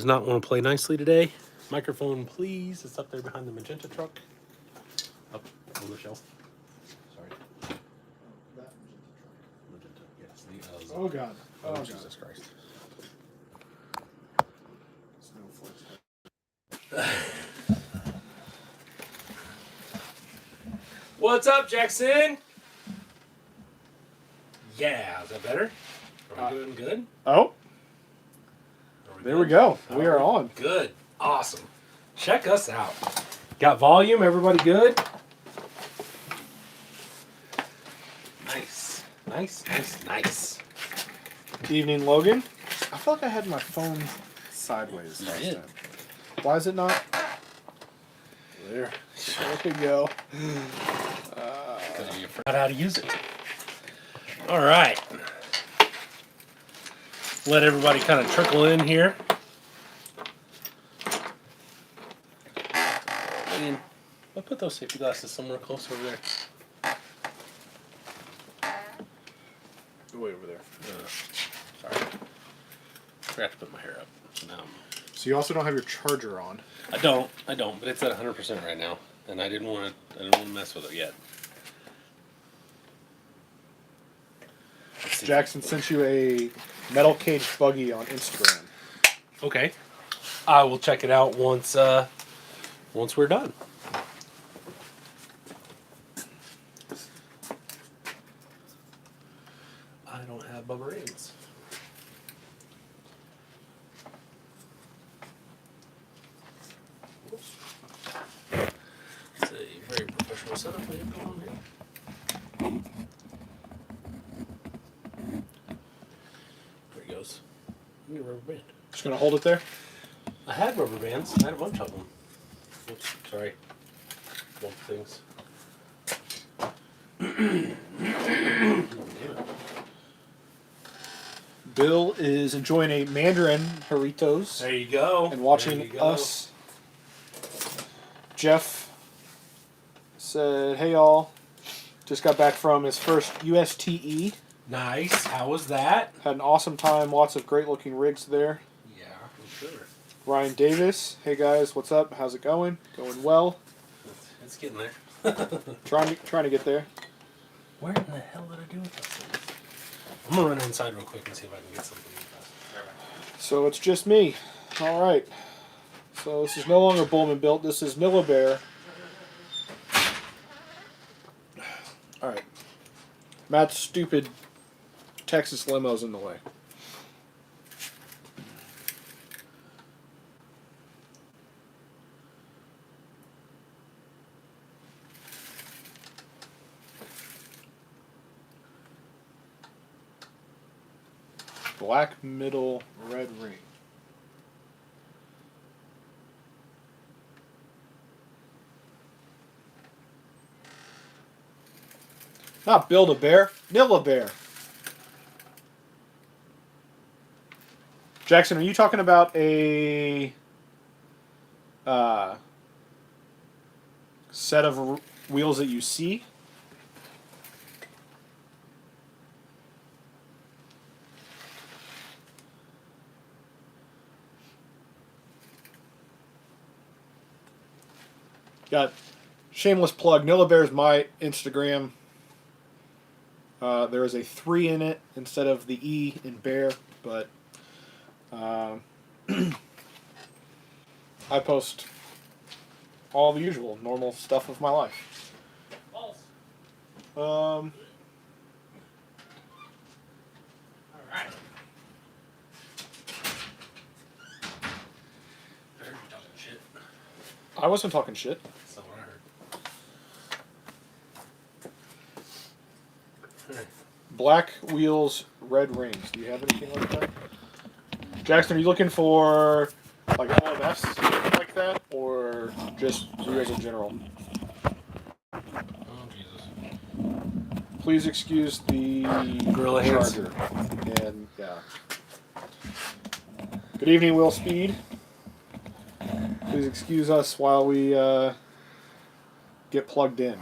does not want to play nicely today. Microphone, please. It's up there behind the magenta truck. Up on the shelf. Sorry. That Magenta, yes. oh God. Oh, God. Jesus Christ. What's up, Jackson? Yeah, is that better? Are we doing good? Oh, there we go. We are on. Good. Awesome. Check us out. Got volume? Everybody good? Nice. Nice, nice, nice. Evening, Logan. I felt like I had my phone sideways last time. Why is it not? There. There we go. Because you forgot how to use it. All right. Let everybody kind of trickle in here. I mean, I'll put those safety glasses somewhere close over there. Way over there. Sorry. Forgot to put my hair up. So you also don't have your charger on. I don't, but it's at 100% right now, and I didn't want to mess with it yet. Jackson sent you a metal cage buggy on Instagram. Okay. I will check it out once we're done. I don't have Bubba Rains. Oops. It's a very professional setup I have going on here. There he goes. Give me a rubber band. Just gonna hold it there. I had rubber bands. I had a bunch of them. Oops, sorry. Bump things. Bill is enjoying a Mandarin Jarritos There you go. and watching us. Jeff said, "Hey y'all, just got back from his first USTE. Nice. How was that? Had an awesome time. Lots of great looking rigs there." Yeah, I'm sure. Ryan Davis, "Hey guys, what's up? How's it going? Going well. It's getting there. Trying to get there." Where in the hell did I do with those things? I'm gonna run inside real quick and see if I can get something. So it's just me. All right. So this is no longer Bullman Built. This is Nilla Bear. All right. Matt's stupid Texas limo's in the way. Black middle, red ring. Not Build-A-Bear, Nilla-Bear. Jackson, are you talking about a set of wheels that you see? Got shameless plug. Nilla Bear is my Instagram. There is a 3 in it instead of the E in bear, but I post all the usual normal stuff of my life. False. All right. I heard you talking shit. I wasn't talking shit. That's not what I heard. Black wheels, red rings. Do you have anything like that? Jackson, are you looking for like LMS like that, or just wheels in general? Oh, Jesus. Please excuse the Gorilla hands. charger. And yeah. Good evening, Will Speed. Please excuse us while we get plugged in.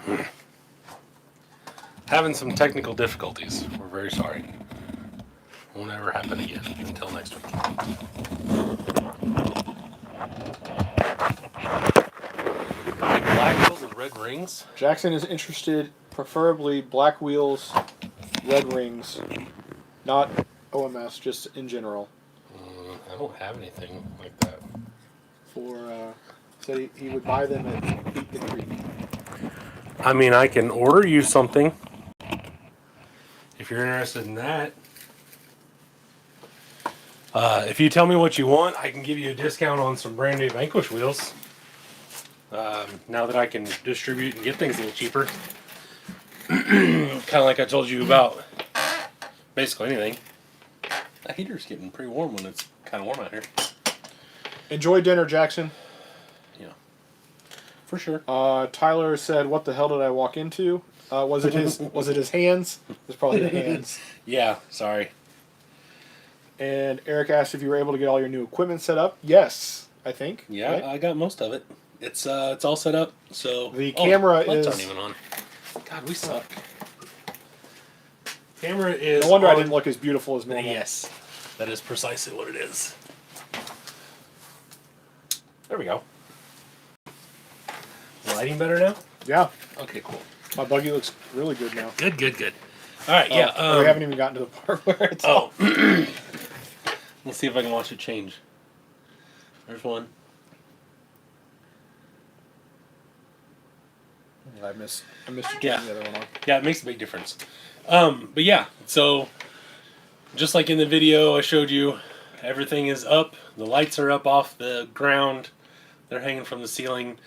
Having some technical difficulties. We're very sorry. Won't ever happen again until next week. rings. Jackson is interested, preferably black wheels, red rings, not OMS, just in general. I don't have anything like that. Said he would buy them at Beat the Creek. I mean, I can order you something if you're interested in that. If you tell me what you want, I can give you a discount on some brand new Vanquish wheels. Now that I can distribute and get things a little cheaper. Kind of like I told you about basically anything. That heater's getting pretty warm when it's kind of warm out here. Enjoy dinner, Jackson. Yeah, for sure. Tyler said, "What the hell did I walk into? Was it his hands? It was probably the hands." Yeah, sorry. And Eric asked if you were able to get all your new equipment set up. Yes, I think. Yeah, right? I got most of it. It's all set up. So the camera lights is aren't even on. God, we suck. Camera is. No wonder I on. didn't look as beautiful as normal. Yes, that is precisely what it is. There we go. Lighting better now? Yeah, Okay, cool. my buggy looks really good now. Good. All right, yeah. We haven't even gotten to the part where it's. Oh. Let's see if I can watch it change. There's one. I missed you turning Yeah. the other one on. Yeah, it makes a big difference. But yeah, so just like in the video I showed you, everything is up. The lights are up off the ground. They're hanging from the ceiling.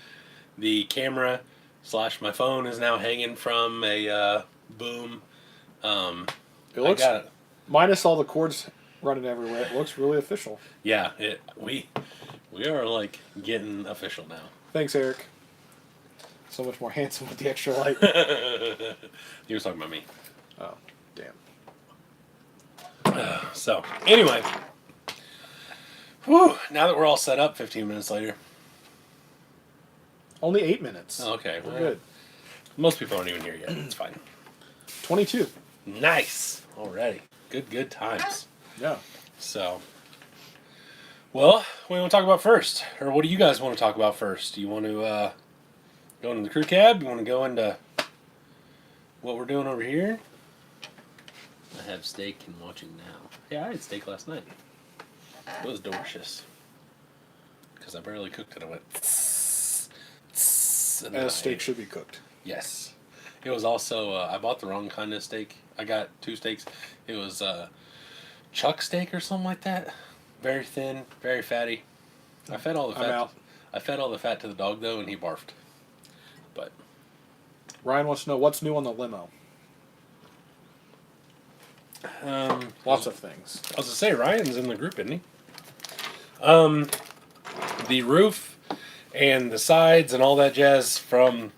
The camera / my phone is now hanging from a boom. It looks, I got it. minus all the cords running everywhere, it looks really official. Yeah, we are like getting official now. Thanks, Eric. So much more handsome with the extra light. You were talking about me. Oh, damn. So, anyway. Whew, now that we're all set up 15 minutes later. Only 8 minutes. Oh, okay. We're well, good. Most people aren't even here yet. It's fine. 22. Nice. Already. Good times. Yeah. So, well, what do you want to talk about first? Or what do you guys want to talk about first? Do you want to go into the crew cab? You want to go into what we're doing over here? I have steak and watching now. Yeah, I had steak last night. It was delicious. Because I barely cooked it. I went tss, tss, and then As steak should be cooked. Yes. It was also, I bought the wrong kind of steak. I got 2 steaks. It was chuck steak or something like that. Very thin, very fatty. I fed all the fat. I'm out. I fed all the fat to the dog though, and he barfed. But Ryan wants to know what's new on the limo. Lots of things. I was gonna say Ryan's in the group, isn't he? The roof and the sides and all that jazz from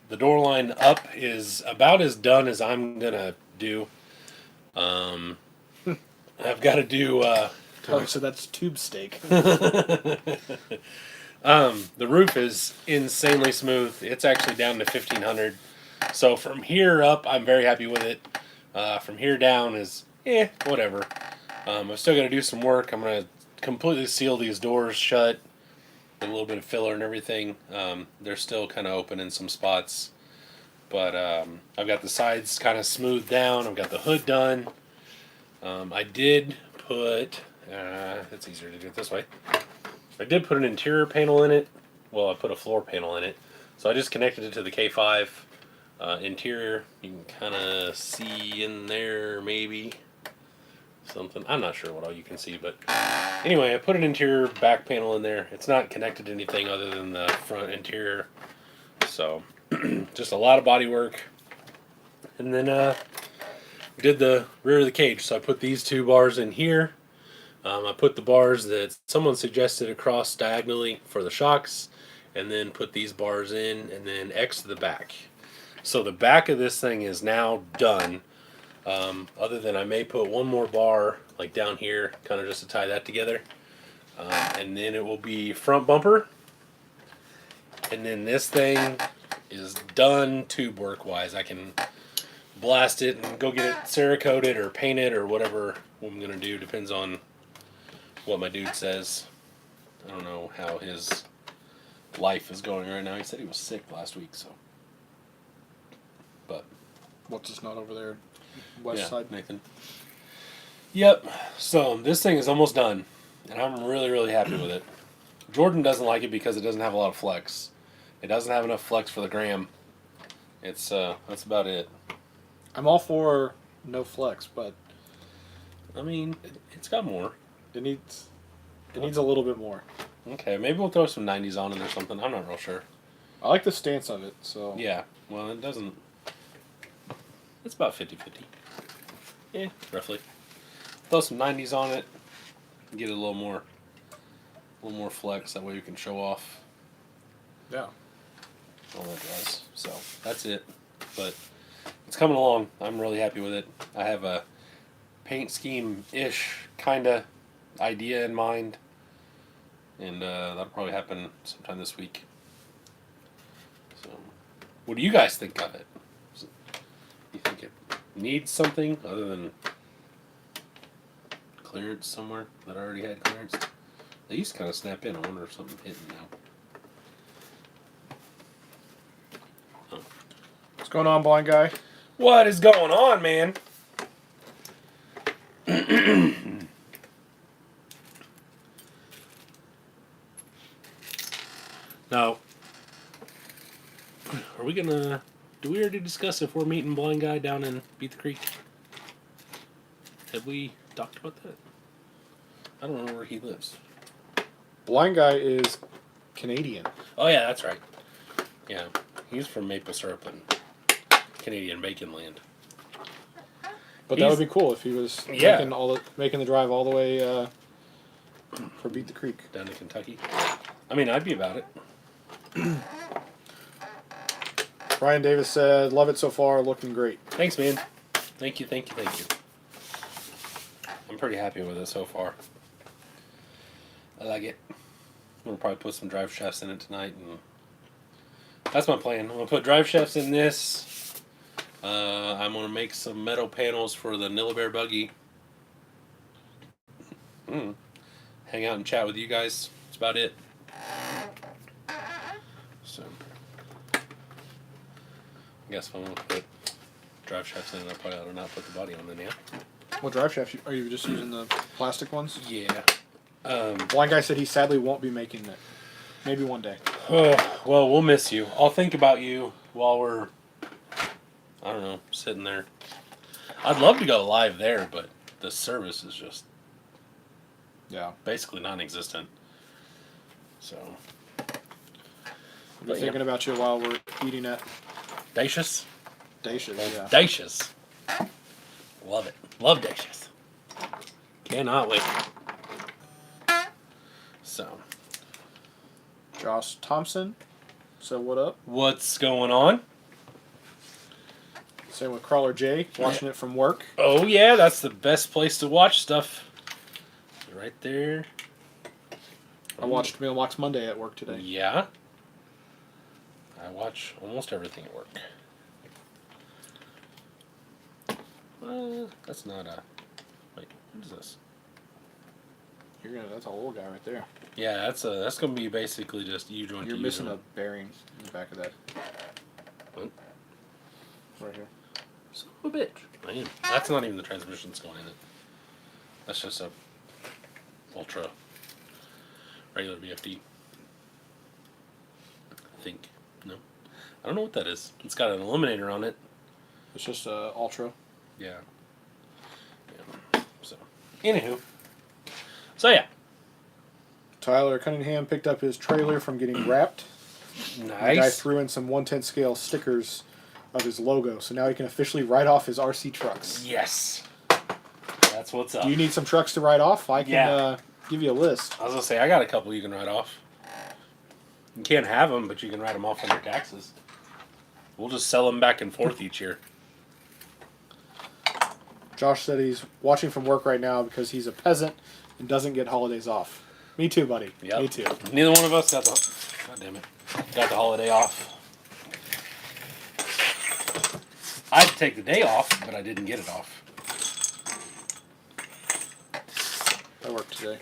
the door line up is about as done as I'm gonna do. I've got to do. So that's tube steak. The roof is insanely smooth. It's actually down to 1500. So from here up, I'm very happy with it. From here down is whatever. I've still got to do some work. I'm gonna completely seal these doors shut. A little bit of filler and everything. They're still kind of open in some spots, but I've got the sides kind of smoothed down. I've got the hood done. I did put. It's easier to do it this way. I did put an interior panel in it. Well, I put a floor panel in it. So I just connected it to the K5 interior. You can kind of see in there maybe something. I'm not sure what all you can see, but anyway, I put an interior back panel in there. It's not connected to anything other than the front interior. So just a lot of body work. And then did the rear of the cage. So I put these 2 bars in here. I put the bars that someone suggested across diagonally for the shocks, and then put these bars in, and then X to the back. So the back of this thing is now done. Other than I may put one more bar like down here, kind of just to tie that together. And then it will be front bumper. And then this thing is done tube work wise. I can blast it and go get it Cerakoted or painted or whatever I'm going to do. Depends on what my dude says. I don't know how his life is going right now. He said he was sick last week, so What's this not over there? West side. Nathan. Yep. So this thing is almost done, and I'm really, really happy with it. Jordan doesn't like it because it doesn't have a lot of flex. It doesn't have enough flex for the gram. It's that's about it. I'm all for no flex, but I mean, it's got more. it needs a little bit more. Okay, maybe we'll throw some 90s on it or something. I'm not real sure. I like the stance of it, so Yeah. Well, it doesn't. It's about 50-50. Yeah, roughly. Throw some 90s on it. Get it a little more flex. That way you can show off yeah. all that does. So that's it. But it's coming along. I'm really happy with it. I have a paint scheme-ish kind of idea in mind. And that'll probably happen sometime this week. So, what do you guys think of it? You think it needs something other than clearance somewhere that already had clearance? They used to kind of snap in. I wonder if something's hitting now. Oh. What's going on, blind guy? What is going on, man? Now, are we gonna? Do we already discuss if we're meeting Blind Guy down in Beat the Creek? Have we talked about that? I don't know where he lives. Blind guy is Canadian. Oh yeah, that's right. Yeah, he's from maple syrup and Canadian bacon land. But that would be cool if he was making the drive all the way for Beat the Creek. Down to Kentucky. I mean, I'd be about it. Ryan Davis said, "Love it so far, looking great." Thanks, man. Thank you. I'm pretty happy with it so far. I like it. I'm gonna probably put some drive shafts in it tonight, and that's my plan. I'm gonna put drive shafts in this. I'm gonna make some metal panels for the Nilla Bear buggy. Hang out and chat with you guys. That's about it. So, I guess if I'm gonna put drive shafts in, I probably ought to not put the body on the nail. What drive shafts? Are you just using the plastic ones? Yeah. Blind guy said he sadly won't be making it. Maybe one day. Oh, well, we'll miss you. I'll think about you while we're, I don't know, sitting there. I'd love to go live there, but the service is just basically non-existent. So. I'll be thinking about you while we're eating at Dacious? Dacious, yeah. Dacious. Love it. Love Dacious. Cannot wait. So. Josh Thompson said, "What up?" What's going on? Same with Crawler J, watching it from work. Oh, yeah, that's the best place to watch stuff. Right there. I watched Mailbox Monday at work today. Yeah. I watch almost everything at work. That's not a... Wait, what is this? That's a little guy right there. Yeah, that's gonna be basically just you joint. You're missing a bearing in the back of that. What? Right here. Son of a bitch. I am. That's not even the transmission that's going in it. That's just a ultra regular BFD. I think. No. I don't know what that is. It's got an eliminator on it. It's just ultra. Yeah. So, anywho. So, yeah. Tyler Cunningham picked up his trailer from getting wrapped. Nice. The guy threw in some 1/10 scale stickers of his logo, so now he can officially write off his RC trucks. Yes. That's what's up. Do you need some trucks to write off? I can give you a list. I was going to say, I got a couple you can write off. You can't have them, but you can write them off on your taxes. We'll just sell them back and forth each year. Josh said he's watching from work right now because he's a peasant and doesn't get holidays off. Me too, buddy. Yep. Me too. Neither one of us got the... God damn it. Got the holiday off. I had to take the day off, but I didn't get it off. I worked today.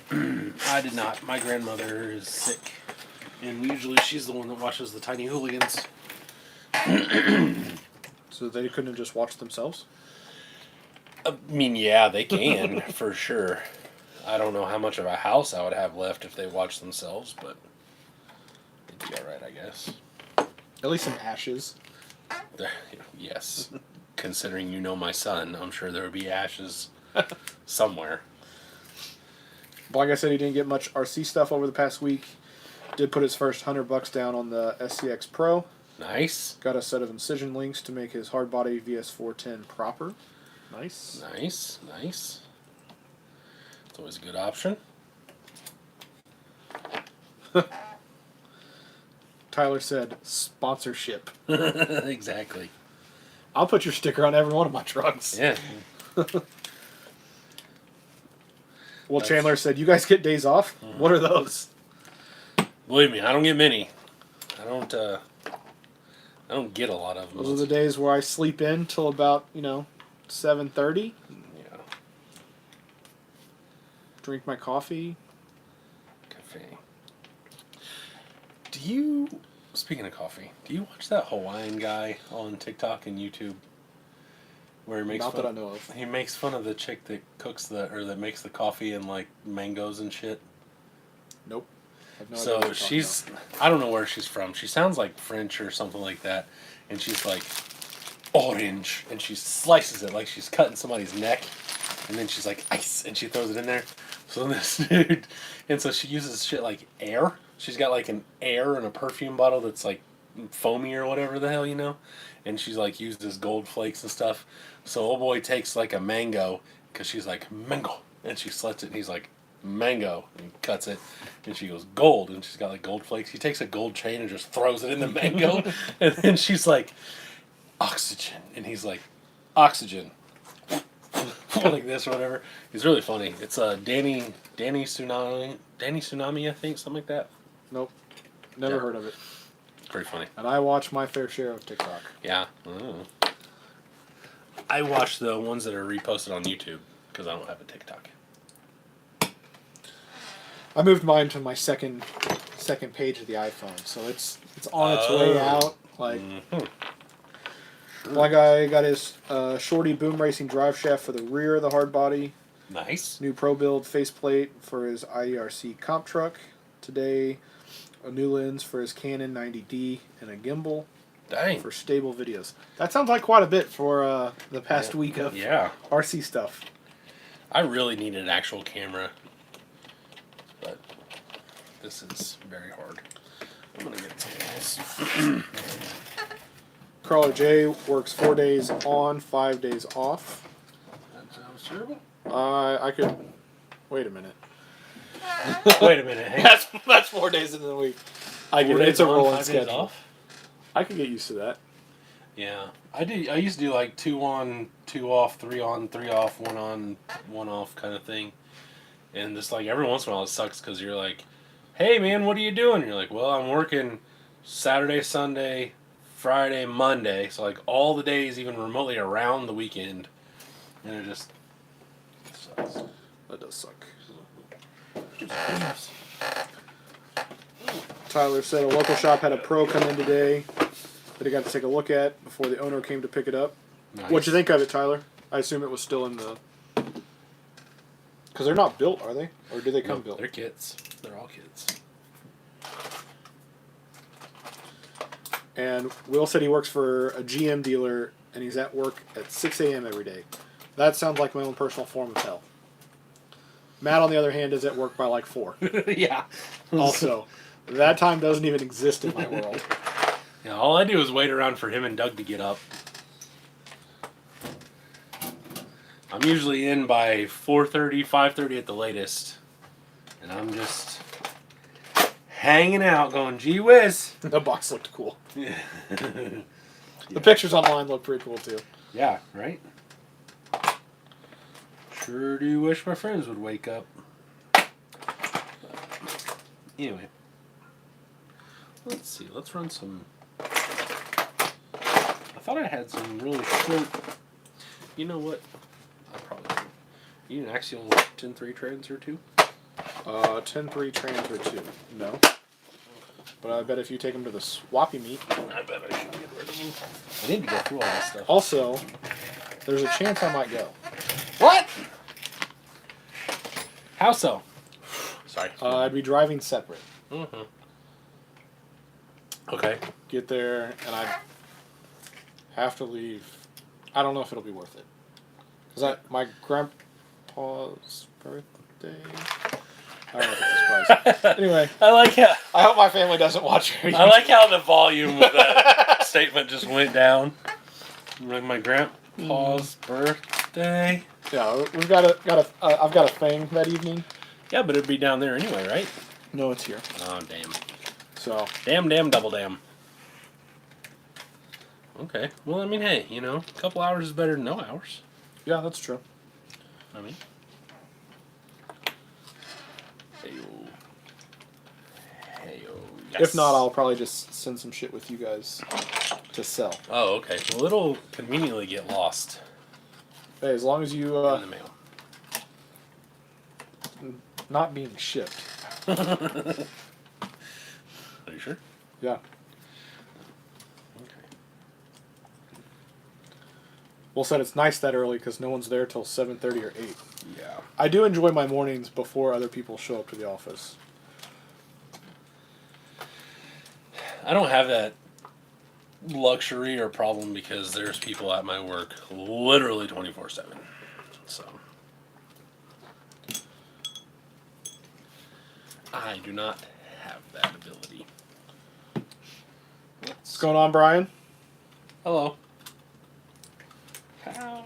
I did not. My grandmother is sick. And usually she's the one that watches the Tiny Hooligans. So they couldn't have just watched themselves? I mean, yeah, they can, for sure. I don't know how much of a house I would have left if they watched themselves, but it'd be alright, I guess. At least some ashes. Yes. Considering you know my son, I'm sure there would be ashes somewhere. But like I said, he didn't get much RC stuff over the past week. Did put his first $100 down on the SCX Pro. Nice. Got a set of incision links to make his hard body VS410 proper. Nice. Nice. Nice. It's always a good option. Tyler said, sponsorship. Exactly. I'll put your sticker on every one of my trucks. Yeah. Well, Chandler said, you guys get days off? Mm-hmm. What are those? Believe me, I don't get many. I don't get a lot of them. Those are the days where I sleep in till about, 7:30. Yeah. Drink my coffee. Cafe. Speaking of coffee, do you watch that Hawaiian guy on TikTok and YouTube? Where he makes that I know of. He makes fun of the chick that that makes the coffee and like mangoes and shit. Nope. So she's, I don't know where she's from. She sounds like French or something like that. And she's like, orange. And she slices it like she's cutting somebody's neck. And then she's like, ice. And she throws it in there. So this dude, and so she uses shit like air. She's got like an air in a perfume bottle that's like foamy or whatever the hell, And she's like uses gold flakes and stuff. So old boy takes like a mango, because she's like, mango. And she slits it and he's like, mango, and he cuts it, and she goes gold, and she's got like gold flakes. He takes a gold chain and just throws it in the mango, and then she's like, oxygen, and he's like, oxygen, like this or whatever. He's really funny. It's Danny Tsunami, I think, something like that. Nope, never heard of it. It's pretty funny. And I watch my fair share of TikTok. Yeah, I watch the ones that are reposted on YouTube because I don't have a TikTok. I moved mine to my second page of the iPhone, so it's on its way out. Like, one guy got his Shorty Boom Racing drive shaft for the rear of the hard body. Nice. New Pro Build faceplate for his IDRC comp truck. Today, a new lens for his Canon 90D and a gimbal. Dang. For stable videos. That sounds like quite a bit for the past week of RC stuff. I really need an actual camera. But this is very hard. I'm going to get something else. Crawler J works 4 days on, 5 days off. That sounds terrible. I could... Wait a minute. Wait a minute. Hey. That's 4 days in the week. I get it. It's a rolling schedule. Off? I could get used to that. Yeah. I used to do like 2 on, 2 off, 3 on, 3 off, 1 on, 1 off kind of thing. And just like every once in a while it sucks because you're like, hey man, what are you doing? And you're like, well, I'm working Saturday, Sunday, Friday, Monday. So like all the days even remotely around the weekend. And it just sucks. That does suck. Tyler said a local shop had a Pro come in today that he got to take a look at before the owner came to pick it up. Nice. What'd you think of it, Tyler? I assume it was still in the... Because they're not built, are they? Or do they come built? They're kits. They're all kits. And Will said he works for a GM dealer, and he's at work at 6 a.m. every day. That sounds like my own personal form of hell. Matt, on the other hand, is at work by like 4. Yeah. Also, that time doesn't even exist in my world. Yeah, all I do is wait around for him and Doug to get up. I'm usually in by 4:30, 5:30 at the latest. And I'm just hanging out going, gee whiz. The box looked cool. Yeah. The pictures online look pretty cool too. Yeah, right? Sure do wish my friends would wake up. Anyway. Let's see. Let's run some... I thought I had some really short... You know what? I probably do. You need an axial 10-3 trans or 2? 10-3 trans or 2. No. But I bet if you take them to the swappy meet... I bet I should get rid of them. I need to go through all this stuff. Also, there's a chance I might go. What? How so? Sorry. I'd be driving separate. Mm-hmm. Okay. Get there, and I'd have to leave. I don't know if it'll be worth it. Because my grandpa's birthday... I don't know if it's a surprise. Anyway. I like how... I hope my family doesn't watch your I like how the volume of that statement just went down. Like my grandpa's birthday. Yeah, we've I've got a thing that evening. Yeah, but it'd be down there anyway, right? No, it's here. Oh, damn. So. Damn, double damn. Okay. Well, I mean, hey, you know, a couple hours is better than no hours. Yeah, that's true. I mean. Hey-o. Hey-o. Yes. If not, I'll probably just send some shit with you guys to sell. Oh, okay. Well, it'll conveniently get lost. Hey, as long as you... in the mail. Not being shipped. Are you sure? Yeah. Okay. Well said, it's nice that early because no one's there till 7:30 or 8. Yeah. I do enjoy my mornings before other people show up to the office. I don't have that luxury or problem because there's people at my work literally 24/7. So I do not have that ability. What's going on, Brian? Hello. How?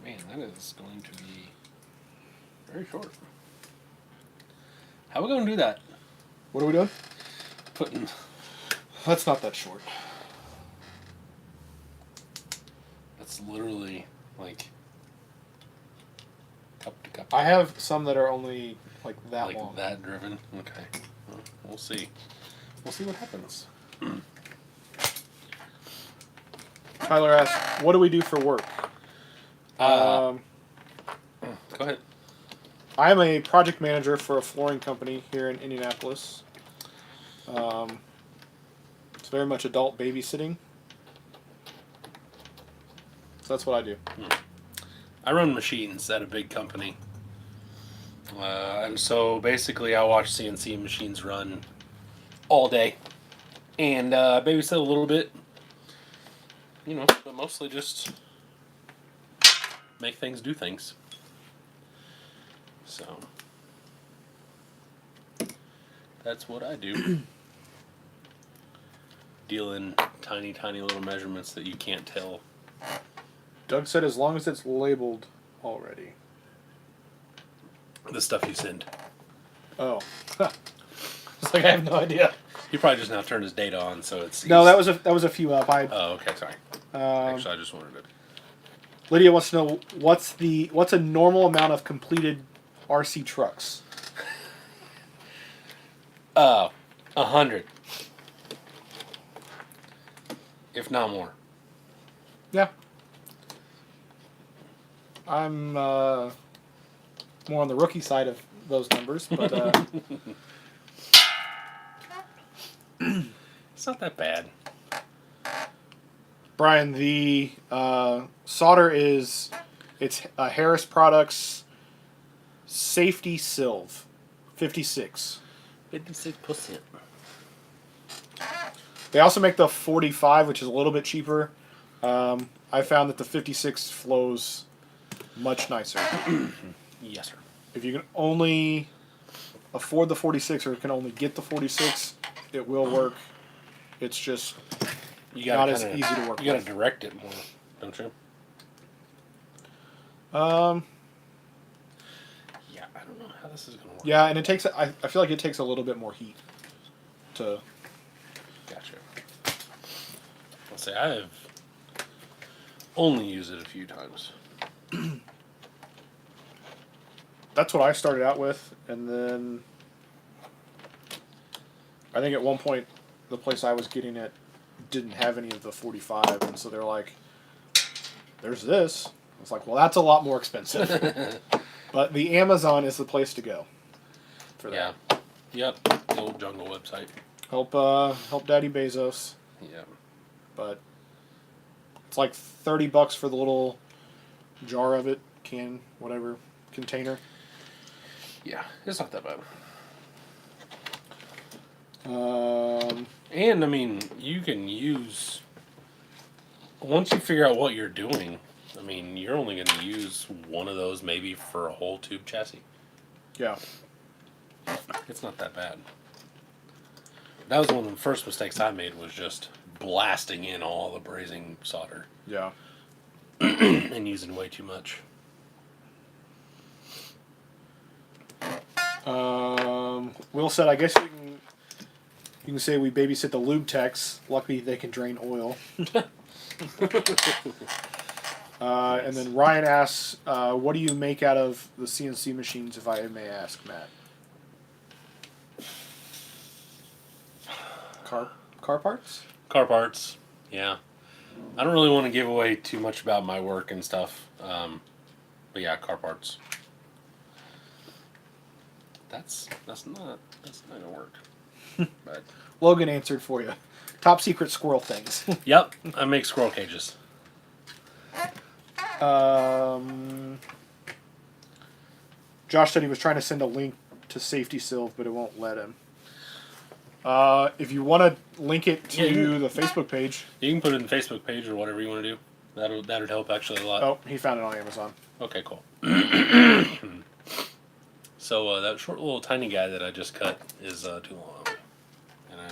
Man, that is going to be very short. How are we going to do that? What are we doing? Putting... That's not that short. That's literally like cup to cup. I have some that are only like that like long. that driven. Okay, well, we'll see. We'll see what happens. Tyler asked, "What do we do for work?" Go ahead. I am a project manager for a flooring company here in Indianapolis. It's very much adult babysitting. So that's what I do. I run machines at a big company. And so basically I watch CNC machines run all day. And babysit a little bit. You know, but mostly just make things do things. So that's what I do. Deal in tiny, tiny little measurements that you can't tell. Doug said as long as it's labeled already. The stuff you send. Oh. It's like I have no idea. He probably just now turned his data on, so it's... No, that was a few up. Oh, okay, sorry. Actually, I just wanted to... Lydia wants to know what's a normal amount of completed RC trucks? 100. If not more. Yeah. I'm more on the rookie side of those numbers, but It's not that bad. Brian, the solder it's Harris Products Safety Silv 56. 56%. They also make the 45, which is a little bit cheaper. I found that the 56 flows much nicer. Yes, sir. If you can only afford the 46 or can only get the 46, it will work. It's just not as easy to work with. You gotta direct it more, don't you? Yeah, I don't know how this is gonna work. Yeah, and it takes. I feel like it takes a little bit more heat to. Gotcha. I'll say I have only used it a few times. That's what I started out with, and then I think at one point the place I was getting it didn't have any of the 45, and so they're like, "There's this." I was like, "Well, that's a lot more expensive." But the Amazon is the place to go for that. Yeah. Yep. The old Jungle website. Help Daddy Bezos. Yeah. But it's like $30 for the little jar of it, can, whatever, container. Yeah, it's not that bad. And I mean, you can use, once you figure out what you're doing, I mean, you're only going to use one of those maybe for a whole tube chassis. Yeah. It's not that bad. That was one of the first mistakes I made, was just blasting in all the brazing solder. Yeah. And using way too much. Will said, I guess you can say we babysit the lube techs. Luckily, they can drain oil. And then Ryan asks, what do you make out of the CNC machines, if I may ask, Matt? Car parts? Car parts, yeah. I don't really want to give away too much about my work and stuff. But yeah, car parts. That's not gonna work. But Logan answered for you. Top secret squirrel things. yep, I make squirrel cages. Josh said he was trying to send a link to Safety Silv, but it won't let him. If you want to link it to the Facebook page. You can put it in the Facebook page or whatever you want to do. That'd help actually a lot. Oh, he found it on Amazon. Okay, cool. So that short little tiny guy that I just cut is too long, and I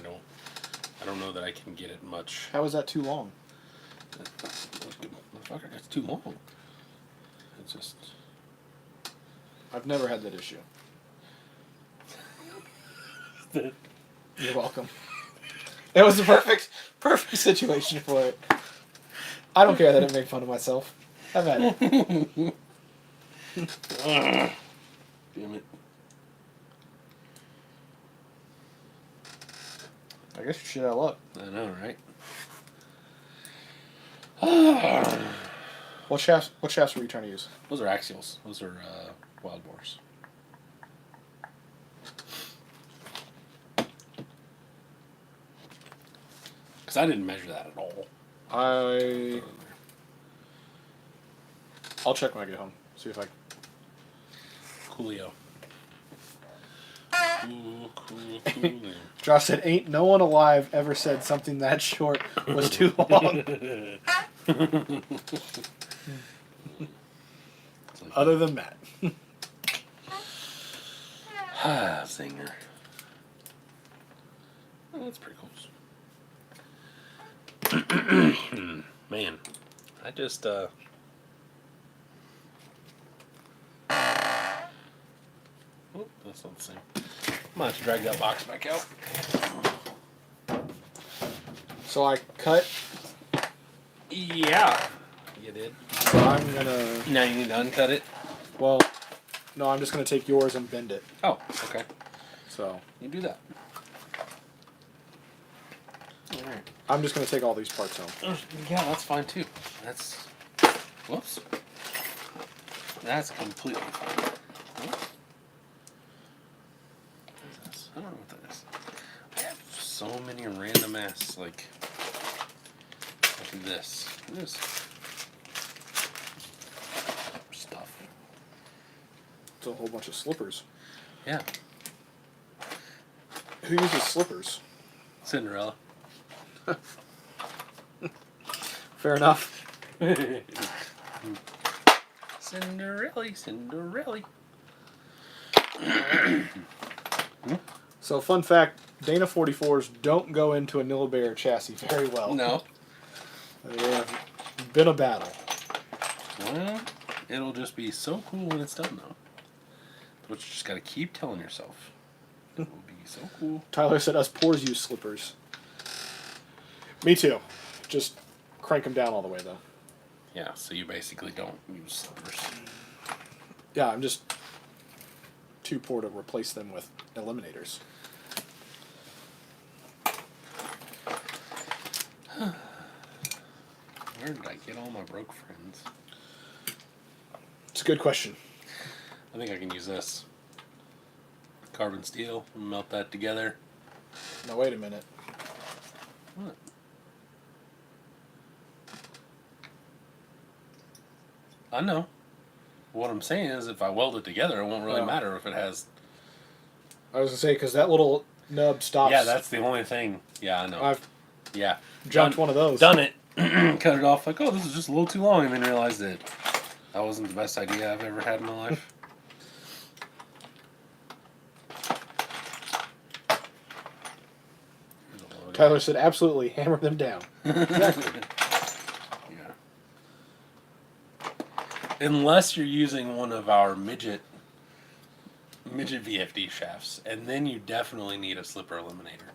don't know that I can get it much. How is that too long? Motherfucker, that's too long. It's just. I've never had that issue. You're welcome. It was the perfect situation for it. I don't care that I make fun of myself. I've had it. Damn it. I guess you're shit out of luck. I know, right? What shafts were you trying to use? Those are axials. Those are wild boars. Because I didn't measure that at all. I'll check when I get home. See if I. Coolio. Cool. Josh said, "Ain't no one alive ever said something that short was too long." Other than that. Singer. Oh, that's pretty cool. Man, I just Oh, that's not the same. I might have to drag that box back out. So I cut. Yeah. You did. So I'm gonna. Now you need to uncut it? Well, no, I'm just gonna take yours and bend it. Oh, okay. So. You do that. Alright. I'm just gonna take all these parts home. Yeah, that's fine too. That's. Whoops. That's completely fine. Whoops. What is this? I don't know what that is. I have so many random ass, like this. This stuff. It's a whole bunch of slippers. Yeah. Who uses slippers? Cinderella. Fair enough. Cinderella. So, fun fact, Dana 44s don't go into a Nilla Bear chassis very well. No. They have been a battle. Well, it'll just be so cool when it's done, though. But you just gotta keep telling yourself. It will be so cool. Tyler said us poors use slippers. Me too. Just crank them down all the way, though. Yeah, so you basically don't use slippers. Yeah, I'm just too poor to replace them with eliminators. Where did I get all my broke friends? It's a good question. I think I can use this. Carbon steel, melt that together. Now wait a minute. What? I know. What I'm saying is, if I weld it together, it won't really matter if it has. I was gonna say because that little nub stops. Yeah, that's the only thing. Yeah, I know. I've yeah jumped one of those. Done it. Cut it off. Like, oh, this is just a little too long, and then realized that wasn't the best idea I've ever had in my life. Tyler said, "Absolutely, hammer them down." Exactly. Yeah. Unless you're using one of our midget VFD shafts, and then you definitely need a slipper eliminator.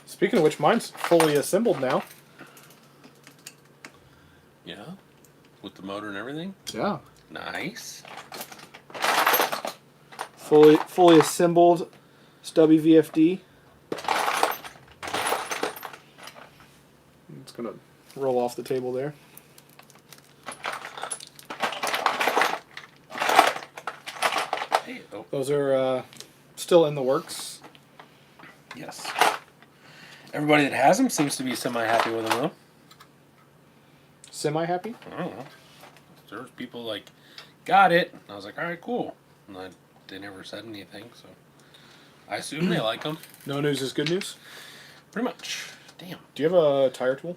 Speaking of which, mine's fully assembled now. Yeah, with the motor and everything. Yeah. Nice. Fully assembled, stubby VFD. It's gonna roll off the table there. Hey, oh. Those are still in the works. Yes. Everybody that has them seems to be semi-happy with them, though. Semi-happy? I don't know. There's people like, got it. And I was like, all right, cool. And they never said anything, so I assume they like them. No news is good news? Pretty much. Damn. Do you have a tire tool?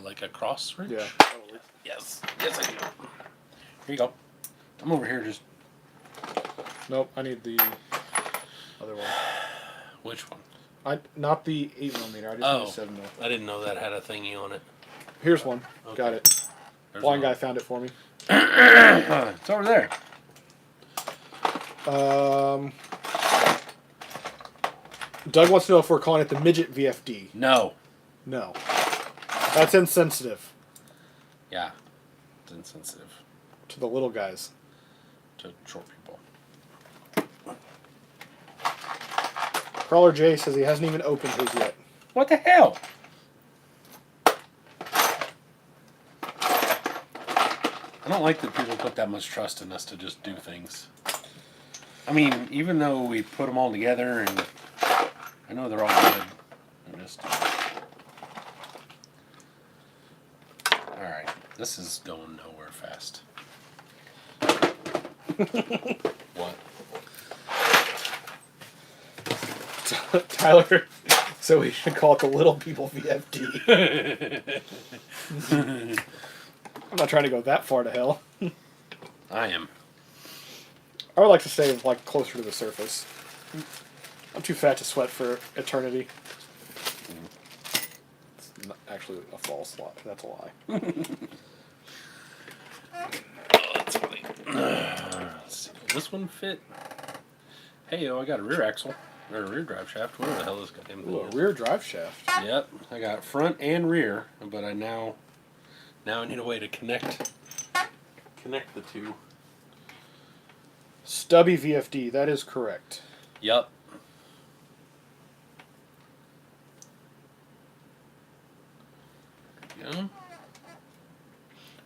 Like a cross wrench? Yeah. Yes. Yes, I do. Here you go. I'm over here just... Nope, I need the other one. Which one? Not the 8mm, I just need 7mm. I didn't know that had a thingy on it. Here's one. Okay. Got it. There's Blind one. guy found it for me. It's over there. Doug wants to know if we're calling it the midget VFD. No. No. That's insensitive. Yeah. It's insensitive. To the little guys. To short people. Crawler J says he hasn't even opened his yet. What the hell? I don't like that people put that much trust in us to just do things. I mean, even though we put them all together and I know they're all good, I'm just... Alright, this is going nowhere fast. What? Tyler, so we should call it the Little People VFD. I'm not trying to go that far to hell. I am. I would like to stay like closer to the surface. I'm too fat to sweat for eternity. It's not actually a false lie. That's a lie. Oh, that's funny. Let's see. Will this one fit? Hey, I got a rear axle. Or a rear drive shaft. Whatever the hell this goddamn thing is. A rear drive shaft. Yep. I got front and rear, but I now I need a way to connect the two. Stubby VFD, that is correct. Yep. Yeah.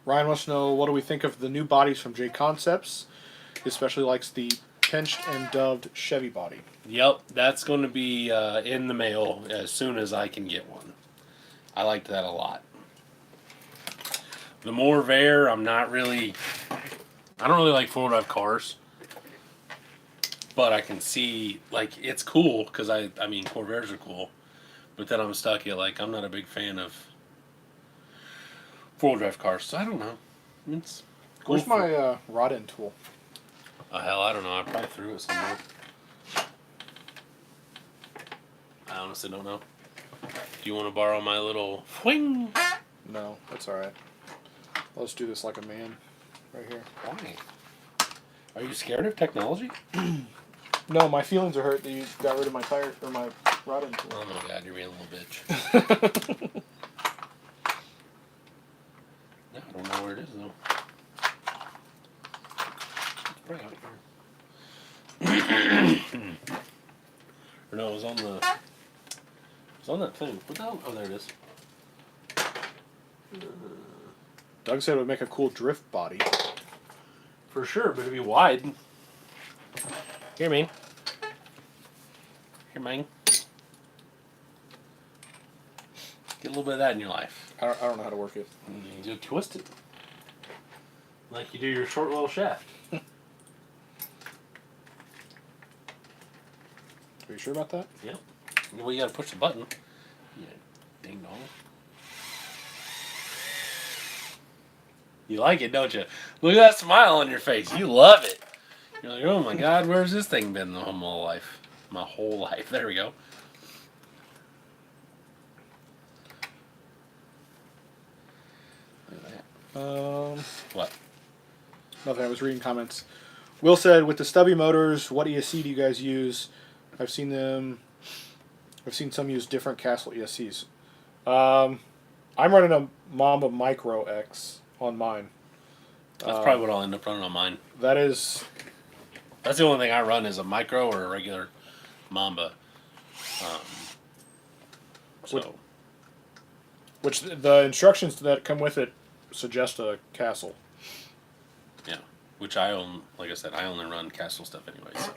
Ryan wants to know, what do we think of the new bodies from J Concepts? He especially likes the pinched and dubbed Chevy body. Yep, that's going to be in the mail as soon as I can get one. I liked that a lot. The more Vare, I don't really like four-wheel drive cars. But I can see, like, it's cool, because I mean, Corvairs are cool. But then I'm stuck at, like, I'm not a big fan of four-wheel drive cars, so I don't know. It's cool. Where's my rod end tool? Oh, hell, I don't know. I probably threw it somewhere. I honestly don't know. Do you want to borrow my little fwing? No, that's alright. Let's do this like a man. Right here. Why? Are you scared of technology? No, my feelings are hurt that you got rid of my tire or my rod end tool. Oh my god, you're being a little bitch. Yeah, I don't know where it is though. It's probably out here. Or no, it was on that thing. What the hell? Oh, there it is. Doug said it would make a cool drift body. For sure, but it'd be wide. Here, man. Here, man. Get a little bit of that in your life. I don't know how to work it. You just twist it. Like you do your short little shaft. Are you sure about that? Yep. Well, you gotta push the button. Yeah. Ding dong. You like it, don't you? Look at that smile on your face. You love it. You're like, oh my God, where's this thing been the whole life? My whole life. There we go. Look at that. What? Nothing. I was reading comments. Will said, with the stubby motors, what ESC do you guys use? I've seen some use different Castle ESCs. I'm running a Mamba Micro X on mine. That's probably what I'll end up running on mine. That's the only thing I run is a micro or a regular Mamba. Which the instructions that come with it suggest a Castle. Yeah, which I own. Like I said, I only run Castle stuff anyway, so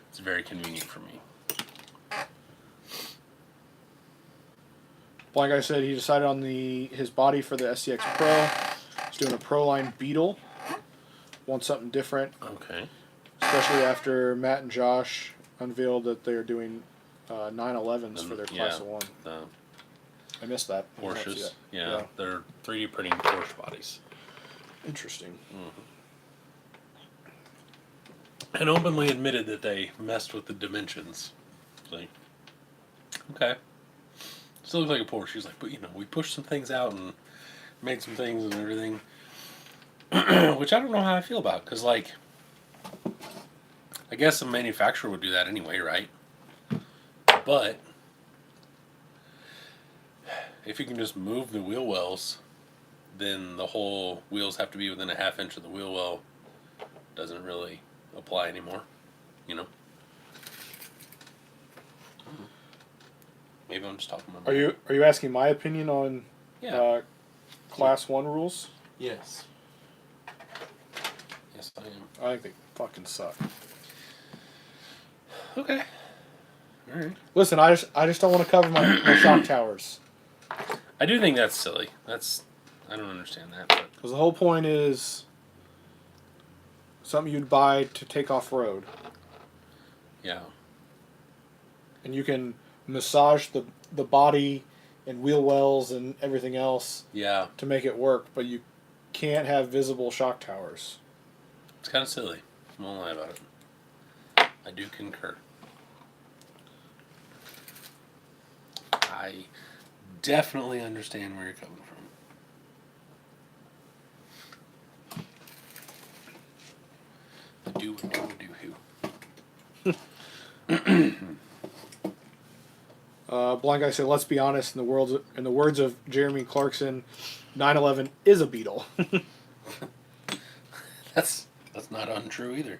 it's very convenient for me. Blind Guy said he decided on his body for the SCX Pro. He's doing a Pro Line Beetle. Wants something different. Okay. Especially after Matt and Josh unveiled that they're doing 911s for their Class of 1. I missed that. Porsches. Yeah, they're 3D printing Porsche bodies. Interesting. Mm-hmm. And openly admitted that they messed with the dimensions. Like, okay. Still looks like a Porsche. He's like, but we pushed some things out and made some things and everything. Which I don't know how I feel about. Because, like, I guess a manufacturer would do that anyway, right? But if you can just move the wheel wells, then the whole wheels have to be within a half inch of the wheel well. Doesn't really apply anymore, Maybe I'm just talking about. Are you asking my opinion on Class 1 rules? Yes. Yes, I am. I think they fucking suck. Okay. All right. Listen, I just don't want to cover my shock towers. I do think that's silly. I don't understand that. Because the whole point is something you'd buy to take off road. Yeah. And you can massage the body and wheel wells and everything else to make it work, but you can't have visible shock towers. It's kind of silly. I won't lie about it. I do concur. I definitely understand where you're coming from. I do who. Blind Guy said, let's be honest, in the words of Jeremy Clarkson, 911 is a Beetle. That's not untrue either.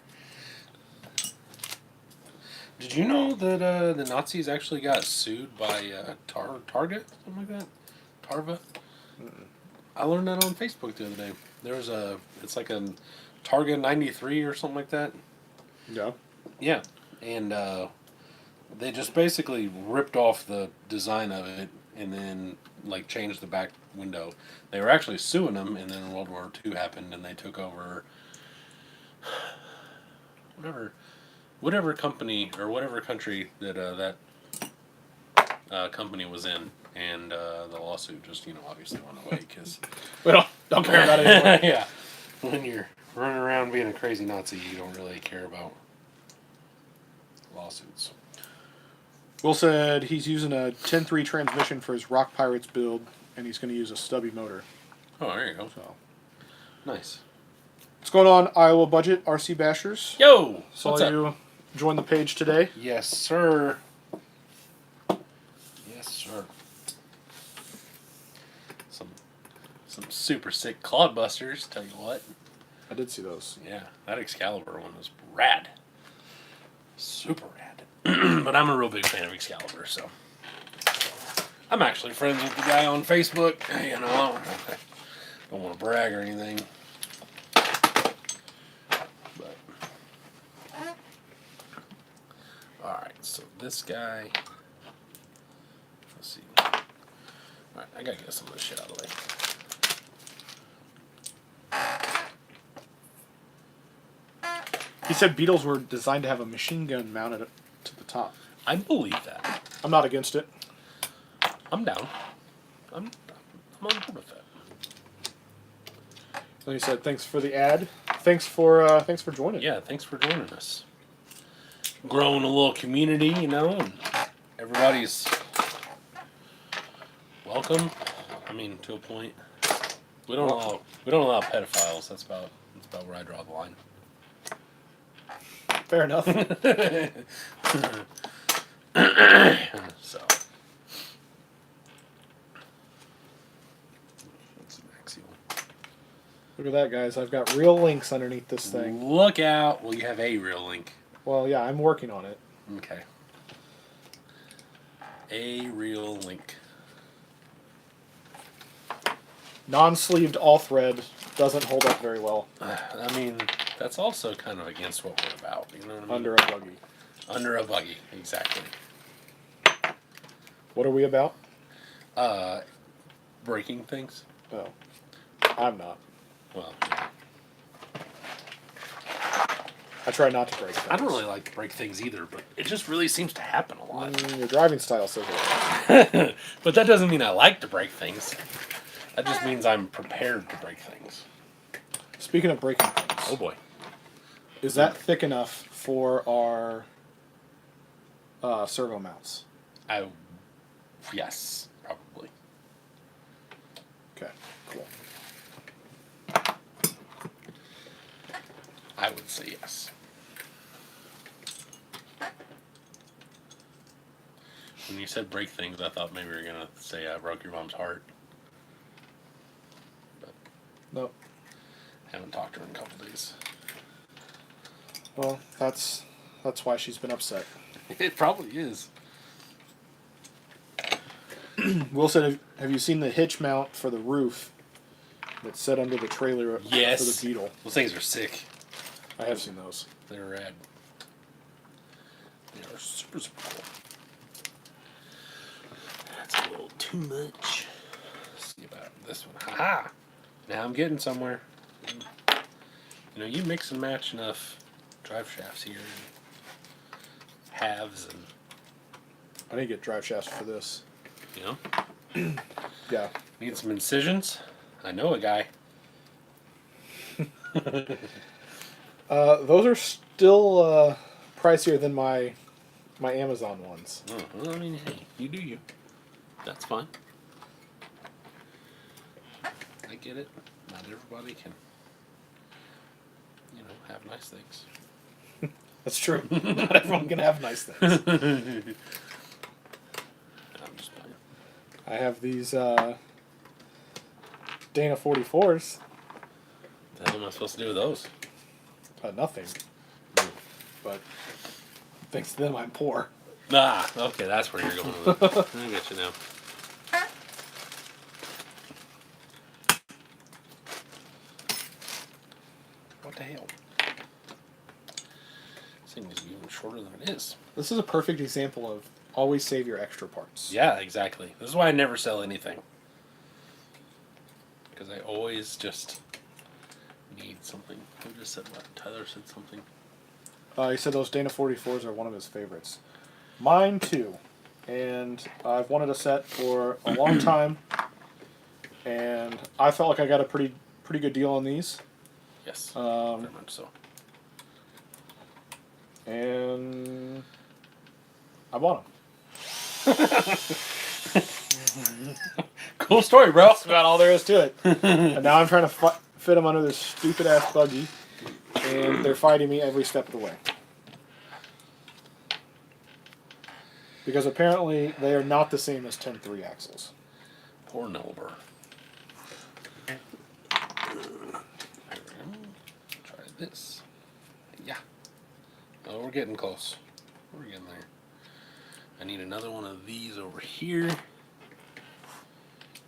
Did you know that the Nazis actually got sued by Targa? Something like that? Tarva? Mm-mm. I learned that on Facebook the other day. It's like a Targa 93 or something like that. Yeah. Yeah. And they just basically ripped off the design of it and then changed the back window. They were actually suing them, and then World War II happened and they took over whatever company or whatever country that company was in, and the lawsuit just obviously went away because we don't care about it anymore. Yeah, when you're running around being a crazy Nazi, you don't really care about lawsuits. Will said he's using a 10.3 transmission for his Rock Pirates build, and he's going to use a stubby motor. Oh, there you go. So nice. What's going on, Iowa Budget RC Bashers? Yo! Saw you join the page today. Yes, sir. Yes, sir. Some super sick clodbusters, tell you what. I did see those. Yeah, that Excalibur one was rad. Super rad. But I'm a real big fan of Excalibur, so. I'm actually friends with the guy on Facebook. I don't want to brag or anything. But Alright, so this guy. Let's see. Alright, I gotta get some of this shit out of the way. He said Beetles were designed to have a machine gun mounted to the top. I believe that. I'm not against it. I'm down. I'm on board with that. And he said, "Thanks for the ad. Thanks for joining." Yeah, thanks for joining us. Growing a little community, you know, and everybody's welcome. I mean, to a point. We don't allow pedophiles. That's about where I draw the line. Fair enough. So. That's an axial. Look at that, guys. I've got real links underneath this thing. Look out. Well, you have a real link. Well, yeah, I'm working on it. Okay. A real link. Non-sleeved all thread doesn't hold up very well. I mean, that's also kind of against what we're about. You know what I mean? Under a buggy. Under a buggy, exactly. What are we about? Breaking things. Oh. I'm not. Well, I try not to break things. I don't really like to break things either, but it just really seems to happen a lot. Your driving style says it. But that doesn't mean I like to break things. That just means I'm prepared to break things. Speaking of breaking things. Oh boy. Is that thick enough for our servo mounts? Yes, probably. Okay, cool. I would say yes. When you said break things, I thought maybe you were going to say I broke your mom's heart. But Nope. haven't talked to her in a couple days. Well, that's why she's been upset. It probably is. Will said, have you seen the hitch mount for the roof that's set under the trailer Yes. for the Beetle? Those things are sick. I have seen those. They're rad. They are super, super cool. That's a little too much. Let's see about this one. Haha! Now I'm getting somewhere. You know, you mix and match enough drive shafts here and halves and, I need to get drive shafts for this. you know, Yeah. need some incisions. I know a guy. Those are still pricier than my Amazon ones. Oh, well, I mean, hey, you do you. That's fine. I get it. Not everybody can, you know, have nice things. That's true. Not everyone can have nice things. I'm just playing. I have these Dana 44s. What the hell am I supposed to do with those? Nothing. But thanks to them, I'm poor. Ah, okay, that's where you're going with it. I get you now. What the hell? This thing is even shorter than it is. This is a perfect example of always save your extra parts. Yeah, exactly. This is why I never sell anything. Because I always just need something. Who just said what? Tyler said something. He said those Dana 44s are one of his favorites. Mine too. And I've wanted a set for a long time. And I felt like I got a pretty good deal on these. Yes, very much so. And I bought them. Cool story, bro. That's about all there is to it. And now I'm trying to fit them under this stupid ass buggy. And they're fighting me every step of the way. Because apparently they are not the same as 10.3 axles. Poor Nelber. Try this. Yeah. Oh, we're getting close. We're getting there. I need another one of these over here.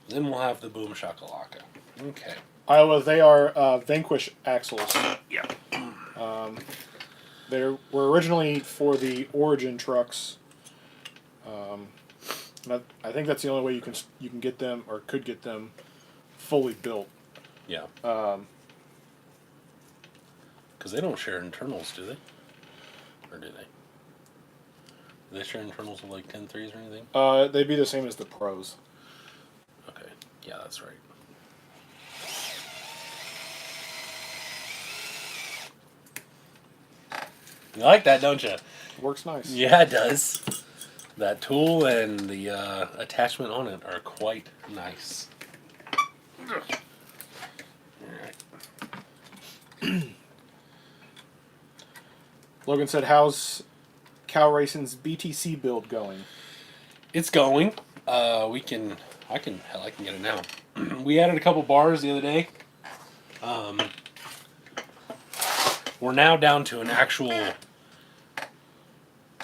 Then we'll have the Boom Shakalaka. Okay. Iowa, they are Vanquish axles. Yeah. They were originally for the Origin trucks. I think that's the only way you can get them or could get them fully built. Yeah. Because they don't share internals, do they? Or do they? Do they share internals with like 10.3s or anything? They'd be the same as the Pros. Okay. Yeah, that's right. You like that, don't you? Works nice. Yeah, it does. That tool and the attachment on it are quite nice. Alright. Logan said, "How's Cow Racing's BTC build going?" It's going. I can get it now. We added a couple bars the other day. We're now down to an actual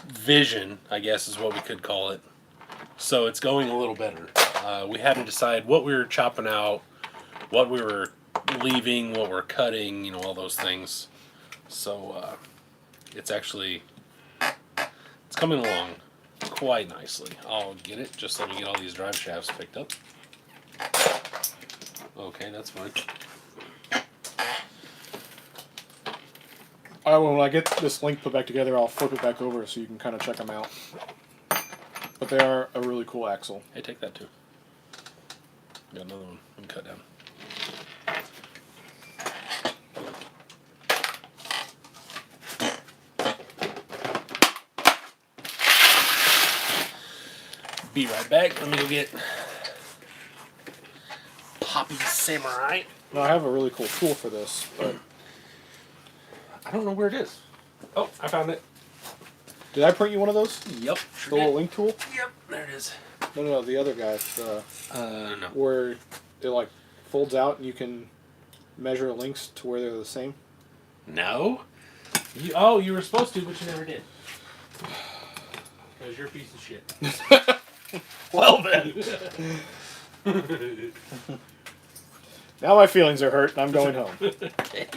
vision, I guess is what we could call it. So it's going a little better. We had to decide what we were chopping out, what we were leaving, what we're cutting, all those things. So it's coming along quite nicely. I'll get it, just let me get all these drive shafts picked up. Okay, that's fine. When I get this link put back together, I'll flip it back over so you can kind of check them out. But they are a really cool axle. Hey, take that too. Got another one. Let me cut down. Be right back. Let me go get Poppy Samurai. Now, I have a really cool tool for this, but I don't know where it is. Oh, I found it. did I print you one of those? Yep. The little link tool? Yep, there it is. No, the other guy. No. Where it like folds out and you can measure links to where they're the same. No? You were supposed to, but you never did. Because you're a piece of shit. Well then. Now my feelings are hurt and I'm going home. Okay.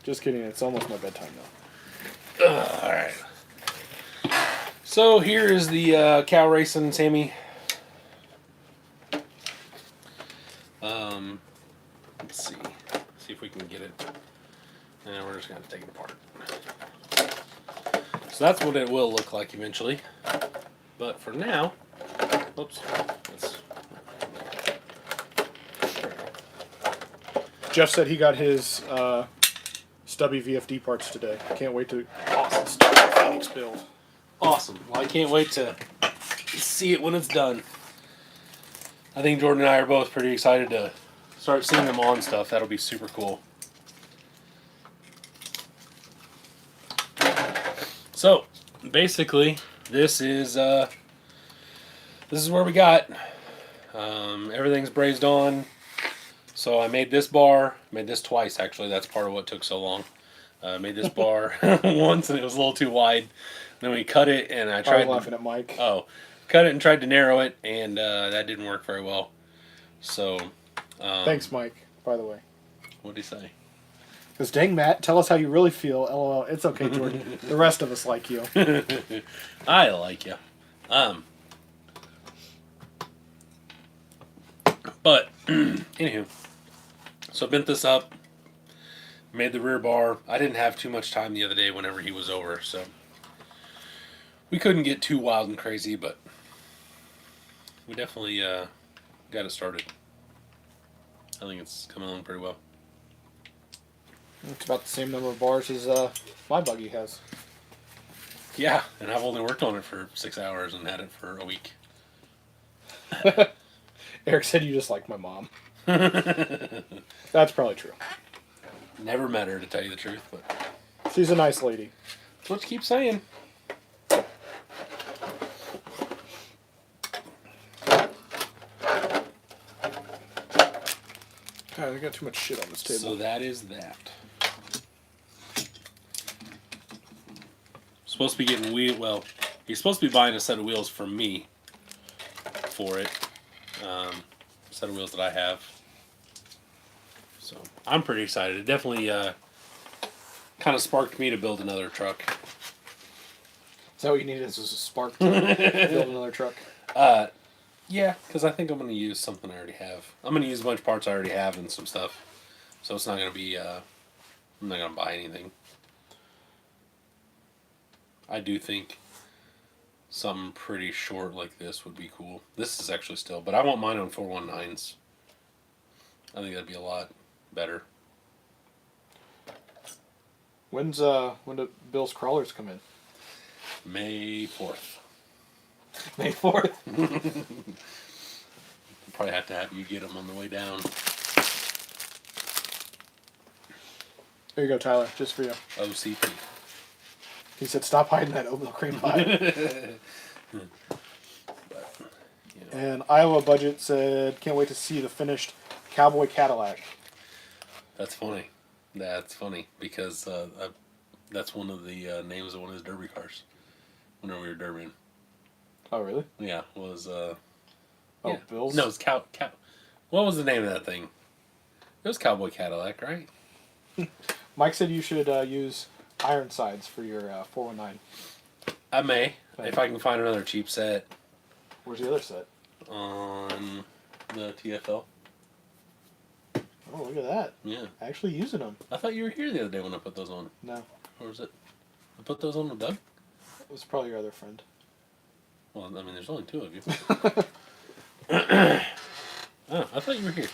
Just kidding, it's almost my bedtime now. Alright. So here is the Cow Racing Sammy. Let's see. See if we can get it. And we're just going to take it apart. So that's what it will look like eventually. But for now, oops. Jeff said he got his stubby VFD parts today. Can't wait to start the Phoenix build. Awesome. Well, I can't wait to see it when it's done. I think Jordan and I are both pretty excited to start seeing them on stuff. That'll be super cool. So, basically, this is where we got. Everything's brazed on. So I made this bar. Made this twice, actually. That's part of what took so long. Made this bar once, and it was a little too wide. Then we cut it, and I tried. I'm laughing at Mike. Cut it and tried to narrow it, and that didn't work very well. So. Thanks, Mike, by the way. What'd he say? Because dang, Matt, tell us how you really feel. LOL. It's okay, Jordan. The rest of us like you. I like you. But, anywho. So I bent this up. Made the rear bar. I didn't have too much time the other day whenever he was over, so. We couldn't get too wild and crazy, but. We definitely got it started. I think it's coming along pretty well. It's about the same number of bars as my buggy has. Yeah, and I've only worked on it for 6 hours and had it for a week. Eric said you just like my mom. That's probably true. Never met her, to tell you the truth, but she's a nice lady. That's what you keep saying. God, I got too much shit on this table. So that is that. Supposed to be getting he's supposed to be buying a set of wheels from me for it. Set of wheels that I have. So I'm pretty excited. It definitely kind kind of sparked me to build another truck. Is that what you needed? Is a spark to build another truck? Yeah, because I think I'm going to use something I already have. I'm going to use a bunch of parts I already have and some stuff. So it's not going to be, I'm not going to buy anything. I do think something pretty short like this would be cool. This is actually still, but I want mine on 419s. I think that'd be a lot better. When do Bill's crawlers come in? May 4th. May 4th? Probably have to have you get them on the way down. There you go, Tyler. Just for you. OCP. He said, "Stop hiding that oatmeal cream pie." And Iowa Budget said, "Can't wait to see the finished Cowboy Cadillac." That's funny. That's funny because that's one of the names of one of his derby cars. Whenever we were derbying. Oh, really? Yeah, was yeah. Bill's? No, it's cow. What was the name of that thing? It was Cowboy Cadillac, right? Mike said you should use iron sides for your 419. I may, if I can find another cheap set. Where's the other set? On the TFL. Oh, look at that. Yeah. Actually using them. I thought you were here the other day when I put those on. No. Or was it? I put those on with Doug? It was probably your other friend. Well, I mean, there's only two of you. Oh, I thought you were here.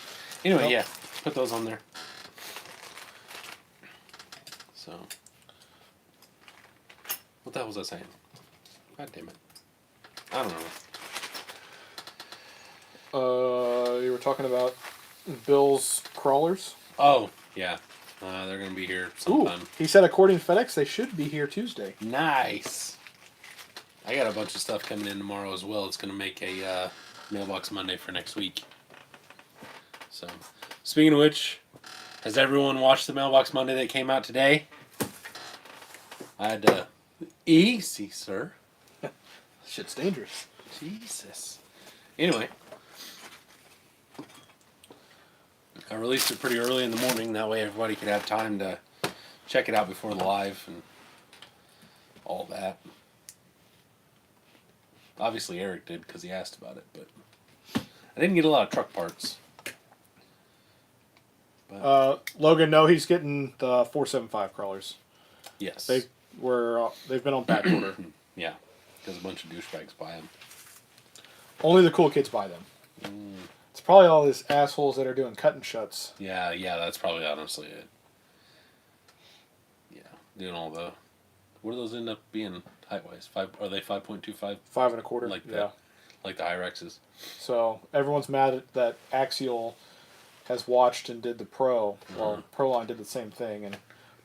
Anyway, yeah. Put those on there. So. What the hell was I saying? God damn it. I don't know. You were talking about Bill's crawlers? Oh, yeah. They're going to be here sometime. Ooh, he said according to FedEx, they should be here Tuesday. Nice. I got a bunch of stuff coming in tomorrow as well. It's going to make a Mailbox Monday for next week. So, speaking of which, has everyone watched the Mailbox Monday that came out today? I had to... Easy, sir. Shit's dangerous. Jesus. Anyway. I released it pretty early in the morning. That way everybody could have time to check it out before the live and all that. Obviously Eric did because he asked about it, but I didn't get a lot of truck parts. But, Logan, no, he's getting the 475 crawlers. yes. They've been on back order. Yeah, because a bunch of douchebags buy them. Only the cool kids buy them. It's probably all these assholes that are doing cut and shuts. Yeah, that's probably honestly it. Yeah, doing all the... What do those end up being height-wise? Are they 5.25? 5 1/4. Like yeah. Like the Hyrexes. So everyone's mad at that Axial has watched and did the Pro. Well, Proline did the same thing, and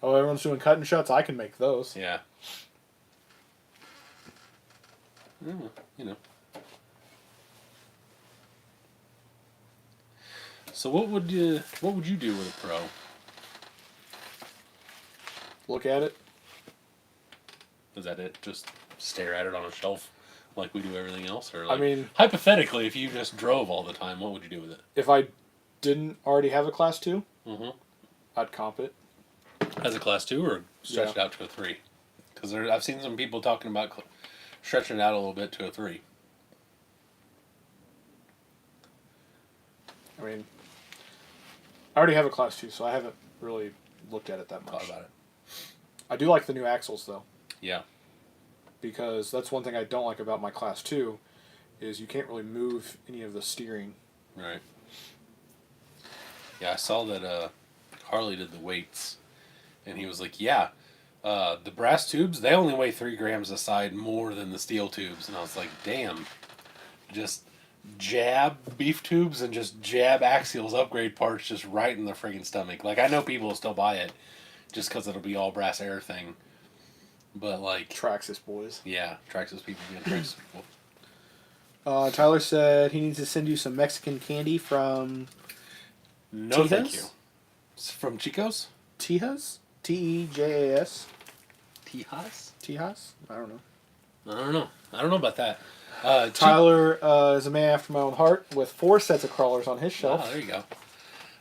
everyone's doing cut and shuts. I can make those. Yeah. You know. So what would you do with a Pro? Look at it. Is that it? Just stare at it on a shelf like we do everything else? Or like, I mean... hypothetically, if you just drove all the time, what would you do with it? If I didn't already have a Class 2, I'd comp it. As a Class 2 or stretch it out to a 3? Because I've seen some people talking about stretching it out a little bit to a 3. I mean, I already have a Class 2, so I haven't really looked at it that much. Thought about it. I do like the new axles, though. Yeah. Because that's one thing I don't like about my Class 2, is you can't really move any of the steering. Right. Yeah, I saw that Harley did the weights, and he was like, yeah, the brass tubes, they only weigh 3 grams a side more than the steel tubes. And I was like, damn, just jab beef tubes and just jab axials upgrade parts just right in the friggin' stomach. Like, I know people will still buy it just because it'll be all brass air thing. But, like... Traxxas boys. Yeah, Traxxas people being Traxxas people. Tyler said he needs to send you some Mexican candy from... No, Tijas? thank you. From Chico's? Tijas? Tejas? Tijas? Tijas? I don't know. I don't know about that. Tyler is a man after my own heart with 4 sets of crawlers on his shelf. Oh, there you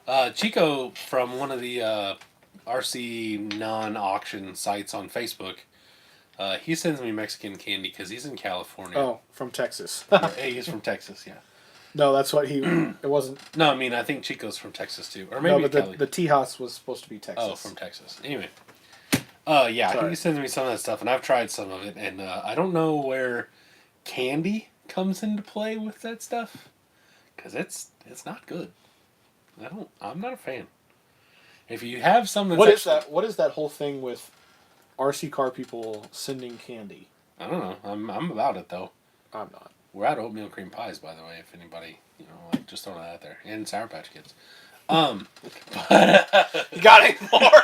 go. Chico from one of the RC non-auction sites on Facebook. He sends me Mexican candy because he's in California. Oh, from Texas. Yeah, he's from Texas, yeah. No, that's what he. It wasn't. No, I mean, I think Chico's from Texas too. Or No, maybe but the Tejas was supposed to be Texas. Oh, from Texas. Anyway. Yeah, Sorry. he sends me some of that stuff, and I've tried some of it, and I don't know where candy comes into play with that stuff, because it's not good. I'm not a fan. If you have something What is that? What is that whole thing with RC car people sending candy? I don't know. I'm about it, though. I'm not. We're out of oatmeal cream pies, by the way, if anybody, like, just throwing that out there. And Sour Patch Kids. But, You got any more?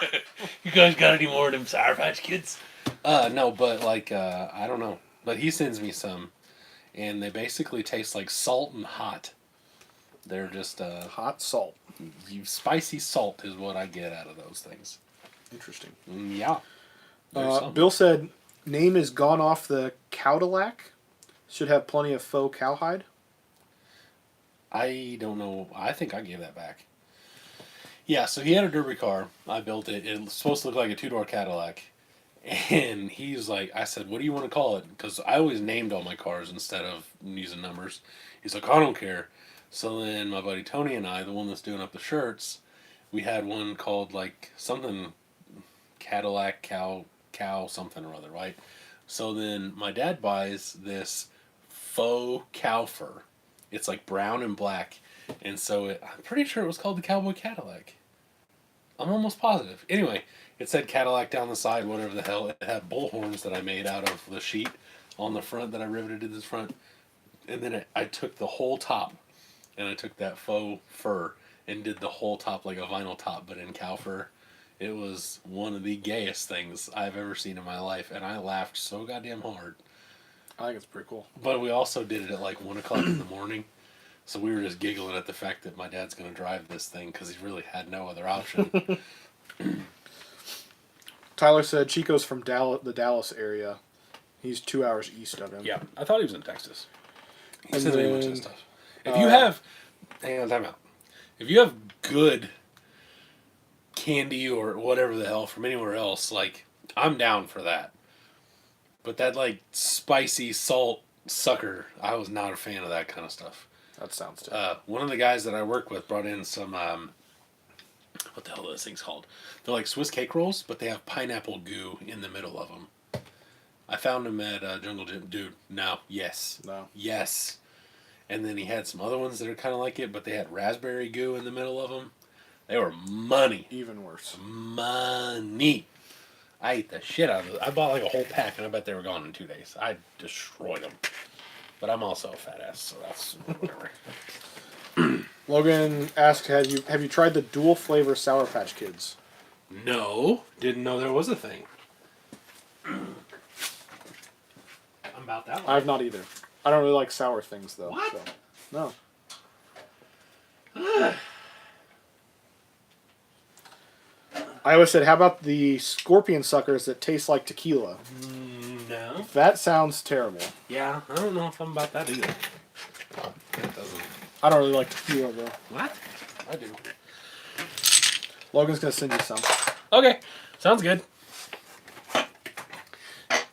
You guys got any more of them Sour Patch Kids? No, but, like, I don't know. But he sends me some, and they basically taste like salt and hot. They're just, hot salt. Spicy salt is what I get out of those things. Interesting. Yeah. Bill said, name is gone off the Cadillac. Should have plenty of faux cowhide. I don't know. I think I gave that back. Yeah, so he had a derby car. I built it. It was supposed to look like a two-door Cadillac. And he's like, I said, what do you want to call it? Because I always named all my cars instead of using numbers. He's like, I don't care. So then my buddy Tony and I, the one that's doing up the shirts, we had one called like something Cadillac cow something or other, right? So then my dad buys this faux cow fur. It's like brown and black. And so I'm pretty sure it was called the Cowboy Cadillac. I'm almost positive. Anyway, it said Cadillac down the side, whatever the hell. It had bull horns that I made out of the sheet on the front that I riveted to this front. And then I took the whole top, and I took that faux fur and did the whole top like a vinyl top, but in cow fur. It was one of the gayest things I've ever seen in my life, and I laughed so goddamn hard. I think it's pretty cool. But we also did it at like 1 o'clock in the morning. So we were just giggling at the fact that my dad's going to drive this thing because he really had no other option. Tyler said Chico's from the Dallas area. He's 2 hours east of him. Yeah, I thought he was in Texas. He And says he went to then, the stuff. If you have, hang on, time out. If you have good candy or whatever the hell from anywhere else, like, I'm down for that. But that, like, spicy salt sucker, I was not a fan of that kind of stuff. That sounds terrible. One of the guys that I work with brought in some, what the hell are those things called? They're like Swiss cake rolls, but they have pineapple goo in the middle of them. I found them at Jungle Gym. Dude, no. Yes. No. Yes. And then he had some other ones that are kind of like it, but they had raspberry goo in the middle of them. They were money. Even worse. Money. I ate the shit out of it. I bought like a whole pack, and I bet they were gone in 2 days. I destroyed them. But I'm also a fat ass, so that's whatever. Logan asked, have you tried the dual flavor Sour Patch Kids? No. Didn't know there was a thing. I'm about that one. I have not either. I don't really like sour things, though. What? So. No. I always said, how about the scorpion suckers that taste like tequila? No. That sounds terrible. Yeah, I don't know if I'm about that either. That doesn't. I don't really like tequila, though. What? I do. Logan's going to send you some. Okay. Sounds good.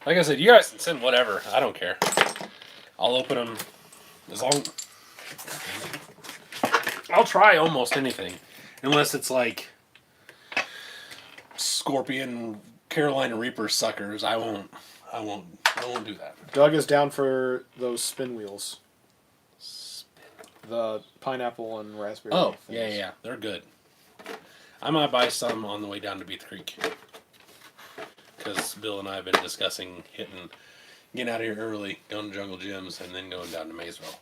Like I said, you guys can send whatever. I don't care. I'll open them as long. I'll try almost anything, unless it's like Scorpion, Carolina Reaper suckers. I won't do that. Doug is down for those spin wheels. The pineapple and raspberry. Oh, things. yeah, they're good. I might buy some on the way down to Beath Creek. Because Bill and I have been discussing getting out of here early, going to Jungle Gyms, and then going down to Maysville.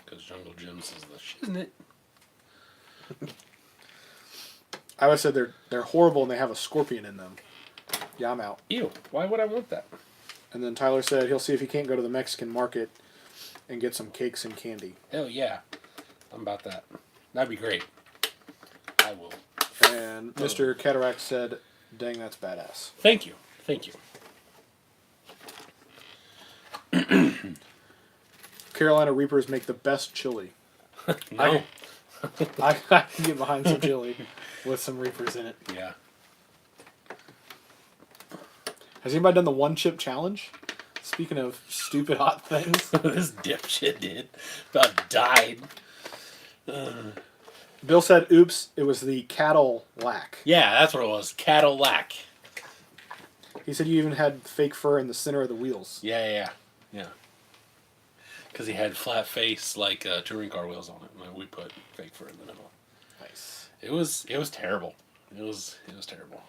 Because Jungle Gyms is the shit, isn't it? I would say they're horrible and they have a scorpion in them. Yeah, I'm out. Ew, why would I want that? And then Tyler said he'll see if he can't go to the Mexican market and get some cakes and candy. Hell yeah. I'm about that. That'd be great. I will. And Mr. Cataract said, dang, that's badass. Thank you. Thank you. Carolina Reapers make the best chili. No. I can get behind some chili with some reefers in it. Yeah. Has anybody done the one chip challenge? Speaking of stupid hot things. This dipshit did. About died. Bill said, oops, it was the cattle lack. Yeah, that's what it was. Cattle lack. He said you even had fake fur in the center of the wheels. Yeah. Because he had flat face like touring car wheels on it. And we put fake fur in the middle. Nice. It was terrible. It was terrible.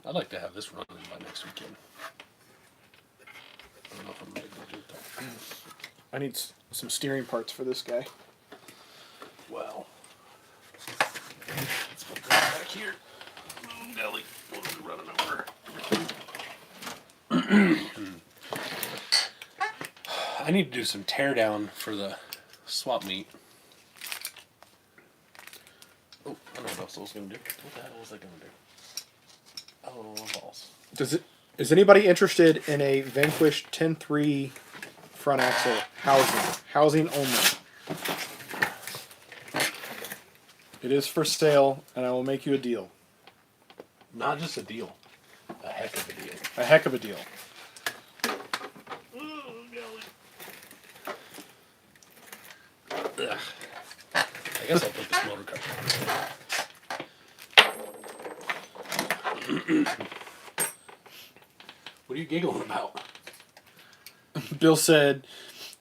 I'd like to have this running by next weekend. I don't know if I'm able to do it though. I need some steering parts for this guy. Well, let's put that back here. Oh, golly, what are we running over? I need to do some teardown for the swap meet. Oh, I know what else I was going to do. What the hell was I going to do? Oh, balls. Is anybody interested in a Vanquish 10.3 front axle housing? Housing only. It is for sale, and I will make you a deal. Not just a deal. A heck of a deal. A heck of a deal. Oh, golly. Ugh. I guess I'll put this motor cover on. What are you giggling about? Bill said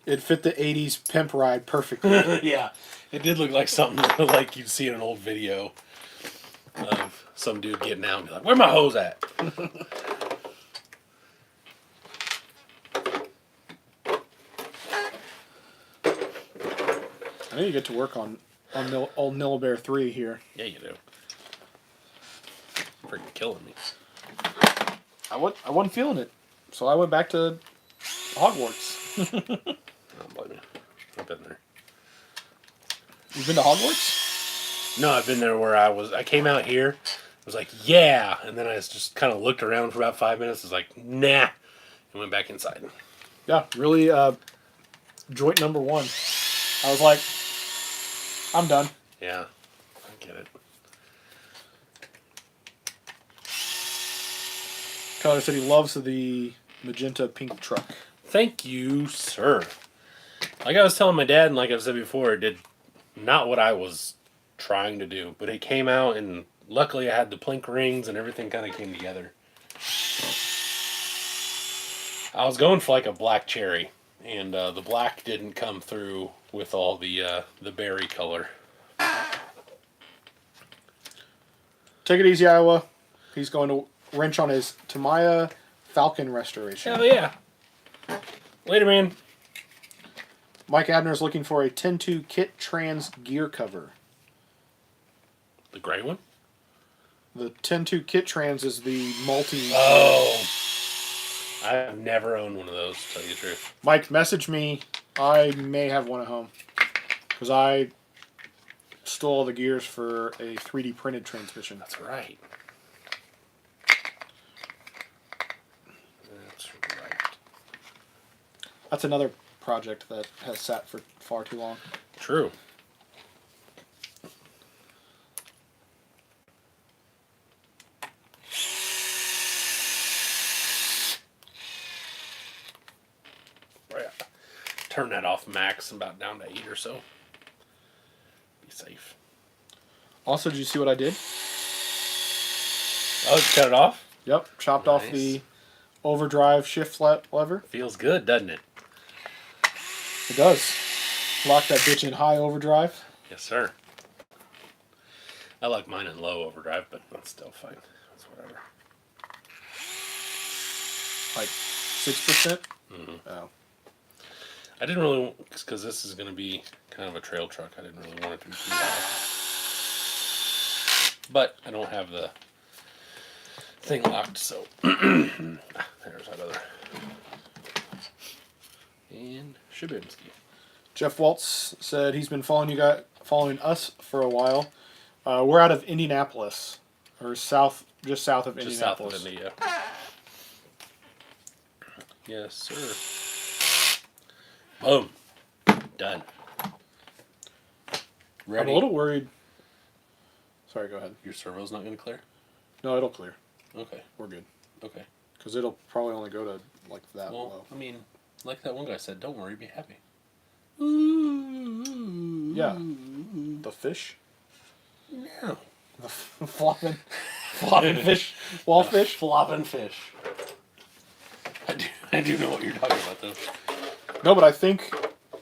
it fit the 80s pimp ride perfectly. Yeah, it did look like something like you'd see in an old video of some dude getting out and be like, "Where my hose at?" I know you get to work on old Nilla Bear 3 here. Yeah, you do. Freaking killing me. I wasn't feeling it, so I went back to Hogwarts. I don't blame you. I've been there. You've been to Hogwarts? No, I've been there where I came out here, was like, yeah, and then I just kind of looked around for about 5 minutes, was like, nah, and went back inside. Yeah, really, joint number one. I was like, I'm done. Yeah, I get it. Tyler said he loves the magenta pink truck. Thank you, sir. Like I was telling my dad, and like I've said before, it did not what I was trying to do, but it came out, and luckily I had the plink rings, and everything kind of came together. I was going for like a black cherry, and the black didn't come through with all the berry color. Take it easy, Iowa. He's going to wrench on his Tamiya Falcon restoration. Hell yeah. Later, man. Mike Abner's looking for a 10.2 kit trans gear cover. The gray one? The 10.2 kit trans is the multi... Oh. I've never owned one of those, to tell you the truth. Mike, message me. I may have one at home. Because I stole all the gears for a 3D printed transmission. That's right. That's right. That's another project that has sat for far too long. True. Turn that off max, about down to 8 or so. Be safe. Also, did you see what I did? Oh, you cut it off? Yep, chopped Nice. off the overdrive shift lever. Feels good, doesn't it? It does. Lock that bitch in high overdrive. Yes, sir. I like mine in low overdrive, but that's still fine. That's whatever. Like 6%? Mm-hmm. Oh. I didn't really, because this is going to be kind of a trail truck, I didn't really want it to be too high. But I don't have the thing locked, so there's that other. And Shabimski. Jeff Waltz said he's been following us for a while. We're out of Indianapolis, or just south of Just south Indianapolis. of India. Yes, sir. Boom. Done. I'm a little worried. Sorry, go ahead. Your servo's not going to clear? No, it'll clear. Okay. We're good. Okay. Because it'll probably only go to like that Well, low. I mean, like that one guy said, don't worry, be happy. Yeah. The fish? No. The flopping fish? Wall fish? Flopping fish. I do know what you're talking about, though. No, but I think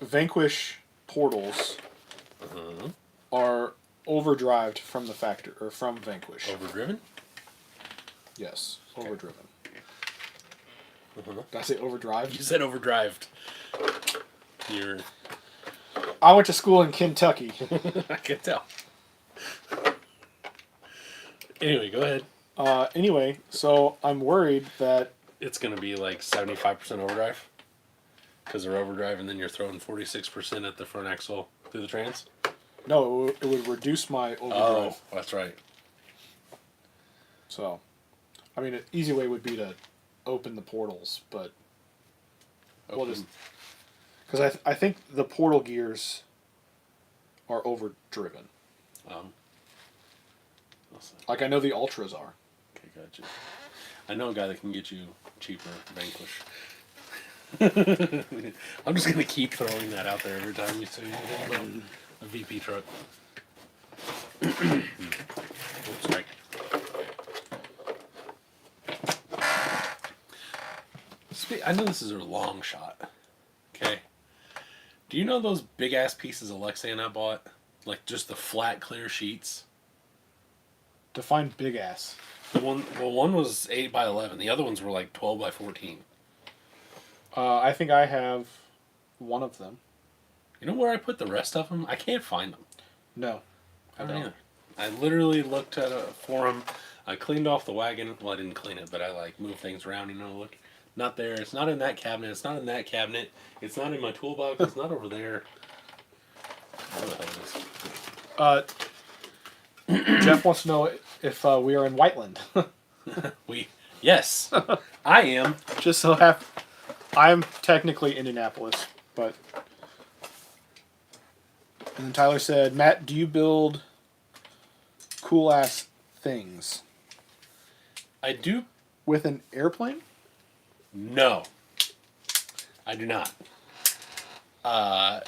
Vanquish portals are overdrived from the factor or from Vanquish. Overdriven? Yes, Okay. overdriven. Did I say overdrive? You said overdrived. I went to school in Kentucky. I can tell. Anyway, go ahead. Anyway, so I'm worried that It's going to be like 75% overdrive. Because they're overdrive and then you're throwing 46% at the front axle through the trans. no, it would reduce my overdrive. Oh, that's right. So, I mean, an easy way would be to open the portals, but we'll just because I think the portal gears are overdriven. Like I know the Ultras are. Okay, gotcha. I know a guy that can get you cheaper Vanquish. I'm just gonna keep throwing that out there every time you say anything about a VP truck. Oops, sorry. I know this is a long shot. Okay. Do you know those big ass pieces of Lexan I bought? Like just the flat clear sheets? Define big ass. One was 8 by 11. The other ones were like 12 by 14. I think I have one of them. You know where I put the rest of them? I can't find them. No, I don't either. I literally looked at a forum. I cleaned off the wagon. Well, I didn't clean it, but I like moved things around. You know, look, not there. It's not in that cabinet. It's not in that cabinet. It's not in my toolbox. It's not over there. Where the hell is it? Jeff wants to know if we are in Whiteland. Yes, I am. Just so happy. I'm technically Indianapolis, but. And then Tyler said, Matt, do you build cool ass things? I do. With an airplane? No, I do not.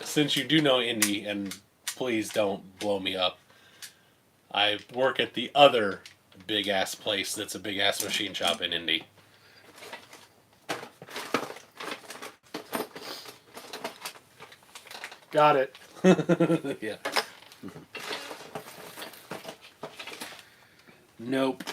Since you do know Indy, and please don't blow me up, I work at the other big ass place that's a big ass machine shop in Indy. Got it. Yeah. Nope.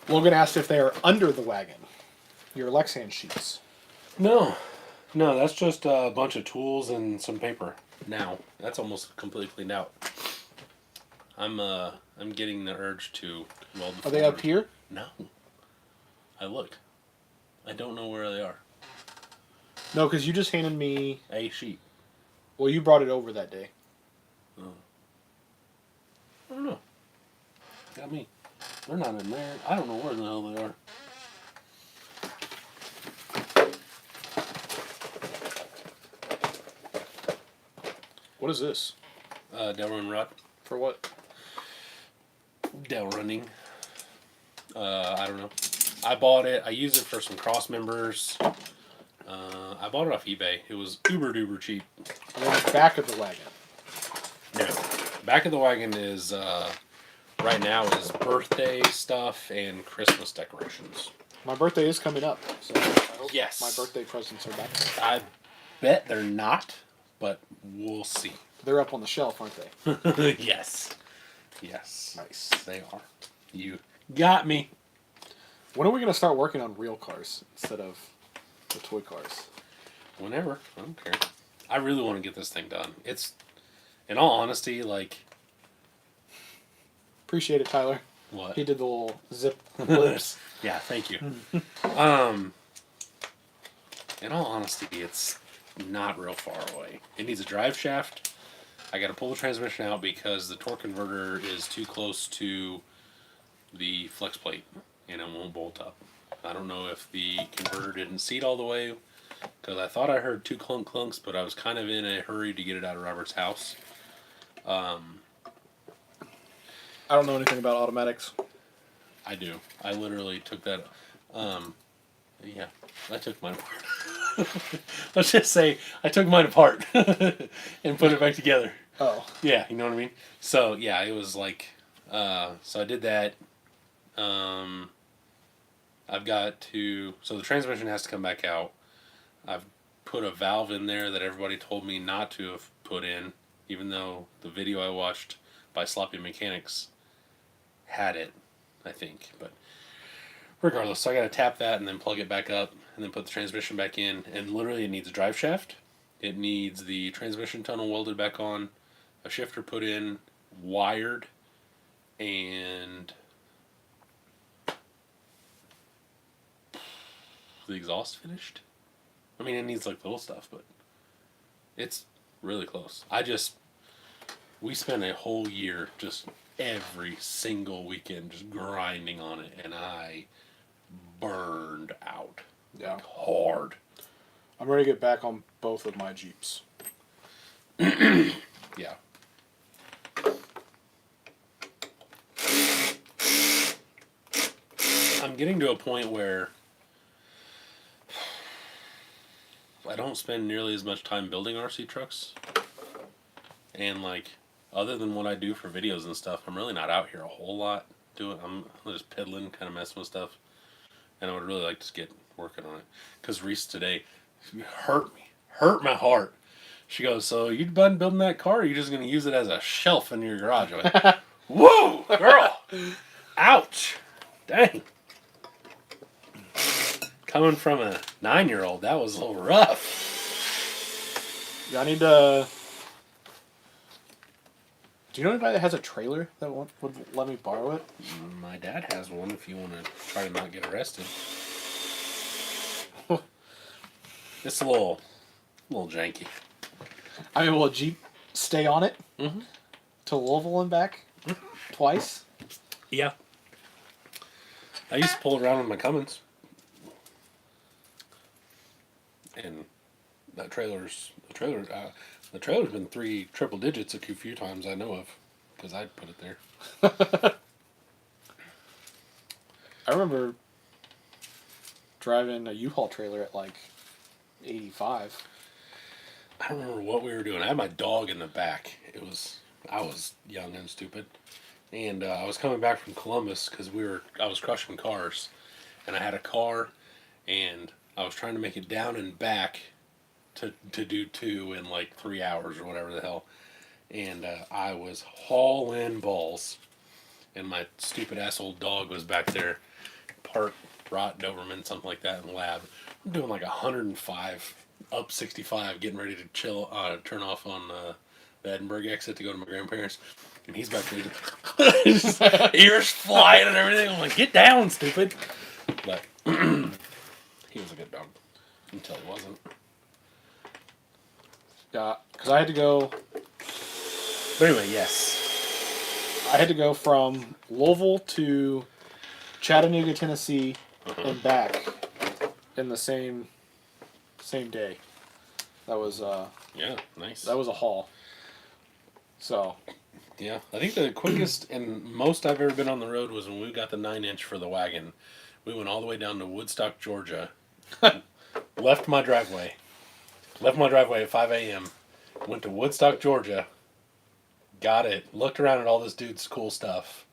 Logan asked if they are under the wagon. Your Lexan sheets. No, that's just a bunch of tools and some paper. Now that's almost completely cleaned out. I'm getting the urge to weld. Are they up here? No. I looked. I don't know where they are. No, because you just handed me. A sheet. Well, you brought it over that day. Oh. I don't know. Got me. They're not in there. I don't know where the hell they are. What is this? Dell run rod. For what? Dell running. I don't know. I bought it. I used it for some cross members. I bought it off eBay. It was uber duper cheap. And then the back of the wagon. No. Back of the wagon is right now is birthday stuff and Christmas decorations. My birthday is coming up, so I hope Yes. my birthday presents are back. I bet they're not, but we'll see. They're up on the shelf, aren't they? Yes. Yes. Nice. They are. You got me. When are we going to start working on real cars instead of the toy cars? Whenever. I don't care. I really want to get this thing done. It's, in all honesty, like... Appreciate it, Tyler. What? He did the little zip lips. Yeah, thank you. In all honesty, it's not real far away. It needs a drive shaft. I got to pull the transmission out because the torque converter is too close to the flex plate, and it won't bolt up. I don't know if the converter didn't seat all the way, because I thought I heard 2 clunk clunks, but I was kind of in a hurry to get it out of Robert's house. I don't know anything about automatics. I do. I literally took that. Yeah, I took mine apart. Let's just say I took mine apart and put it back together. Oh. Yeah, you know what I mean? So, yeah, it was like, so I did that. I've got to, so the transmission has to come back out. I've put a valve in there that everybody told me not to have put in, even though the video I watched by Sloppy Mechanics had it, I think. But regardless, so I got to tap that and then plug it back up and then put the transmission back in. And literally, it needs a drive shaft. It needs the transmission tunnel welded back on, a shifter put in, wired, and the exhaust finished. I mean, it needs like little stuff, but it's really close. We spent a whole year just every single weekend just grinding on it, and I burned out. Yeah. Like, hard. I'm ready to get back on both of my Jeeps. Yeah. I'm getting to a point where I don't spend nearly as much time building RC trucks. And, like, other than what I do for videos and stuff, I'm really not out here a whole lot doing. I'm just piddling, kind of messing with stuff. And I would really like to get working on it. Because Reese today hurt my heart. She goes, so you done building that car, or are you just going to use it as a shelf in your garage? I'm like, whoa, girl! Ouch! Dang. Coming from a 9-year-old, that was a little rough. Yeah, I need to... Do you know anybody that has a trailer that would let me borrow it? My dad has one if you want to try to not get arrested. It's a little janky. I mean, will a Jeep stay on it? Mm-hmm. To Louisville and back? Twice? Yeah. I used to pull it around with my Cummins. And the trailer's been 3 triple digits a few times I know of, because I'd put it there. I remember driving a U-Haul trailer at like 85. I don't remember what we were doing. I had my dog in the back. I was young and stupid, and I was coming back from Columbus because I was crushing cars, and I had a car, and I was trying to make it down and back to do 2 in like 3 hours or whatever the hell, and I was hauling balls, and my stupid ass old dog was back there, part rot Doberman, something like that, in the lab. I'm doing like 105 up 65, getting ready to turn off on the Edinburgh exit to go to my grandparents, and he's back there, just ears flying and everything. I'm like, get down, stupid. But he was a good dog until he wasn't. Yeah, because I had to go. But anyway, yes. I had to go from Louisville to Chattanooga, Tennessee, and back in the same day. That was yeah, nice. That was a haul. So yeah, I think the quickest and most I've ever been on the road was when we got the 9-inch for the wagon. We went all the way down to Woodstock, Georgia. left my driveway at 5 a.m. Went to Woodstock, Georgia. Got it. Looked around at all this dude's cool stuff.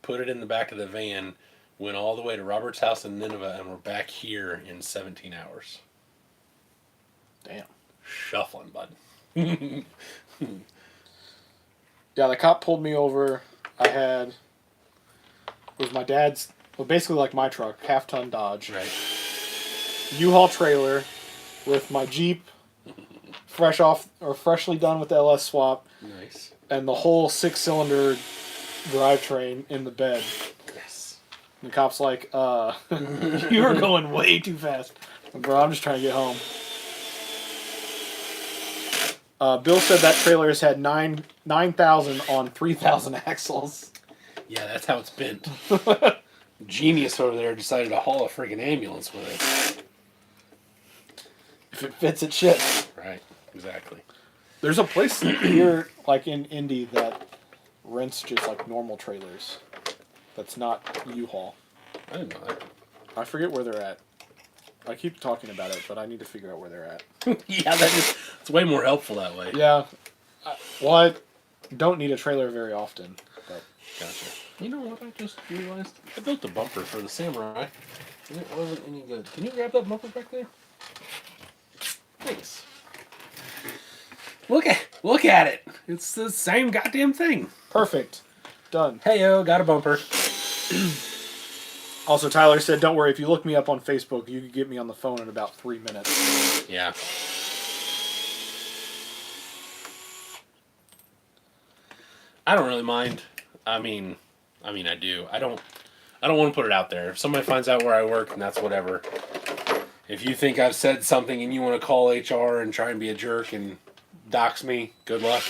Put it in the back of the van. Went all the way to Robert's house in Nineveh, and we're back here in 17 hours. Damn. Shuffling, bud. Yeah, the cop pulled me over. It was my dad's, well, basically like my truck, half-ton Dodge. Right. U-Haul trailer with my Jeep, freshly done with the LS swap. Nice. And the whole 6-cylinder drivetrain in the bed. Yes. And the cop's like, you are going way too fast. Bro, I'm just trying to get home. Bill said that trailer has had 9,000 on 3,000 axles. Yeah, that's how it's bent. Genius over there decided to haul a friggin' ambulance with it. If it fits, it should. Right, exactly. There's a place here, like in Indy, that rents just like normal trailers. That's not U-Haul. I didn't know that. I forget where they're at. I keep talking about it, but I need to figure out where they're at. Yeah, it's way more helpful that way. Yeah. Well, I don't need a trailer very often. But. Gotcha. You know what I just realized? I built a bumper for the Samurai, and it wasn't any good. Can you grab that bumper back there? Thanks. Look at it. It's the same goddamn thing. Perfect. Done. Hey-o, got a bumper. Also, Tyler said, don't worry, if you look me up on Facebook, you can get me on the phone in about 3 minutes. Yeah. I don't really mind. I mean, I do. I don't want to put it out there. If somebody finds out where I work, and that's whatever. If you think I've said something and you want to call HR and try and be a jerk and dox me, good luck.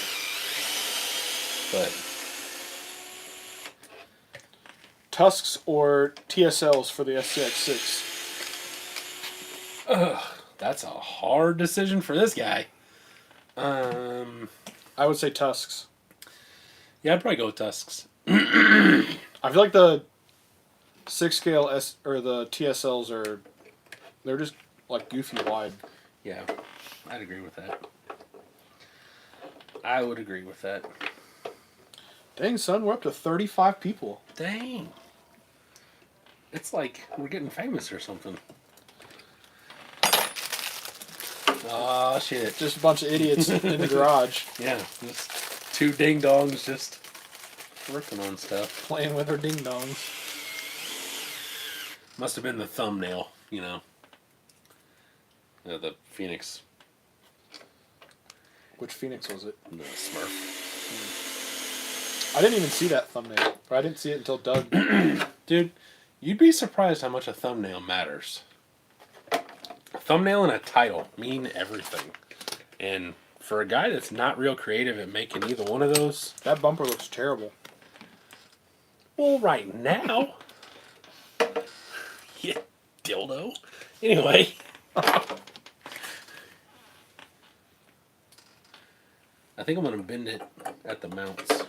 But Tusks or TSLs for the SCX6? that's a hard decision for this guy. I would say Tusks. Yeah, I'd probably go with Tusks. I feel like the 6 scale or the TSLs they're just like goofy wide. Yeah, I'd agree with that. I would agree with that. Dang, son, we're up to 35 people. Dang. It's like we're getting famous or something. Oh, shit. Just a bunch of idiots in the garage. Yeah, just two ding-dongs just working on stuff. Playing with her ding-dongs. Must have been the thumbnail, you know. The Phoenix. Which Phoenix was it? The Smurf. I didn't even see that thumbnail. Or I didn't see it until Doug. Dude, you'd be surprised how much a thumbnail matters. A thumbnail and a title mean everything. And for a guy that's not real creative at making either one of those... That bumper looks terrible. Well, right now... Yeah, dildo. Anyway... I think I'm going to bend it at the mounts.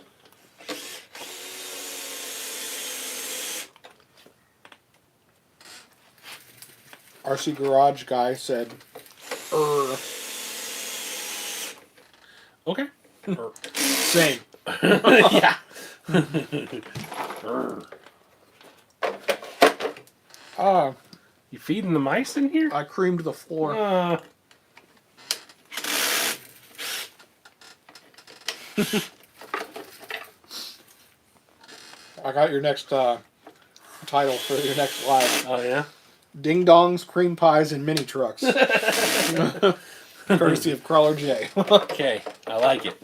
RC Garage guy said, Okay. Same. Yeah. You feeding the mice in here? I creamed the floor. I got your next title for your next live. Oh, yeah? Ding Dongs, Cream Pies, and Mini Trucks. Courtesy of Crawler J. Okay, I like it.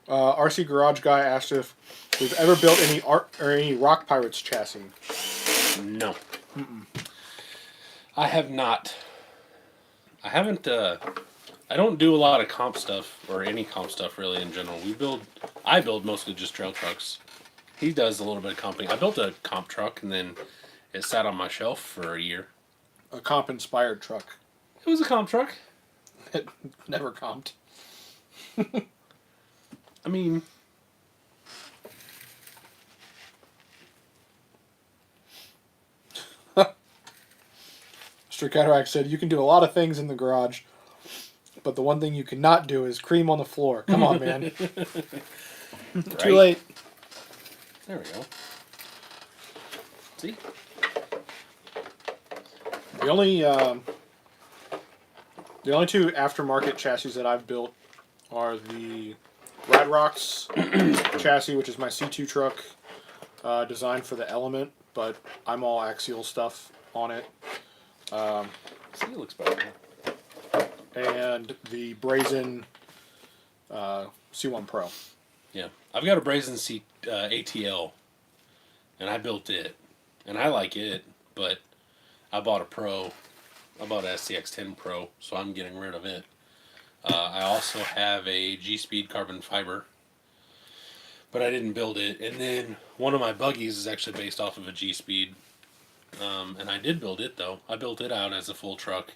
RC Garage guy asked if we've ever built any Rock Pirates chassis. No. I have not. I haven't, I don't do a lot of comp stuff, or any comp stuff really in general. I build mostly just trail trucks. He does a little bit of comping. I built a comp truck and then it sat on my shelf for a year. A comp-inspired truck. It was a comp truck. It never comped. I mean... Mr. Cataract said, you can do a lot of things in the garage, but the one thing you cannot do is cream on the floor. Come on, man. Right? Too late. There we go. See? The only two aftermarket chassis that I've built are the Rad Rocks chassis, which is my C2 truck, designed for the Element, but I'm all axial stuff on it. See, it looks better. And the Brazen C1 Pro. Yeah. I've got a Brazen ATL, and I built it. And I like it, but I bought a Pro. I bought an SCX-10 Pro, so I'm getting rid of it. I also have a G-Speed carbon fiber but I didn't build it. And then one of my buggies is actually based off of a G-Speed. And I did build it, though. I built it out as a full truck.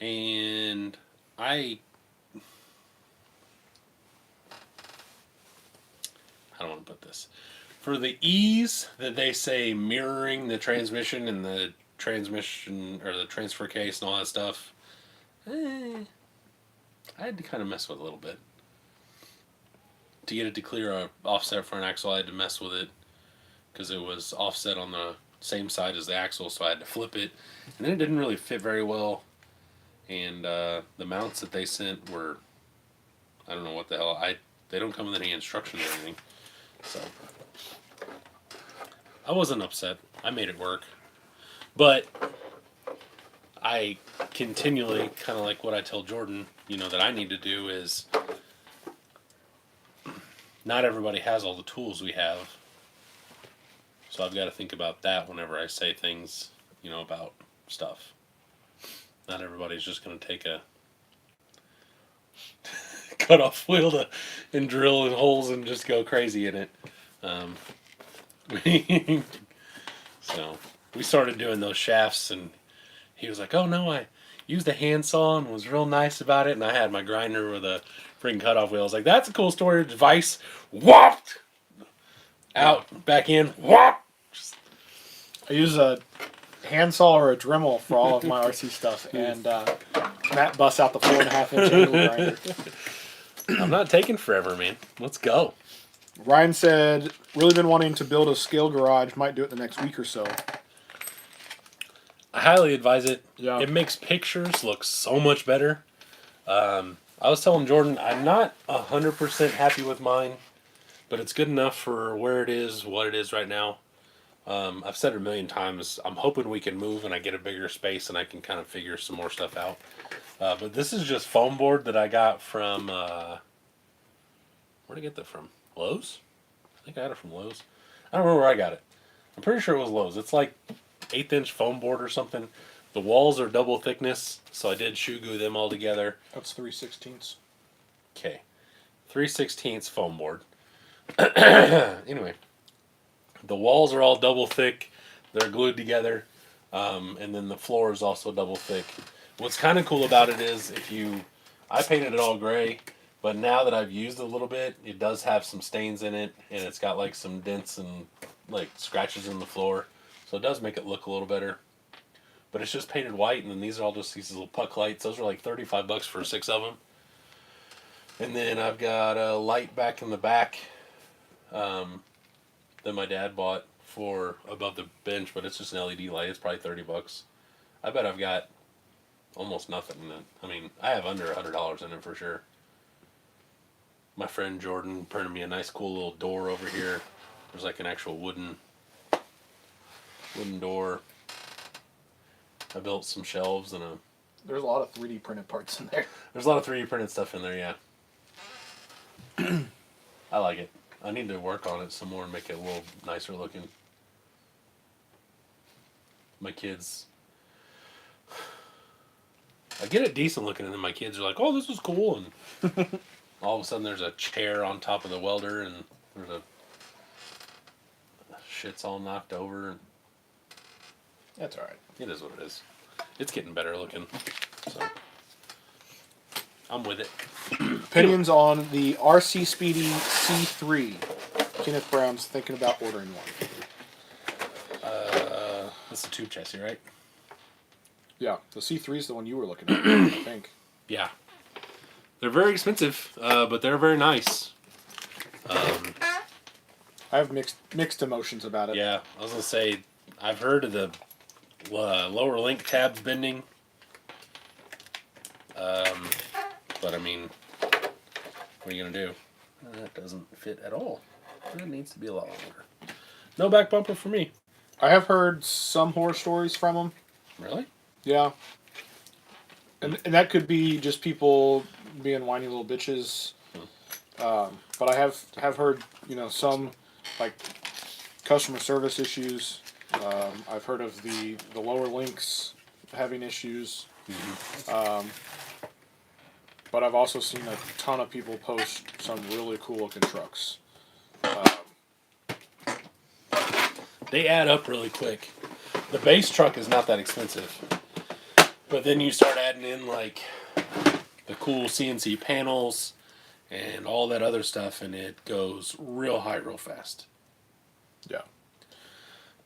And I don't want to put this. For the ease that they say mirroring the transmission and the transmission or the transfer case and all that stuff, I had to kind of mess with it a little bit. To get it to clear a offset front axle, I had to mess with it because it was offset on the same side as the axle, so I had to flip it. And then it didn't really fit very well. And the mounts that they sent were, I don't know what the hell, they don't come with any instructions or anything. So I wasn't upset. I made it work. But I continually, kind of like what I tell Jordan, that I need to do is, not everybody has all the tools we have. So I've got to think about that whenever I say things, about stuff. Not everybody's just going to take a cut-off wheel and drill in holes and just go crazy in it. So we started doing those shafts, and he was like, "Oh no, I used a handsaw and was real nice about it." And I had my grinder with a freaking cut-off wheel. I was like, "That's a cool storage device." Whopped out, back in. Whop. I use a handsaw or a Dremel for all of my RC stuff, and Matt busts out the 4.5-inch angle grinder. I'm not taking forever, man. Let's go. Ryan said, really been wanting to build a scale garage. Might do it the next week or so. I highly advise it. Yeah. It makes pictures look so much better. I was telling Jordan, I'm not 100% happy with mine, but it's good enough for where it is, what it is right now. I've said it a million times. I'm hoping we can move and I get a bigger space and I can kind of figure some more stuff out. But this is just foam board that I got from, where'd I get that from? Lowe's? I think I got it from Lowe's. I don't remember where I got it. I'm pretty sure it was Lowe's. It's like 1/8-inch foam board or something. The walls are double thickness, so I did shoe glue them all together. That's 3/16. Okay. 3/16 foam board. Anyway. The walls are all double thick. They're glued together. And then the floor is also double thick. What's kind of cool about it is I painted it all gray, but now that I've used it a little bit, it does have some stains in it, and it's got like some dents and like scratches in the floor. So it does make it look a little better. But it's just painted white, and then these are all just these little puck lights. Those are like $35 for 6 of them. And then I've got a light back in the back. That my dad bought for above the bench, but it's just an LED light. It's probably $30. I bet I've got almost nothing in it. I mean, I have under $100 in it for sure. My friend Jordan printed me a nice cool little door over here. There's like an actual wooden door. I built some shelves and There's a lot of 3D printed parts in there. There's a lot of 3D printed stuff in there, yeah. I like it. I need to work on it some more and make it a little nicer looking. My kids, I get it decent looking, and then my kids are like, "Oh, this is cool," and all of a sudden there's a chair on top of the welder, and there's shit's all knocked over. That's all right. It is what it is. It's getting better looking, so I'm with it. Opinions on the RC Speedy C3. Kenneth Brown's thinking about ordering one. That's a tube chassis, right? Yeah, the C3 is the one you were looking at, I think. Yeah. They're very expensive, but they're very nice. I have mixed emotions about it. Yeah, I was going to say, I've heard of the lower link tabs bending. But I mean, what are you going to do? That doesn't fit at all. That needs to be a lot longer. No back bumper for me. I have heard some horror stories from them. Really? Yeah. And that could be just people being whiny little bitches. But I have heard, some like customer service issues. I've heard of the lower links having issues. Mm-hmm. But I've also seen a ton of people post some really cool looking trucks. They add up really quick. The base truck is not that expensive. But then you start adding in like the cool CNC panels and all that other stuff, and it goes real high real fast. Yeah.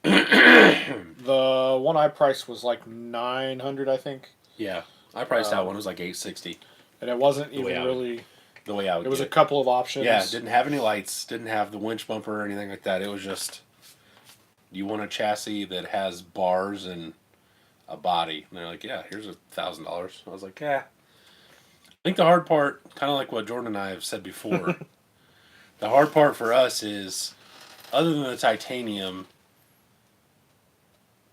The one I priced was like $900, I think. Yeah, I priced that one. It was like $860. And it wasn't even really... The way I would It was a couple of options. Yeah, it didn't have any lights, didn't have the winch bumper or anything like that. It was just, you want a chassis that has bars and a body. And they're like, yeah, here's $1,000. I was like, yeah. I think the hard part, kind of like what Jordan and I have said before, the hard part for us is, other than the titanium,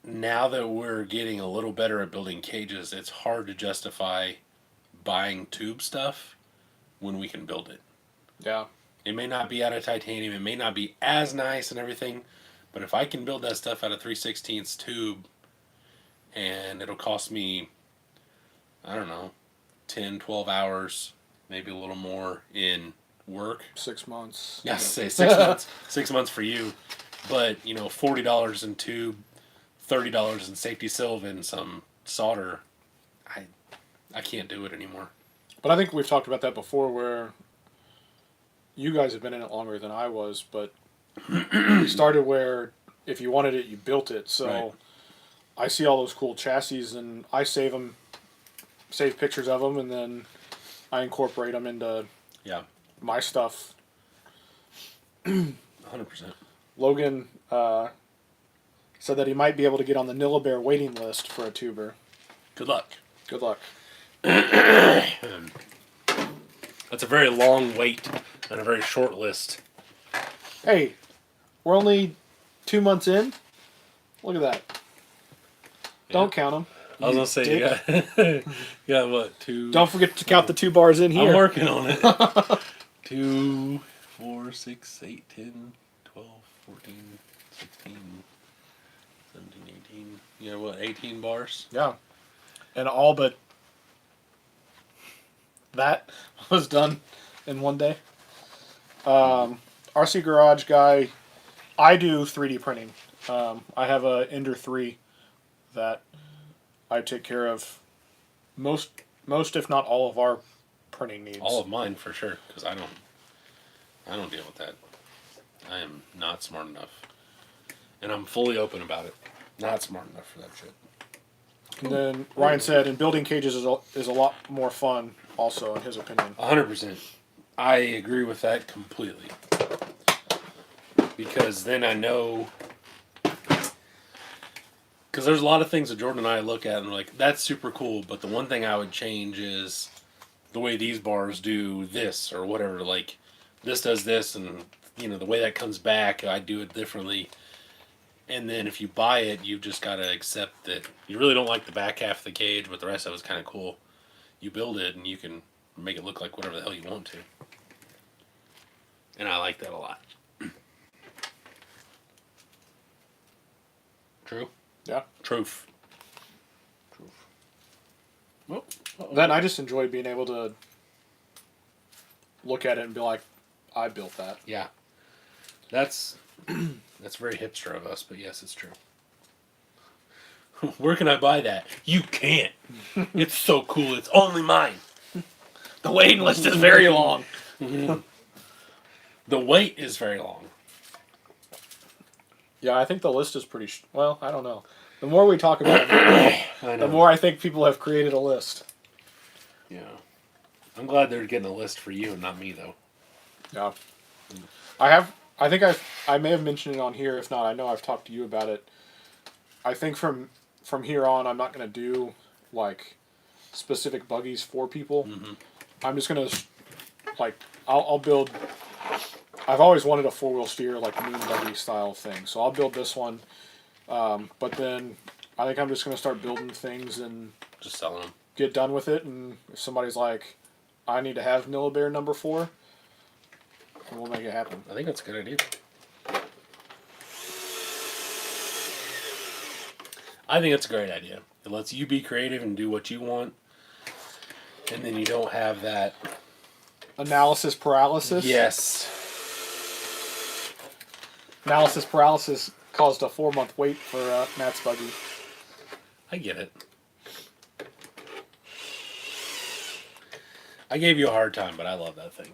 now that we're getting a little better at building cages, it's hard to justify buying tube stuff when we can build it. Yeah. It may not be out of titanium, it may not be as nice and everything, but if I can build that stuff out of 3/16 tube, and it'll cost me, I don't know, 10, 12 hours, maybe a little more in work. 6 months. Yeah, say 6 months. 6 months for you. But, $40 in tube, $30 in safety silv, and some solder. I can't do it anymore. But I think we've talked about that before, where you guys have been in it longer than I was, but we started where if you wanted it, you built it. So right. I see all those cool chassis, and I save pictures of them, and then I incorporate them into my stuff. 100%. Logan said that he might be able to get on the Nillabear waiting list for a tuber. Good luck. Good luck. That's a very long wait and a very short list. Hey, we're only 2 months in. Look at that. Yeah. Don't count them. I was going to say, you got what, 2... Don't forget to count the 2 bars in here. I'm working on it. 2, 4, 6, 8, 10, 12, 14, 16, 17, 18. You know what, 18 bars? Yeah. And all but that was done in one day. RC Garage guy, I do 3D printing. I have a Ender 3 that I take care of most if not all of our printing needs. All of mine for sure, because I don't deal with that. I am not smart enough, and I'm fully open about it. Not smart enough for that shit. And then Ryan said, and building cages is a lot more fun, also, in his opinion. 100%. I agree with that completely. Because then I know... Because there's a lot of things that Jordan and I look at and we're like, that's super cool, but the one thing I would change is the way these bars do this or whatever. Like, this does this, and, the way that comes back, I do it differently. And then if you buy it, you've just got to accept that you really don't like the back half of the cage, but the rest of it is kind of cool. You build it, and you can make it look like whatever the hell you want to. And I like that a lot. True? Yeah. Truth. Well, then I just enjoy being able to look at it and be like, I built that. Yeah. That's very hipster of us, but yes, it's true. Where can I buy that? You can't. It's so cool. It's only mine. The waiting list is very long. The wait is very long. Yeah, I think the list is pretty... well, I don't know. The more we talk about it, the more I think people have created a list. Yeah. I'm glad they're getting a list for you and not me, though. Yeah. I think I may have mentioned it on here. If not, I know I've talked to you about it. I think from here on, I'm not going to do, like, specific buggies for people. Mm-hmm. I'm just going to, like, I'll build... I've always wanted a 4-wheel steer, like, moon buggy style thing. So I'll build this one. But then I think I'm just going to start building things and... just selling them. Get done with it. And if somebody's like, I need to have Nillabear number 4... and we'll make it happen. I think that's a good idea. I think it's a great idea. It lets you be creative and do what you want. And then you don't have that... analysis paralysis? Yes. Analysis paralysis caused a 4-month wait for Matt's buggy. I get it. I gave you a hard time, but I love that thing.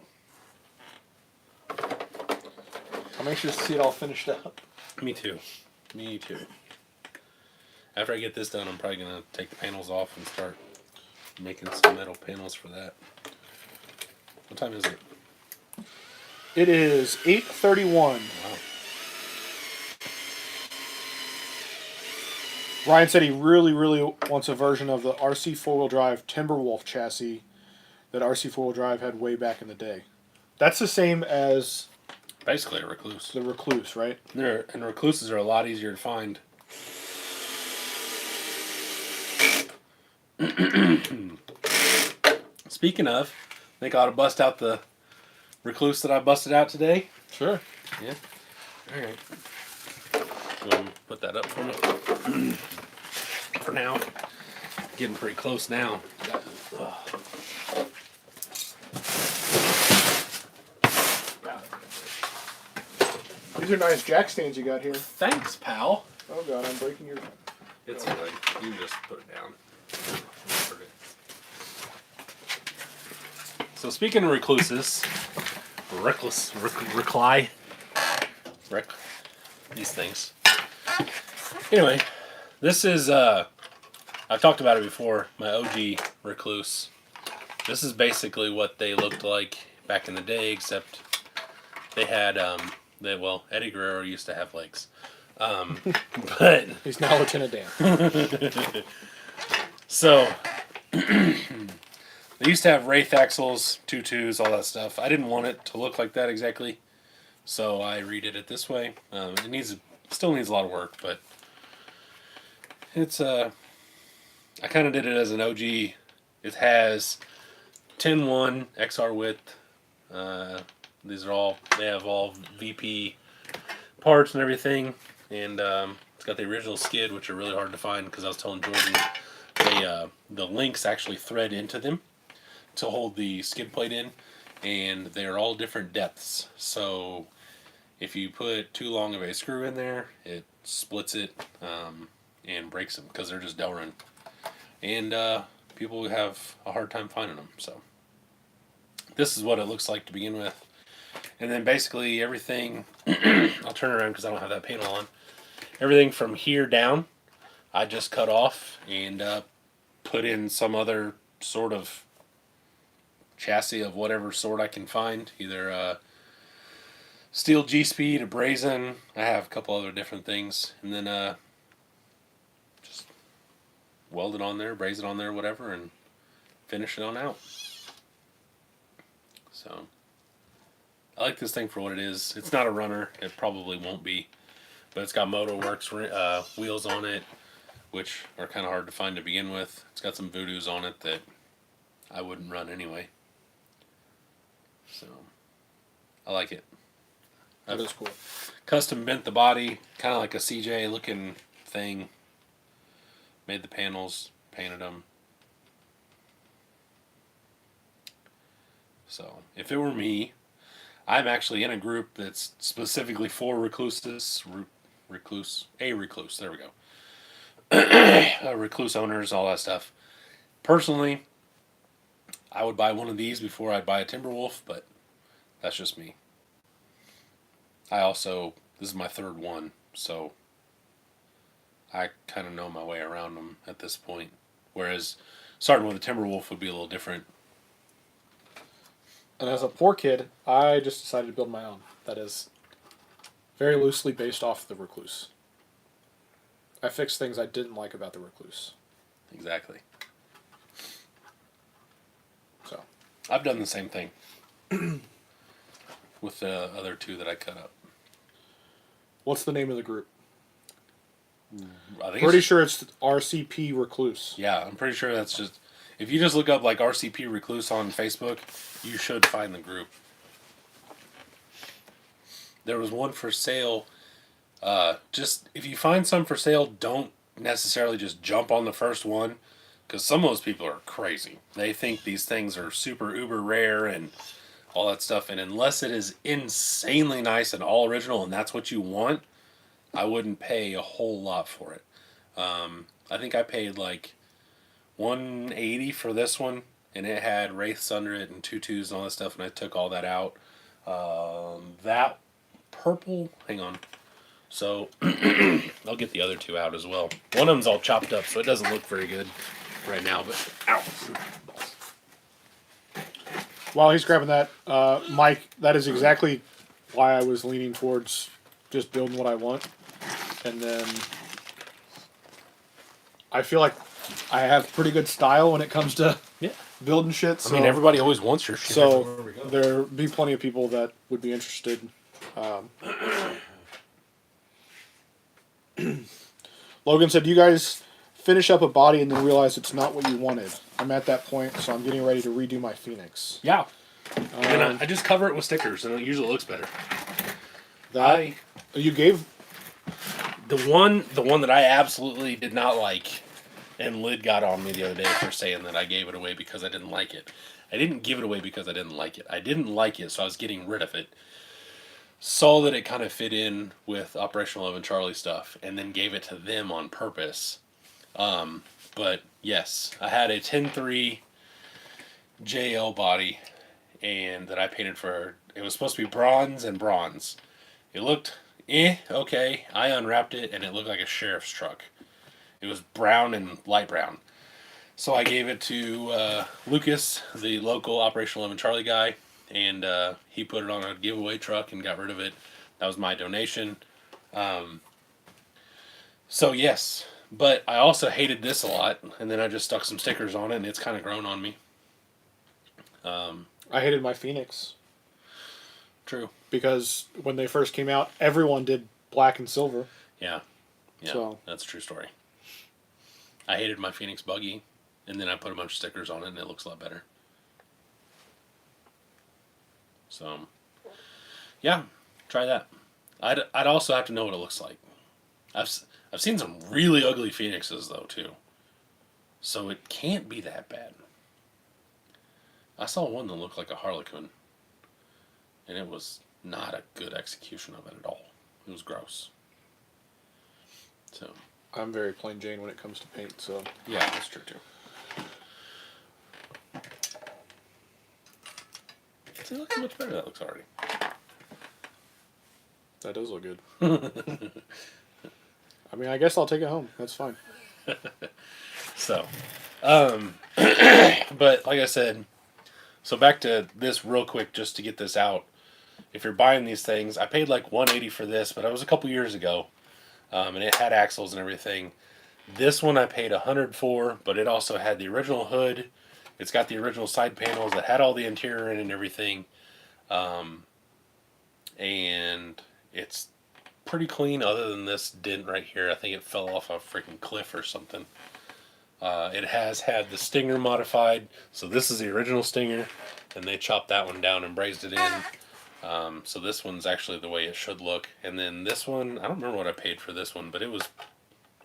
I'm anxious to see it all finished up. Me too. Me too. After I get this done, I'm probably going to take the panels off and start making some metal panels for that. What time is it? It is 8:31. Wow. Ryan said he really, really wants a version of the RC 4-wheel drive Timberwolf chassis that RC 4-wheel drive had way back in the day. That's the same as Basically a Recluse. the Recluse, right? And Recluses are a lot easier to find. Speaking of, I think I ought to bust out the Recluse that I busted out today. Sure. Yeah. All right. Put that up for me. For now. Getting pretty close now. These are nice jack stands you got here. Thanks, pal. Oh god, I'm breaking your... It's good. You just put it down. So speaking of recluses, these things. Anyway, this is, I've talked about it before, my OG Recluse. This is basically what they looked like back in the day, except they had, Eddie Guerrero used to have legs. But he's now Lieutenant Dan. So, they used to have Wraith axles, 2.2s, all that stuff. I didn't want it to look like that exactly, so I redid it this way. It still needs a lot of work, but it's I kind of did it as an OG. It has 10.1 XR width. They have all VP parts and everything, and it's got the original skid, which are really hard to find because I was telling Jordan the links actually thread into them to hold the skid plate in, and they're all different depths. So if you put too long of a screw in there, it splits it and breaks them because they're just Delrin, and people have a hard time finding them. So this is what it looks like to begin with. And then basically everything, I'll turn around because I don't have that panel on. Everything from here down, I just cut off and put in some other sort of chassis of whatever sort I can find. Either steel G-speed, a brazen. I have a couple other different things. And then just weld it on there, braze it on there, whatever, and finish it on out. So I like this thing for what it is. It's not a runner. It probably won't be. But it's got Motorworks wheels on it, which are kind of hard to find to begin with. It's got some Voodoos on it that I wouldn't run anyway. So I like it. That is cool. Custom bent the body, kind of like a CJ looking thing. Made the panels, painted them. So if it were me, I'm actually in a group that's specifically for recluses. Recluse. There we go. Recluse owners, all that stuff. Personally, I would buy one of these before I'd buy a Timberwolf, but that's just me. This is my third one, so I kind of know my way around them at this point. Whereas starting with a Timberwolf would be a little different. And as a poor kid, I just decided to build my own. That is very loosely based off the Recluse. I fixed things I didn't like about the Recluse. Exactly. So I've done the same thing with the other two that I cut up. What's the name of the group? I think Pretty sure it's RCP Recluse. Yeah, I'm pretty sure that's just... If you just look up like RCP Recluse on Facebook, you should find the group. There was one for sale. If you find some for sale, don't necessarily just jump on the first one, because some of those people are crazy. They think these things are super uber rare and all that stuff. And unless it is insanely nice and all original and that's what you want, I wouldn't pay a whole lot for it. I think I paid like $180 for this one, and it had wraiths under it and tutus and all that stuff, and I took all that out. That purple, hang on. So I'll get the other two out as well. One of them's all chopped up, so it doesn't look very good right now. But ow. While he's grabbing that, Mike, that is exactly why I was leaning towards just building what I want, and then I feel like I have pretty good style when it comes to building shit. So, I mean, everybody always wants your shit. So there'll be plenty of people that would be interested. Logan said, "You guys finish up a body and then realize it's not what you wanted. I'm at that point, so I'm getting ready to redo my Phoenix." Yeah. And I just cover it with stickers, and it usually looks better. You gave the one that I absolutely did not like, and Lid got on me the other day for saying that I gave it away because I didn't like it. I didn't give it away because I didn't like it. I didn't like it, so I was getting rid of it. Saw that it kind of fit in with Operational Love and Charlie stuff, and then gave it to them on purpose. But yes, I had a 10.3 JL body, and that I painted for. It was supposed to be bronze and bronze. It looked okay. I unwrapped it, and it looked like a sheriff's truck. It was brown and light brown. So I gave it to Lucas, the local Operational 11 Charlie guy, and he put it on a giveaway truck and got rid of it. That was my donation. So yes, but I also hated this a lot, and then I just stuck some stickers on it, and it's kind of grown on me. I hated my Phoenix. True. Because when they first came out, everyone did black and silver. Yeah, so that's a true story. I hated my Phoenix buggy, and then I put a bunch of stickers on it, and it looks a lot better. So, yeah, try that. I'd also have to know what it looks like. I've seen some really ugly Phoenixes, though, too. So it can't be that bad. I saw one that looked like a Harlequin, and it was not a good execution of it at all. It was gross. So I'm very plain Jane when it comes to paint, so yeah, that's true too. See, look how much better that looks already. That does look good. I mean, I guess I'll take it home. That's fine. So, but like I said, so back to this real quick, just to get this out. If you're buying these things, I paid like $180 for this, but it was a couple years ago, and it had axles and everything. This one I paid $100 for, but it also had the original hood. It's got the original side panels that had all the interior in and everything, and it's pretty clean. Other than this dent right here, I think it fell off a freaking cliff or something. It has had the Stinger modified, so this is the original Stinger, and they chopped that one down and brazed it in. So this one's actually the way it should look. And then this one, I don't remember what I paid for this one, but it was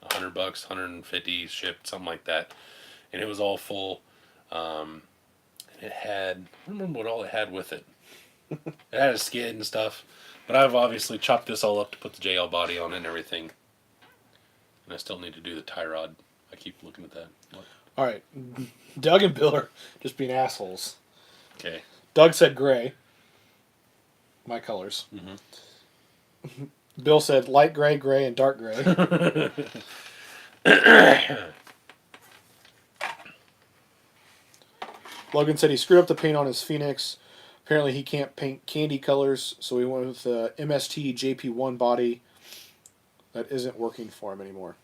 $100, $150 shipped, something like that. And it was all full. And it had, I don't remember what all it had with it. It had a skid and stuff. But I've obviously chopped this all up to put the JL body on it and everything. And I still need to do the tie rod. I keep looking at that. What? All right. Doug and Bill are just being assholes. Okay. Doug said gray. My colors. Mm-hmm. Bill said light gray, gray, and dark gray. Logan said he screwed up the paint on his Phoenix. Apparently he can't paint candy colors, so he went with the MST JP1 body that isn't working for him anymore.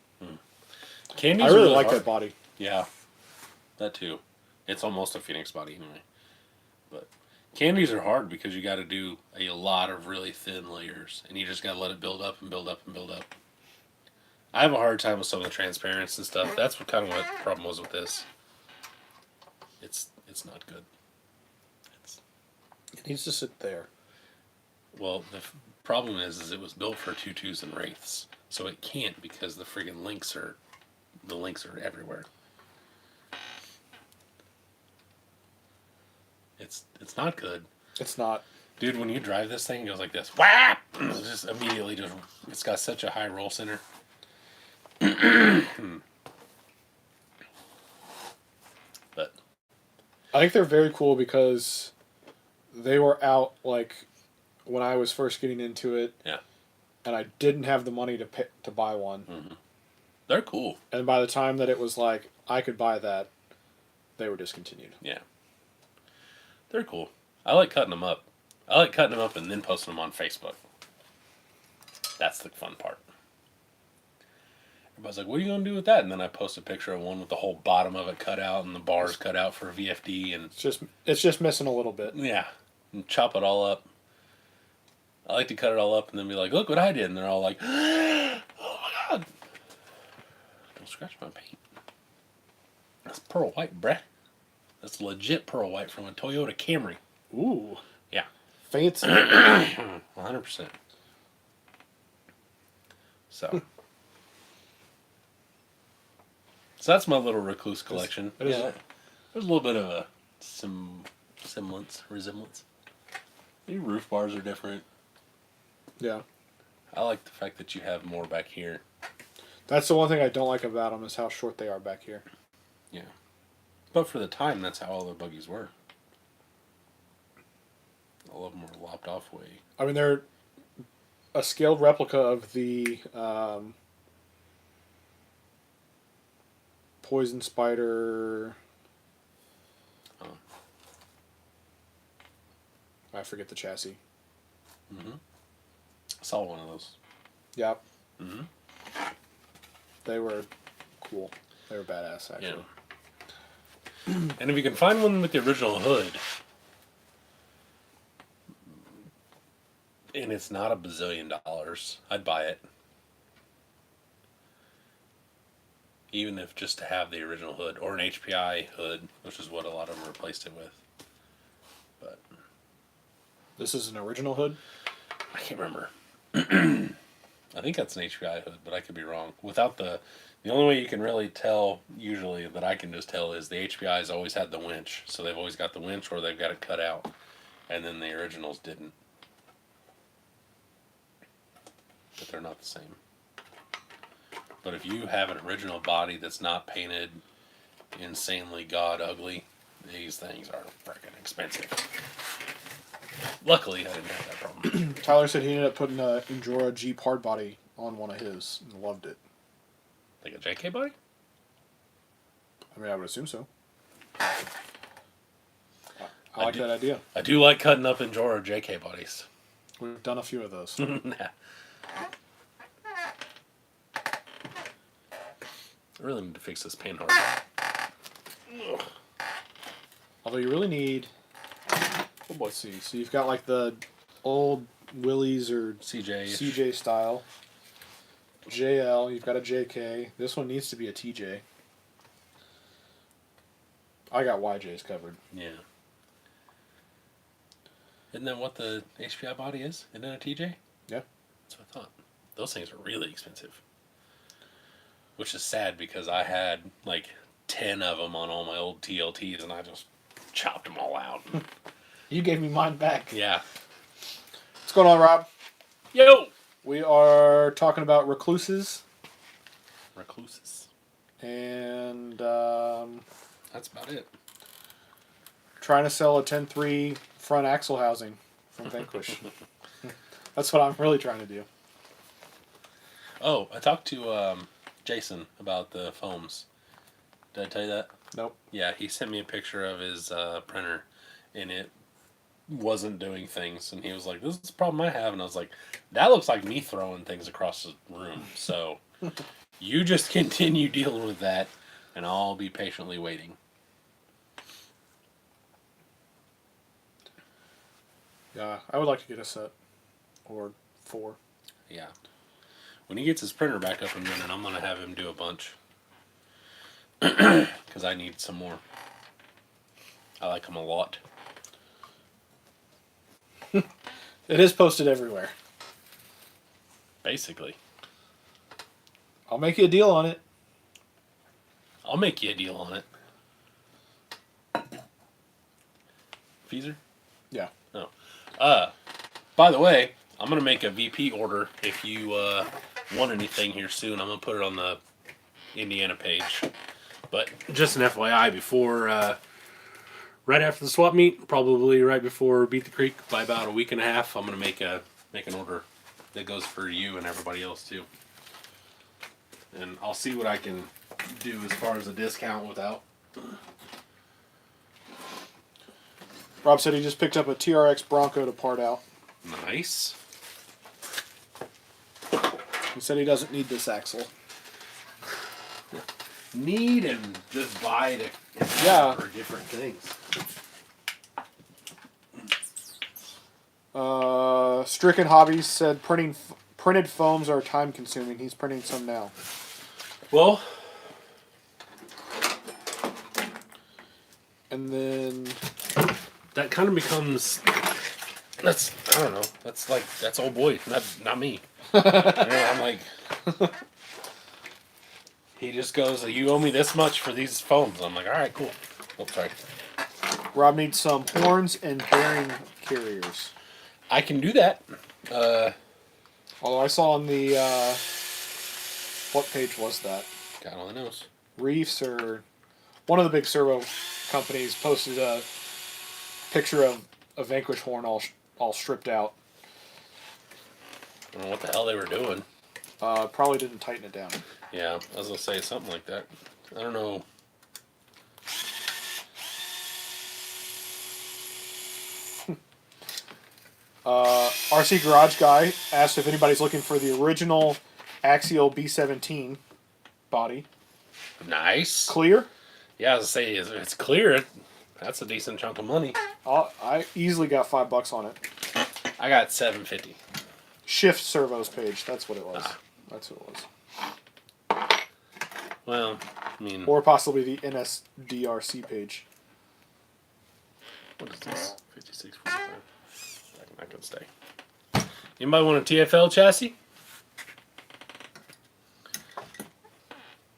Candy's I really really like hard. that body. Yeah, that too. It's almost a Phoenix body anyway. But candies are hard because you got to do a lot of really thin layers, and you just got to let it build up and build up and build up. I have a hard time with some of the transparents and stuff. That's what the problem was with this. It's not good. It needs to sit there. Well, the problem is it was built for tutus and wraiths, so it can't because the friggin' links are everywhere. It's not good. It's not. Dude, when you drive this thing, it goes like this. Whap! Just immediately it's got such a high roll center. But I think they're very cool because they were out like when I was first getting into it. Yeah. And I didn't have the money to buy one. Mm-hmm. They're cool. And by the time that it was like I could buy that, they were discontinued. Yeah. They're cool. I like cutting them up. I like cutting them up and then posting them on Facebook. That's the fun part. Everybody's like, what are you going to do with that? And then I post a picture of one with the whole bottom of it cut out and the bars cut out for VFD. And it's just missing a little bit. Yeah. And chop it all up. I like to cut it all up and then be like, look what I did. And they're all like, oh my God. Don't scratch my paint. That's pearl white, bruh. That's legit pearl white from a Toyota Camry. Ooh. Yeah. Fancy. 100%. So that's my little recluse collection. Yeah. There's a little bit of a resemblance. Your roof bars are different. Yeah. I like the fact that you have more back here. That's the one thing I don't like about them is how short they are back here. Yeah. But for the time, that's how all the buggies were. All of them were lopped off way. I mean, they're a scaled replica of the Poison Spider. Oh. I forget the chassis. Mm-hmm. I saw one of those. Yep. Mm-hmm. They were cool. They were badass, actually. Yeah. And if you can find one with the original hood, and it's not $1 bazillion, I'd buy it. Even if just to have the original hood, or an HPI hood, which is what a lot of them replaced it with. But this is an original hood? I can't remember. I think that's an HPI hood, but I could be wrong. Without the only way you can really tell, usually, that I can just tell, is the HPI's always had the winch. So they've always got the winch or they've got it cut out. And then the originals didn't. But they're not the same. But if you have an original body that's not painted insanely god ugly, these things are freaking expensive. Luckily, I didn't have that problem. Tyler said he ended up putting a Endura Jeep hardbody on one of his and loved it. Like a JK body? I mean, I would assume so. I like that idea. I do like cutting up Endura JK bodies. We've done a few of those. I really need to fix this paint hard. Although you really need... Let's see. So you've got like the old Willys or CJ style. JL. You've got a JK. This one needs to be a TJ. I got YJs covered. Yeah. Isn't that what the HPI body is? Isn't it a TJ? Yeah. That's what I thought. Those things are really expensive. Which is sad because I had like 10 of them on all my old TLTs and I just chopped them all out. You gave me mine back. Yeah. What's going on, Rob? Yo! We are talking about recluses. And that's about it. Trying to sell a 10.3 front axle housing from Vanquish. That's what I'm really trying to do. Oh, I talked to Jason about the foams. Did I tell you that? Nope. Yeah, he sent me a picture of his printer, and it wasn't doing things. And he was like, this is the problem I have. And I was like, that looks like me throwing things across the room. So you just continue dealing with that, and I'll be patiently waiting. Yeah, I would like to get a set. Or 4. Yeah. When he gets his printer back up and running, I'm going to have him do a bunch. Because I need some more. I like them a lot. It is posted everywhere. Basically. I'll make you a deal on it. I'll make you a deal on it. Feezer? Yeah. No. By the way, I'm going to make a VP order if you want anything here soon. I'm going to put it on the Indiana page. But just an FYI, before, right after the swap meet, probably right before Beat the Creek, by about a week and a half, I'm going to make an order that goes for you and everybody else too. And I'll see what I can do as far as a discount without. Rob said he just picked up a TRX Bronco to part out. Nice. He said he doesn't need this axle. Need and just buy it for different things. Stricken Hobbies said printed foams are time consuming. He's printing some now. Well, and then that kind of becomes I don't know. That's old boy, not me. I'm like, he just goes, you owe me this much for these foams. I'm like, all right, cool. Oh, sorry. Rob needs some horns and bearing carriers. I can do that. Although I saw on the, what page was that? God only knows. Reefs or one of the big servo companies posted a picture of a Vanquish horn all stripped out. I don't know what the hell they were doing. Probably didn't tighten it down. Yeah, I was going to say something like that. I don't know. RC Garage Guy asked if anybody's looking for the original Axial B17 body. Nice. Clear? Yeah, I was going to say, if it's clear, that's a decent chunk of money. I easily got $5 on it. I got $7.50. Shift servos page. That's what it was. That's what it was. Well, I mean... Or possibly the NSDRC page. What is this? 56.45. I'm not going to stay. Anybody want a TFL chassis?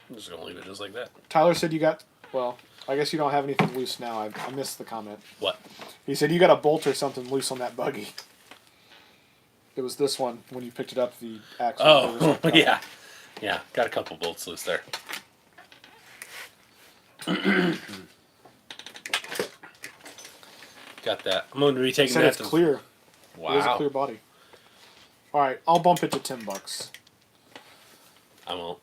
I'm just going to leave it just like that. Tyler said you got... Well, I guess you don't have anything loose now. I missed the comment. What? He said you got a bolt or something loose on that buggy. It was this one when you picked it up, the axle. Oh, yeah. Yeah, got a couple bolts loose there. Got that. I'm going to be taking said that it's to... clear. Wow. It is a clear body. All right, I'll bump it to $10. I won't.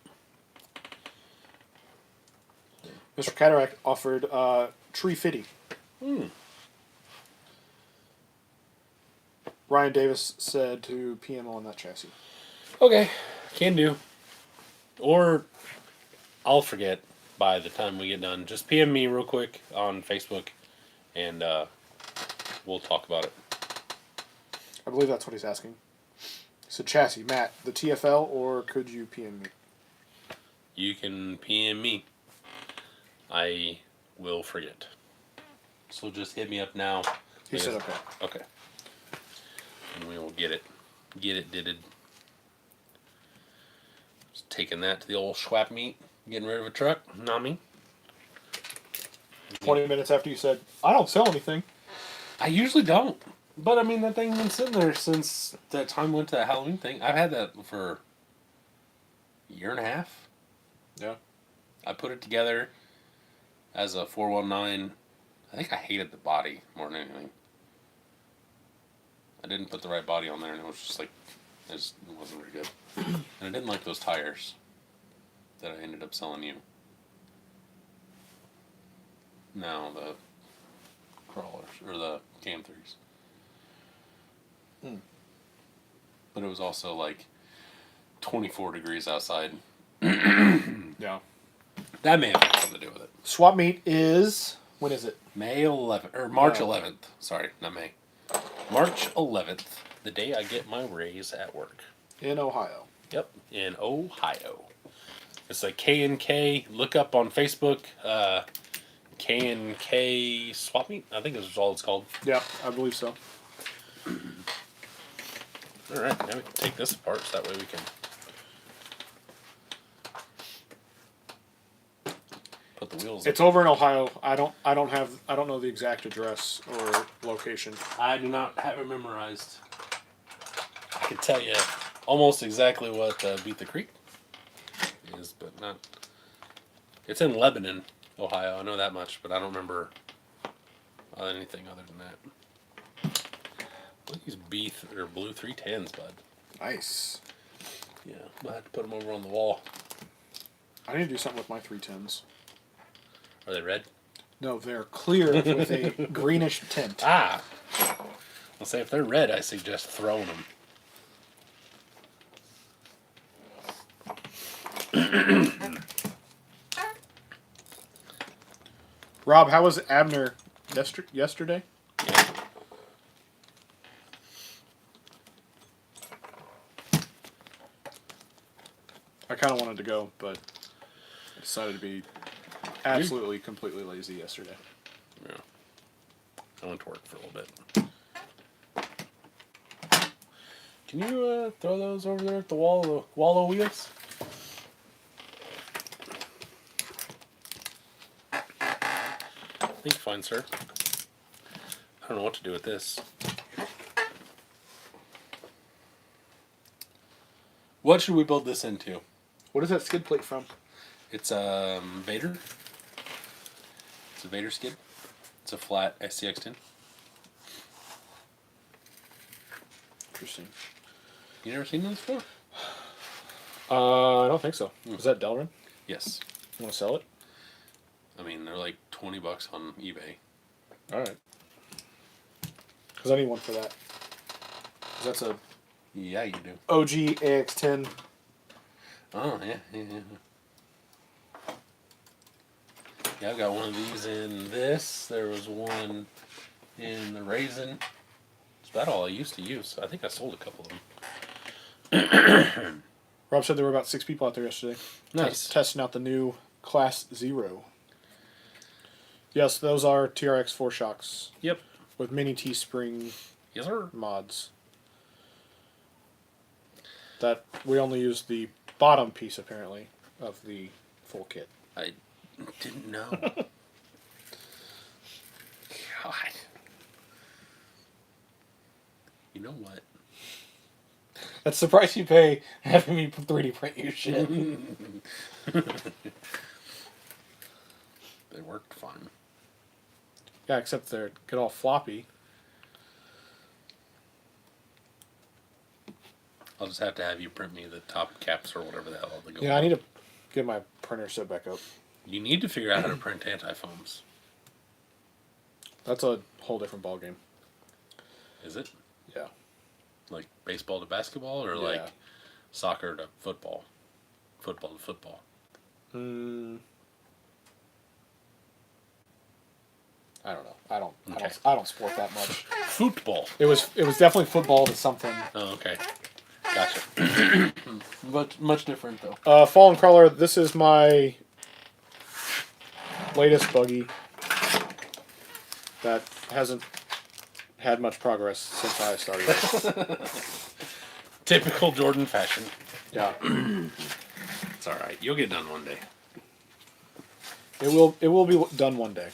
Mr. Cataract offered Tree Fitty. Ryan Davis said to PM on that chassis. Okay, can do. Or I'll forget by the time we get done. Just PM me real quick on Facebook, and we'll talk about it. I believe that's what he's asking. He said, chassis, Matt, the TFL, or could you PM me? You can PM me. I will forget. So just hit me up now. He said okay. Okay. And we will get it. Get it did. Just taking that to the old swap meet. Getting rid of a truck. Not me. 20 minutes after you said, I don't sell anything. I usually don't. But I mean, that thing's been sitting there since that time we went to that Halloween thing. I've had that for a year and a half. Yeah. I put it together as a 419. I think I hated the body more than anything. I didn't put the right body on there, and it was just like, it wasn't very good. And I didn't like those tires that I ended up selling you. No, the crawlers, or the Cam 3s. But it was also like 24 degrees outside. Yeah. That may have had something to do with it. Swap meet is, when is it? May 11th, or March 11th. Sorry, not May. March 11th, the day I get my raise at work. In Ohio. Yep, in Ohio. It's like K&K. Look up on Facebook, K&K Swap Meet. I think this is all it's called. Yeah, I believe so. All right, now we can take this apart so that way we can what the wheels. It's over in Ohio. I don't know the exact address or location. I do not have it memorized. I can tell you almost exactly what Beat the Creek is, but not. It's in Lebanon, Ohio. I know that much, but I don't remember anything other than that. What are these blue 310s, bud? Nice. Yeah, I'll have to put them over on the wall. I need to do something with my 310s. Are they red? No, they're clear with a greenish tint. Ah! I'll say if they're red, I suggest throwing them. Rob, how was Abner yesterday? I kind of wanted to go, but I decided to be absolutely, completely lazy yesterday. Yeah. I went to work for a little bit. Can you throw those over there at the wall of wheels? Thank you, fine sir. I don't know what to do with this. What should we build this into? What is that skid plate from? It's Vader. It's a Vader skid. It's a flat SCX10. Interesting. You never seen this before? I don't think so. Is that Delrin? Yes. You want to sell it? I mean, they're like $20 on eBay. All right. Because I need one for that. 'Cause that's a Yeah, you do. OG AX10. Oh, yeah. Yeah, I've got one of these in this. There was one in the Raisin. It's about all I used to use. I think I sold a couple of them. Rob said there were about 6 people out there yesterday. Nice. Testing out the new Class 0. Yes, those are TRX 4 shocks. Yep. With mini T-spring Yes, sir. mods. That we only use the bottom piece, apparently, of the full kit. I didn't know. God. You know what? That's the price you pay having me 3D print you shit. They worked fine. Yeah, except they get all floppy. I'll just have to have you print me the top caps or whatever the hell they go. Yeah, I need to get my printer set back up. You need to figure out how to print anti-foams. That's a whole different ballgame. Is it? Yeah. Like baseball to basketball or like soccer to football? Football to football. I don't know. I don't sport that much. Football. It was definitely football to something. Oh, okay. Gotcha. Much different though. Fallen Crawler, this is my latest buggy that hasn't had much progress since I started. Typical Jordan fashion. Yeah. It's alright. You'll get done one day. It will be done one day.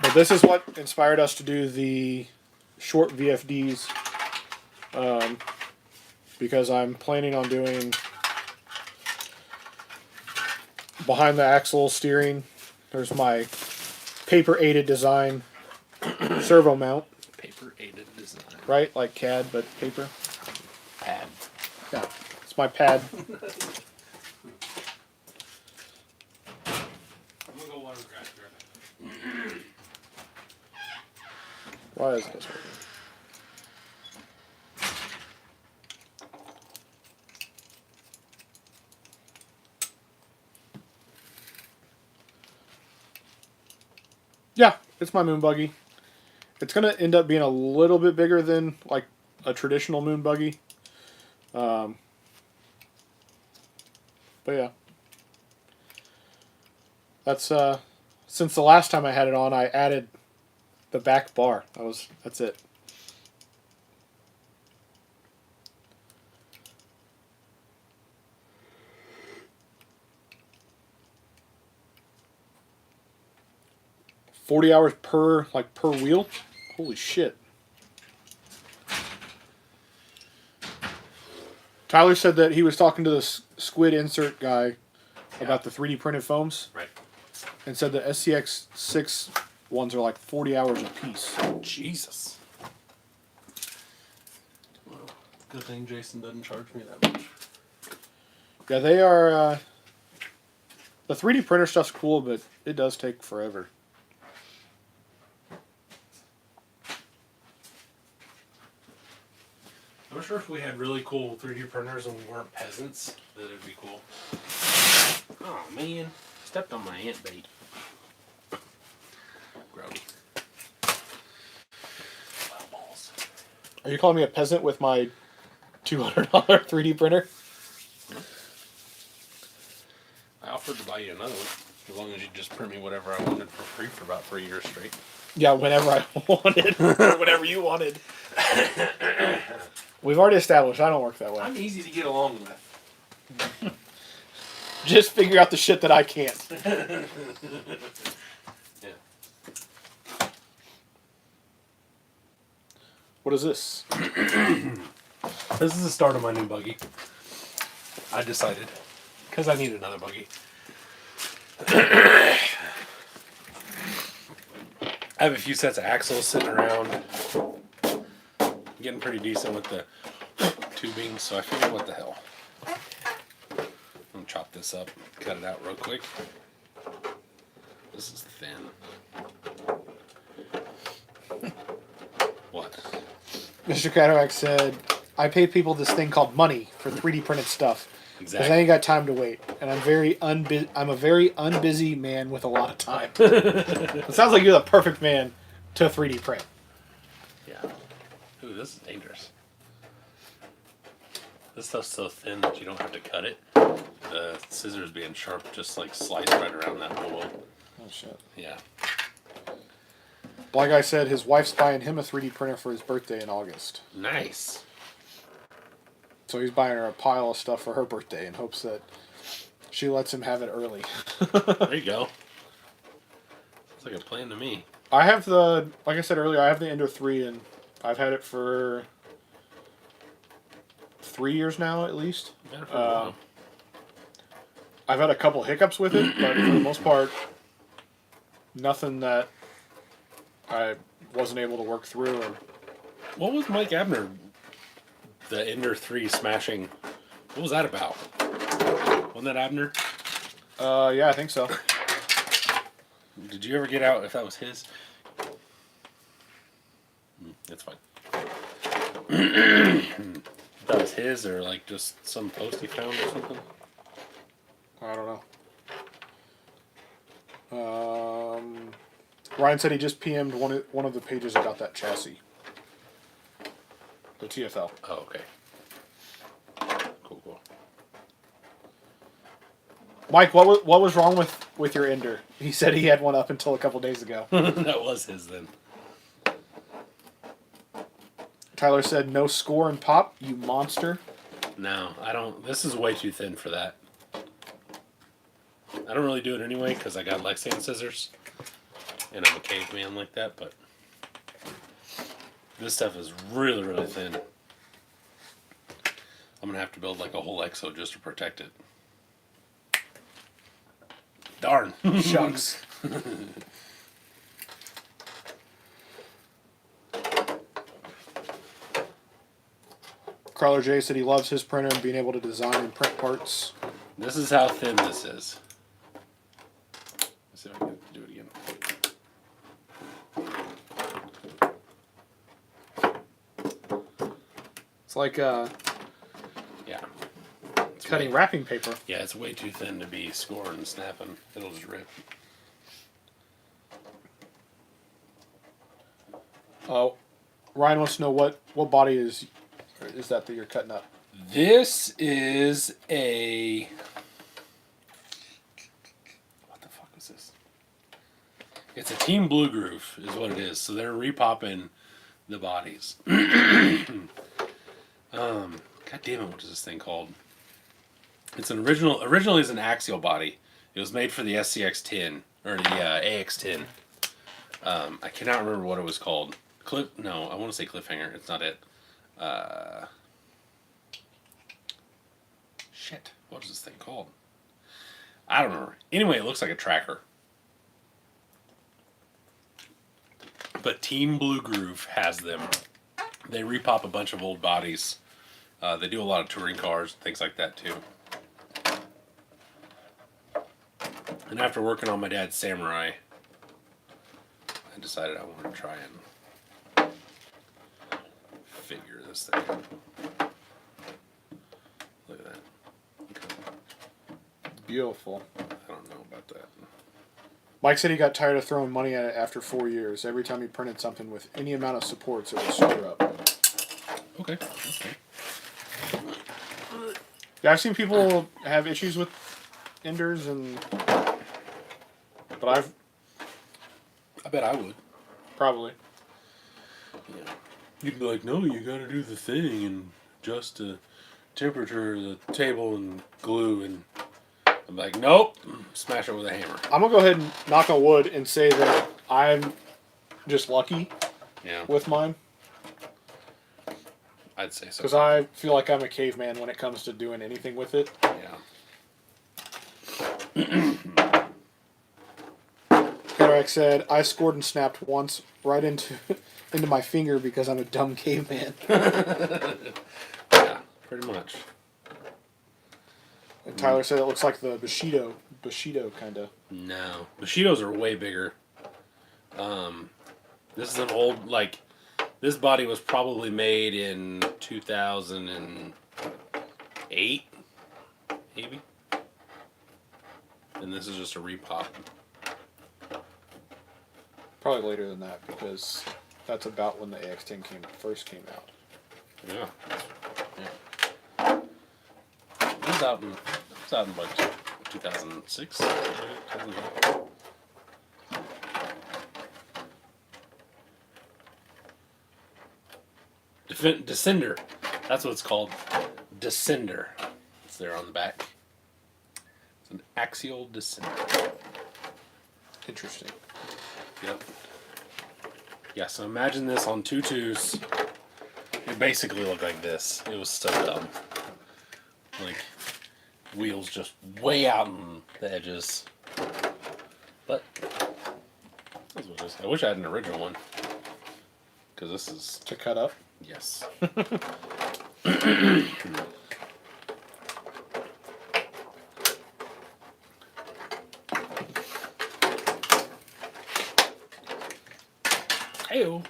But this is what inspired us to do the short VFDs, because I'm planning on doing behind the axle steering. There's my paper-aided design servo mount. Paper-aided design. Right? Like CAD, but paper. Pad. Yeah. It's my pad. I'm gonna go water grass. Why is this working? Yeah, it's my moon buggy. It's going to end up being a little bit bigger than like a traditional moon buggy. But yeah. That's since the last time I had it on, I added the back bar. That's it. 40 hours per wheel? Holy shit. Tyler said that he was talking to the squid insert guy about the 3D printed foams. Right. And said the SCX6 ones are like 40 hours a piece. Jesus. Well, good thing Jason doesn't charge me that much. Yeah, they are... the 3D printer stuff's cool, but it does take forever. I'm sure if we had really cool 3D printers and we weren't peasants, that it'd be cool. Oh man, stepped on my ant bait. Grody. Wild balls. Are you calling me a peasant with my $200 3D printer? I offered to buy you another one, as long as you just print me whatever I wanted for free for about 3 years straight. Yeah, whenever I wanted. Whenever you wanted. We've already established I don't work that way. I'm easy to get along with. Just figure out the shit that I can't. Yeah. What is this? This is the start of my new buggy. I decided, because I need another buggy. I have a few sets of axles sitting around. Getting pretty decent with the tubing, so I figured, what the hell. I'm going to chop this up, cut it out real quick. This is thin. What? Mr. Cataract said, I pay people this thing called money for 3D printed stuff. Because I ain't got time to wait. And I'm a very unbusy man with a lot of time. It sounds like you're the perfect man to 3D print. Yeah. Ooh, this is dangerous. This stuff's so thin that you don't have to cut it. The scissors being sharp just like slice right around that hole. Oh, shit. Yeah. Black Guy said his wife's buying him a 3D printer for his birthday in August. Nice. So he's buying her a pile of stuff for her birthday in hopes that she lets him have it early. There you go. Sounds like a plan to me. I have like I said earlier, I have the Ender 3 and I've had it for 3 years now at least. Better for a while. I've had a couple hiccups with it, but for the most part, nothing that I wasn't able to work through. And What was Mike Abner, the Ender 3 smashing? What was that about? Wasn't that Abner? yeah, I think so. Did you ever get out if that was his? That's fine. If that was his or like just some post he found or something? I don't know. Ryan said he just PM'd one of the pages about that chassis. The TFL. Oh, okay. Cool. Mike, what was wrong with your Ender? He said he had one up until a couple days ago. That was his then. Tyler said, no score and pop, you monster. No, I don't. This is way too thin for that. I don't really do it anyway because I got Lexan scissors. And I'm a caveman like that, but this stuff is really, really thin. I'm going to have to build like a whole exo just to protect it. Darn. Shucks. Crawler J said he loves his printer and being able to design and print parts. This is how thin this is. Let's see if I can do it again. It's like Yeah. It's cutting way, wrapping paper. Yeah, it's way too thin to be scoring and snapping. It'll just rip. Oh, Ryan wants to know what body is that you're cutting up? This is a... What the fuck is this? It's a Team Blue Groove is what it is. So they're repopping the bodies. God damn it, what is this thing called? It's an originally it's an axial body. It was made for the SCX-10, or the AX-10. I cannot remember what it was called. No, I want to say Cliffhanger. It's not it. Shit. What is this thing called? I don't remember. Anyway, it looks like a tracker. But Team Blue Groove has them. They repop a bunch of old bodies. They do a lot of touring cars, things like that too. And after working on my dad's Samurai, I decided I wanted to try and figure this thing out. Look at that. Beautiful. I don't know about that. Mike said he got tired of throwing money at it after 4 years. Every time he printed something with any amount of supports, it would screw up. Okay. Yeah, I've seen people have issues with Enders, but I bet I would. probably. Yeah. You'd be like, no, you gotta do the thing and adjust the temperature of the table and glue, and I'm like, nope, smash it with a hammer. I'm gonna go ahead and knock on wood and say that I'm just lucky with mine. I'd say so. Because I feel like I'm a caveman when it comes to doing anything with it. Yeah. Cataract said, I scored and snapped once right into my finger because I'm a dumb caveman. Yeah, pretty much. And Tyler said it looks like the Bushido kind of. No. Bushidos are way bigger. This is an old, this body was probably made in 2008, maybe. And this is just a repop. Probably later than that because that's about when the AX-10 first came out. Yeah. It was out in like 2006. Descender. That's what it's called. Descender. It's there on the back. It's an axial descender. Interesting. Yep. Yeah, so imagine this on 2.2s. It basically looked like this. It was so dumb. Like, wheels just way out on the edges. But, that's what it is. I wish I had an original one. Because this is... To cut up? Yes. Hey-o. I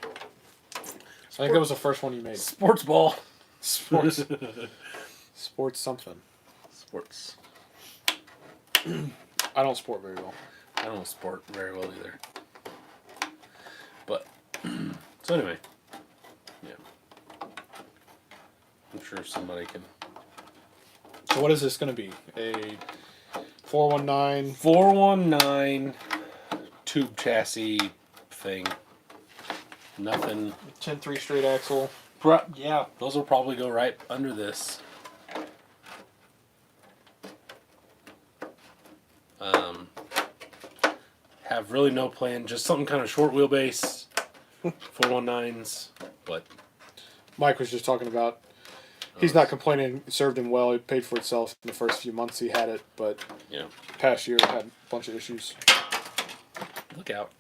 think that was the first one you made. Sports ball. Sports. Sports something. Sports. I don't sport very well. I don't sport very well either. But, so anyway. Yeah. I'm sure somebody can. So what is this going to be? A 419? 419 tube chassis thing. Nothing. 10-3 straight axle. Yeah, those will probably go right under this. Have really no plan, just something kind of short wheelbase, 419s, but... Mike was just talking about, he's not complaining, it served him well, it paid for itself in the first few months he had it, but past year had a bunch of issues. Look out.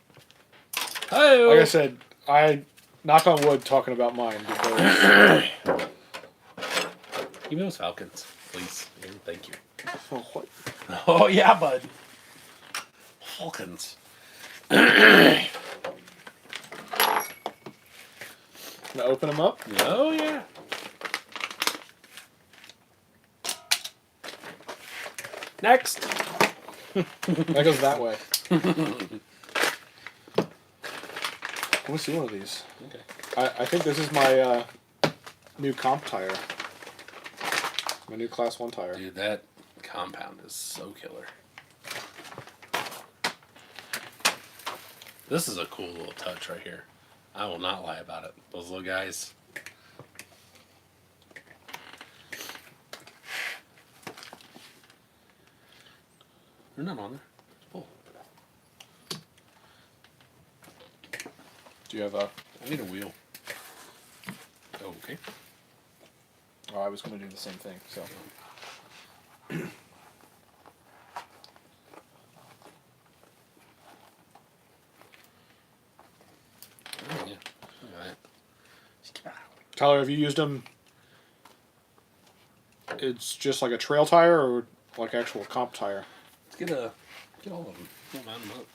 Hi-oh. Like I said, I knock on wood talking about mine because... Give me those Falcons, please. Thank you. Oh, what? Oh, yeah, bud. Falcons. Gonna open them up? Oh, yeah. Next. That goes that way. Let me see one of these. Okay. I think this is my new comp tire. My new Class 1 tire. Dude, that compound is so killer. This is a cool little touch right here. I will not lie about it. Those little guys. They're not on there. It's full. Do you have a... I need a wheel. Okay. Oh, I was going to do the same thing, so... Oh, yeah. Look at that. Tyler, have you used them? It's just like a trail tire or like actual comp tire? Let's get all of them. We'll line them up.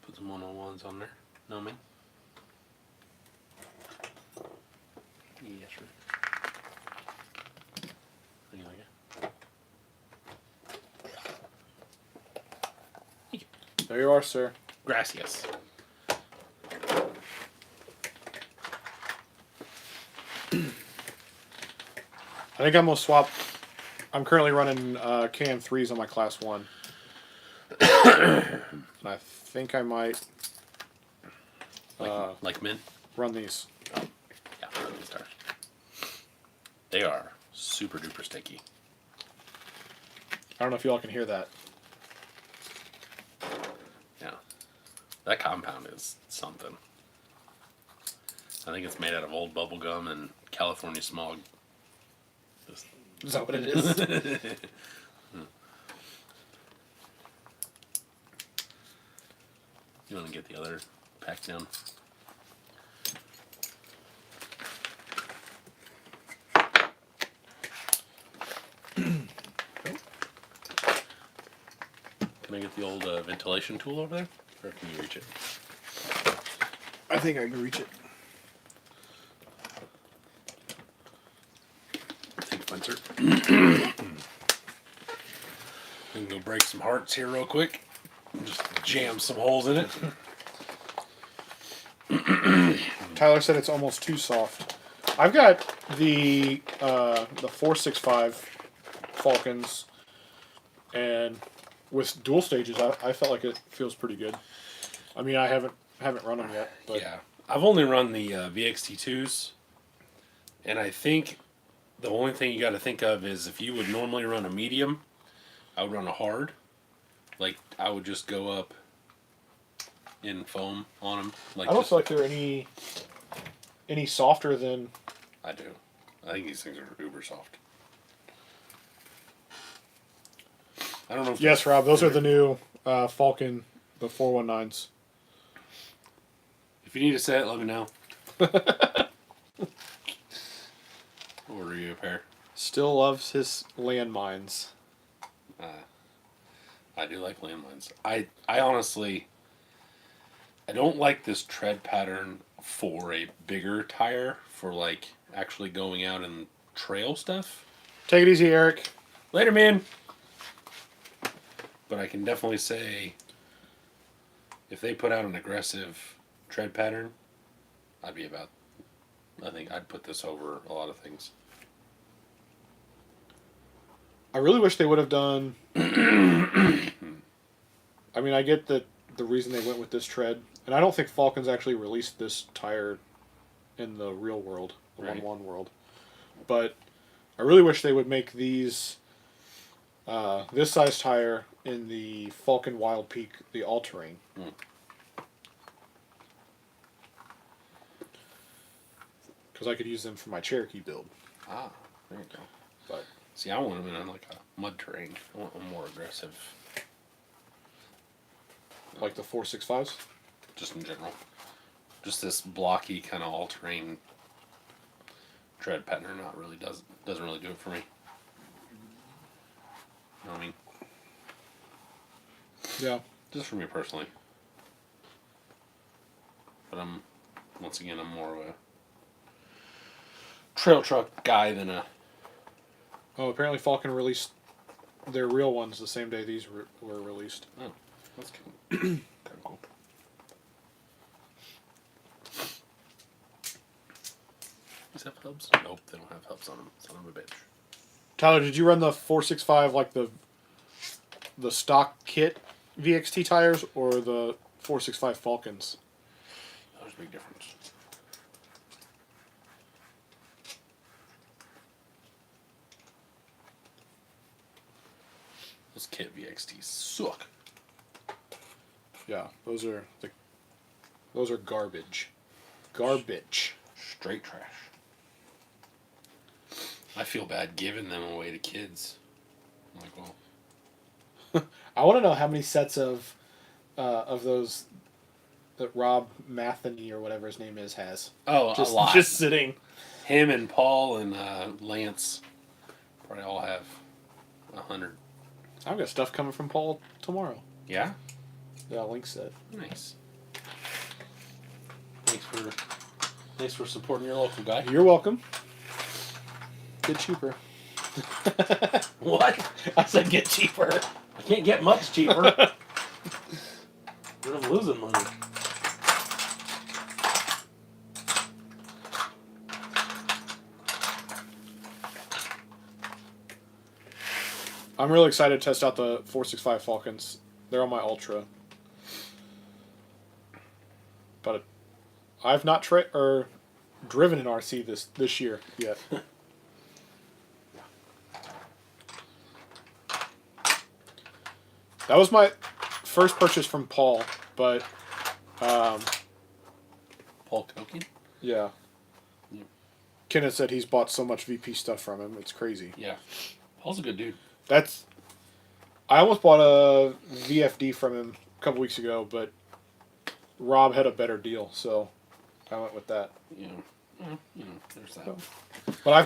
Put some 101s on there. Know me? Yes, sir. How do you like it? There you are, sir. Gracias. I think I'm going to swap. I'm currently running Can 3s on my Class 1. And I think I might Like men? run these. Oh, yeah, run these tires. They are super duper sticky. I don't know if y'all can hear that. Yeah. That compound is something. I think it's made out of old bubble gum and California smog. Is that what it is? You want to get the other pack down? Can I get the old ventilation tool over there? Or can you reach it? I think I can reach it. Take Spencer. We can go break some hearts here real quick. Just jam some holes in it. Tyler said it's almost too soft. I've got the 465 Falcons, and with dual stages, I felt like it feels pretty good. I mean, I haven't run them yet, but Yeah, I've only run the VXT2s, and I think the only thing you got to think of is if you would normally run a medium, I would run a hard. Like I would just go up in foam on them. Like I don't just feel like they're any softer than. I do. I think these things are uber soft. I don't know. If Yes, Rob. Those are the new Falcon, the 419s. If you need a set, let me know. Order you a pair. Still loves his landmines. I do like landmines. I honestly, I don't like this tread pattern for a bigger tire for like actually going out and trail stuff. Take it easy, Eric. Later, man. But I can definitely say, if they put out an aggressive tread pattern, I'd be about. I think I'd put this over a lot of things. I really wish they would have done. I mean, I get the reason they went with this tread, and I don't think Falcons actually released this tire in the real world, the Right. 1-1 world. But I really wish they would make these this size tire in the Falcon Wild Peak, the all-terrain. Because I could use them for my Cherokee build. Ah, there you go. But See, I want them in like a mud terrain. I want them more aggressive, like the 465s. just in general. Just this blocky kind of all-terrain tread pattern doesn't really do it for me. You know what I mean? Yeah. Just for me personally. But once again, I'm more of a trail truck guy than a. Oh, apparently Falcon released their real ones the same day these were released. Oh, that's cool. Kind of cool. These have hubs? Nope, they don't have hubs on them. Son of a bitch. Tyler, did you run the 465 like the stock kit VXT tires or the 465 Falcons? There's a big difference. Those kit VXTs suck. Yeah, those are garbage. Garbage. Straight trash. I feel bad giving them away to kids. I'm like, well, I want to know how many sets of those that Rob Matheny or whatever his name is has. a lot. Just sitting. Him and Paul and Lance probably all have 100. I've got stuff coming from Paul tomorrow. Yeah? Yeah, link set. Nice. Thanks for supporting your local guy. You're welcome. Get cheaper. What? I said get cheaper. I can't get much cheaper. I'm losing money. I'm really excited to test out the 465 Falcons. They're on my Ultra. But I've not driven an RC this year yet. That was my first purchase from Paul, but Paul Koken? yeah. Yeah. Kenneth said he's bought so much VP stuff from him. It's crazy. Yeah. Paul's a good dude. I almost bought a VFD from him a couple weeks ago, but Rob had a better deal, so I went with that. Yeah. Well, there's that. But I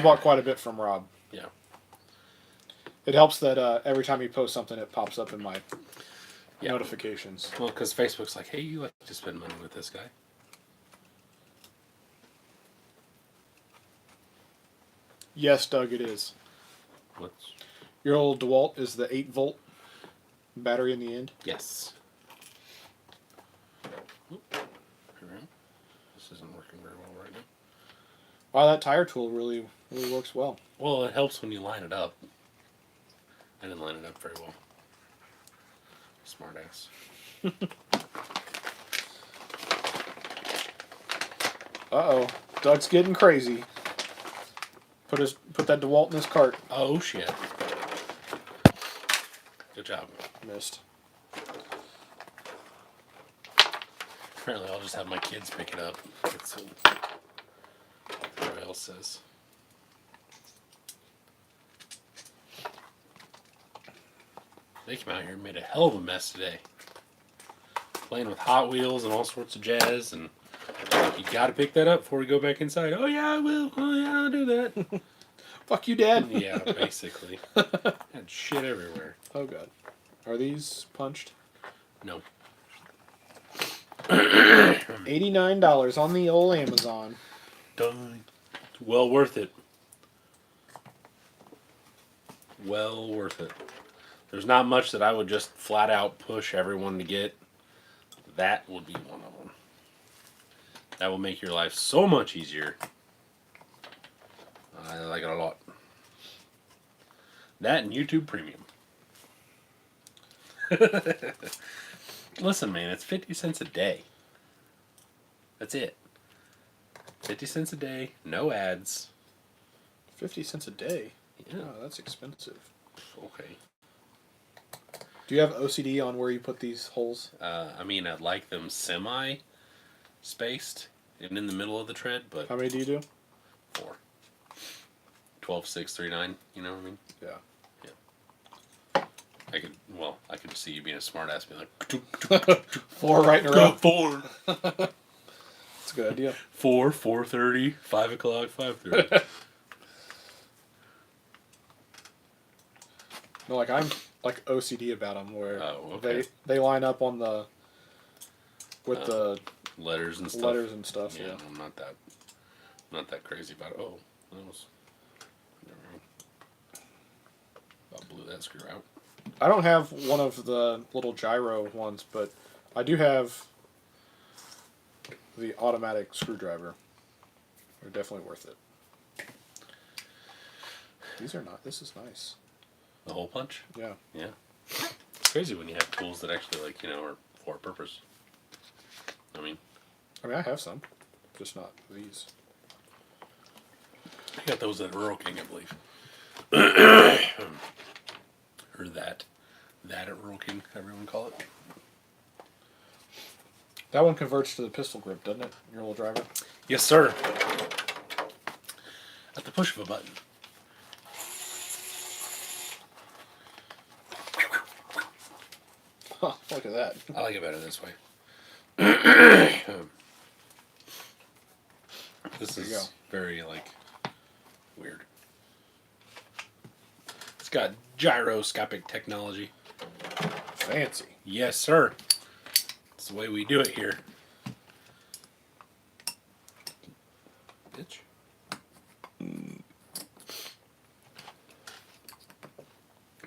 bought quite a bit from Rob. Yeah. It helps that every time he posts something, it pops up in my notifications. Well, because Facebook's like, hey, you like to spend money with this guy. Yes, Doug, it is. What's... Your old DeWalt is the 8-volt battery in the end. Yes. This isn't working very well right now. Wow, that tire tool really works well. Well, it helps when you line it up. I didn't line it up very well. Smart ass. Uh-oh. Doug's getting crazy. Put that DeWalt in his cart. Oh, shit. Good job. Missed. Apparently, I'll just have my kids pick it up. That's what everybody else says. They came out here and made a hell of a mess today. Playing with Hot Wheels and all sorts of jazz, and like, you got to pick that up before we go back inside. Oh yeah, I will. Oh yeah, I'll do that. Fuck you, Dad. Yeah, basically. Had shit everywhere. Oh, God. Are these punched? No. $89 on the old Amazon. Done. Well worth it. Well worth it. There's not much that I would just flat out push everyone to get. That would be one of them. That will make your life so much easier. I like it a lot. That and YouTube Premium. Listen, man, it's 50 cents a day. That's it. 50 cents a day, no ads. 50 cents a day? Yeah. Oh, that's expensive. Okay. Do you have OCD on where you put these holes? I mean, I'd like them semi-spaced and in the middle of the tread, but... How many do you do? 4. 12, 6, 3, 9, you know what I mean? Yeah. I could see you being a smart ass, being like... 4 right in a row. 4. That's a good idea. 4, 4:30, 5 o'clock, 5:30. No, like I'm like OCD about them, where okay. they line up on the with the letters and stuff. Letters and stuff. Yeah, Yeah. I'm not that crazy about it. Oh, that was. Never mind. I blew that screw out. I don't have one of the little gyro ones, but I do have the automatic screwdriver. They're definitely worth it. These are not. This is nice. The hole punch? Yeah. Yeah. It's crazy when you have tools that actually, like, you know, are for a purpose. I mean, I have some, just not these. I got those at Rural King, I believe. Or that at Rural King, however you want to call it. That one converts to the pistol grip, doesn't it? Your little driver. Yes, sir. At the push of a button. Huh, look at that. I like it better this way. This There you go. is very, like, weird. It's got gyroscopic technology. Fancy. Yes, sir. It's the way we do it here. Bitch.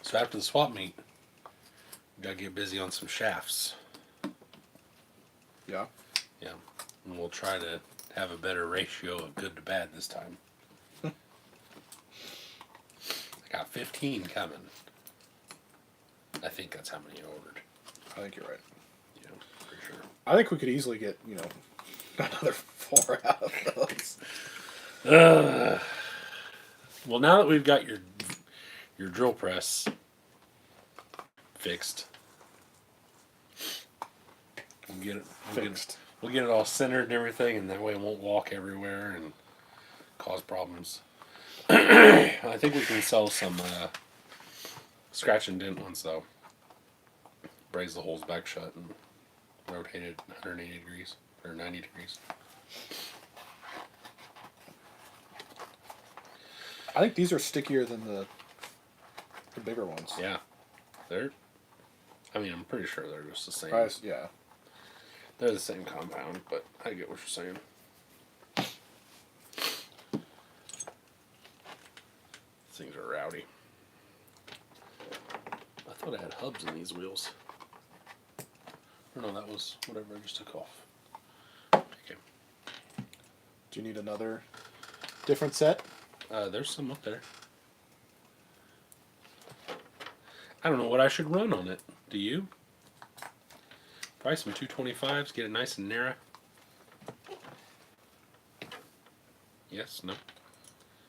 So after the swap meet, we gotta get busy on some shafts. Yeah. Yeah. And we'll try to have a better ratio of good to bad this time. I got 15 coming. I think that's how many I ordered. I think you're right. Yeah, pretty sure. I think we could easily get, another 4 out of those. Well, now that we've got your drill press fixed, we'll get it Fixed. We'll get it all centered and everything, and that way it won't walk everywhere and cause problems. I think we can sell some scratch and dent ones though. Braze the holes back shut and rotate it 180 degrees or 90 degrees. I think these are stickier than the bigger ones. Yeah, I'm pretty sure they're just the same. Yeah. They're the same compound, but I get what you're saying. Things are rowdy. I thought I had hubs in these wheels. Or no, that was whatever I just took off. Okay. Do you need another different set? There's some up there. I don't know what I should run on it. Do you? Probably some 225s, get it nice and narrow. Yes, no?